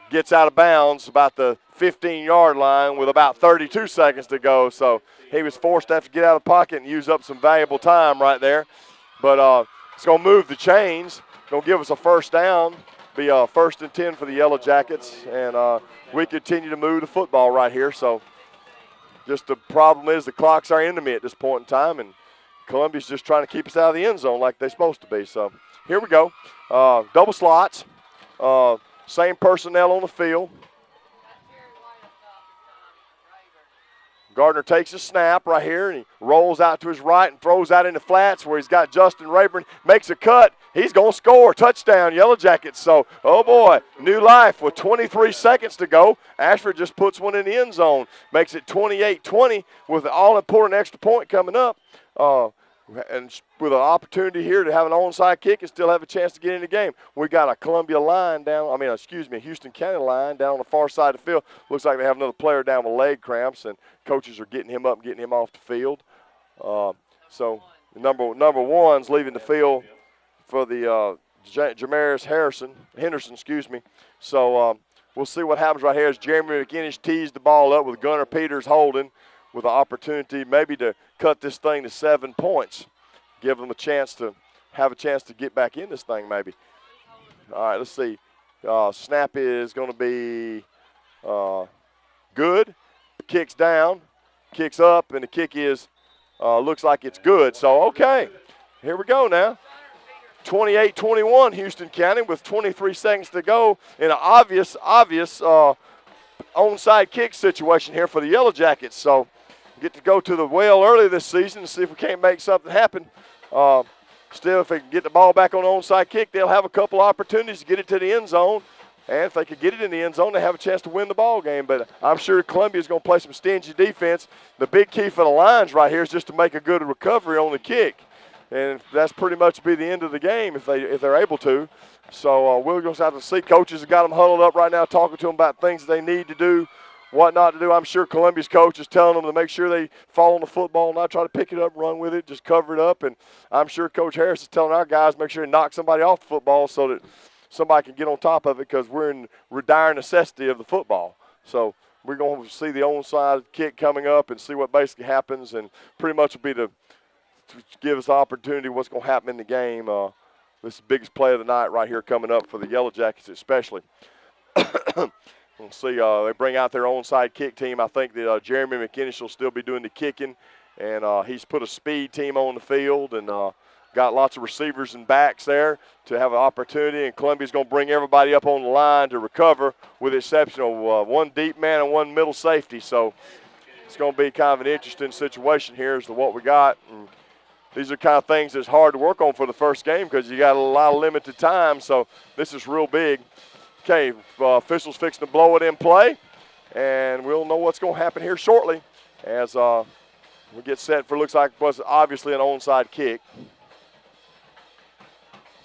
gets out of bounds about the 15-yard line with about 32 seconds to go. So he was forced to have to get out of the pocket and use up some valuable time right there. But it's going to move the chains, going to give us a first down. Be first and 10 for the Yellow Jackets, and we continue to move the football right here. So just the problem is the clock's our enemy at this point in time, and Columbia's just trying to keep us out of the end zone like they're supposed to be. So here we go. Double slots, same personnel on the field. Gardner takes a snap right here, and he rolls out to his right and throws out in the flats where he's got Justin Rayburn, makes a cut. He's going to score. Touchdown, Yellow Jackets. So, oh, boy, new life with 23 seconds to go. Ashford just puts one in the end zone, makes it 28-20 with an all-important extra point coming up. And with an opportunity here to have an onside kick and still have a chance to get in the game. We got a Houston County line down on the far side of the field. Looks like they have another player down with leg cramps, and coaches are getting him up and getting him off the field. So number one's leaving the field for the Jamarius Henderson. So we'll see what happens right here as Jeremy McInnes tees the ball up with Gunnar Peters holding, with an opportunity maybe to cut this thing to 7 points, give them a chance to get back in this thing maybe. All right, let's see. Snap is going to be good. Kicks down, kicks up, and the kick is looks like it's good. So, okay, here we go now. 28-21 Houston County with 23 seconds to go in an obvious onside kick situation here for the Yellow Jackets. So get to go to the well early this season and see if we can't make something happen. Still, if they can get the ball back on the onside kick, they'll have a couple opportunities to get it to the end zone. And if they could get it in the end zone, they have a chance to win the ball game. But I'm sure Columbia's going to play some stingy defense. The big key for the Lions right here is just to make a good recovery on the kick. And that's pretty much be the end of the game if they're able to. So we'll just have to see. Coaches have got them huddled up right now, talking to them about things that they need to do, what not to do. I'm sure Columbia's coach is telling them to make sure they fall on the football, not try to pick it up and run with it, just cover it up. And I'm sure Coach Harris is telling our guys make sure they knock somebody off the football so that somebody can get on top of it, because we're in dire necessity of the football. So we're going to see the onside kick coming up and see what basically happens, and pretty much will be to give us opportunity what's going to happen in the game. This is the biggest play of the night right here coming up for the Yellow Jackets especially. We'll see. They bring out their onside kick team. I think that Jeremy McKinnis will still be doing the kicking, and he's put a speed team on the field and got lots of receivers and backs there to have an opportunity, and Columbia's going to bring everybody up on the line to recover, with the exception of one deep man and one middle safety. So it's going to be kind of an interesting situation here as to what we got. And these are kind of things that's hard to work on for the first game because you got a lot of limited time, so this is real big. Okay, officials fixing to blow it in play, and we'll know what's going to happen here shortly as we get set for, looks like it was obviously an onside kick.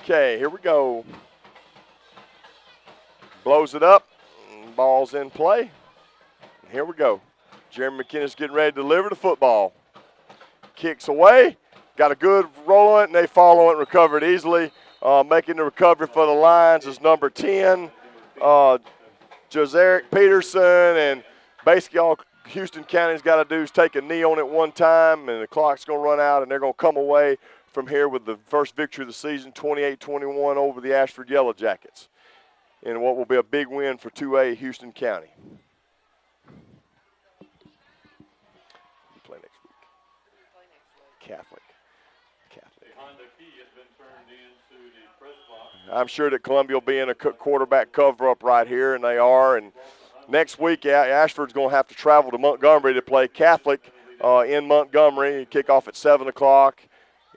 Okay, here we go. Blows it up, ball's in play. And here we go. Jeremy McKinnis getting ready to deliver the football. Kicks away. Got a good roll on it, and they follow it and recover it easily. Making the recovery for the Lions is number 10, Joseric Peterson. And basically all Houston County's got to do is take a knee on it one time, and the clock's going to run out, and they're going to come away from here with the first victory of the season, 28-21 over the Ashford Yellow Jackets, in what will be a big win for 2A Houston County. We play next week. Catholic. I'm sure that Columbia will be in a quarterback cover-up right here, and they are. And next week, Ashford's going to have to travel to Montgomery to play Catholic in Montgomery. Kick off at 7 o'clock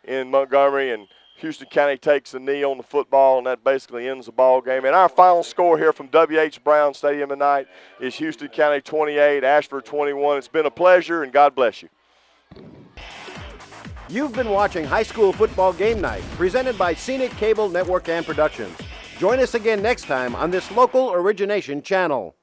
in Montgomery, and Houston County takes a knee on the football, and that basically ends the ball game. And our final score here from W.H. Brown Stadium tonight is Houston County 28, Ashford 21. It's been a pleasure, and God bless you. You've been watching High School Football Game Night, presented by Scenic Cable Network and Productions. Join us again next time on this local origination channel.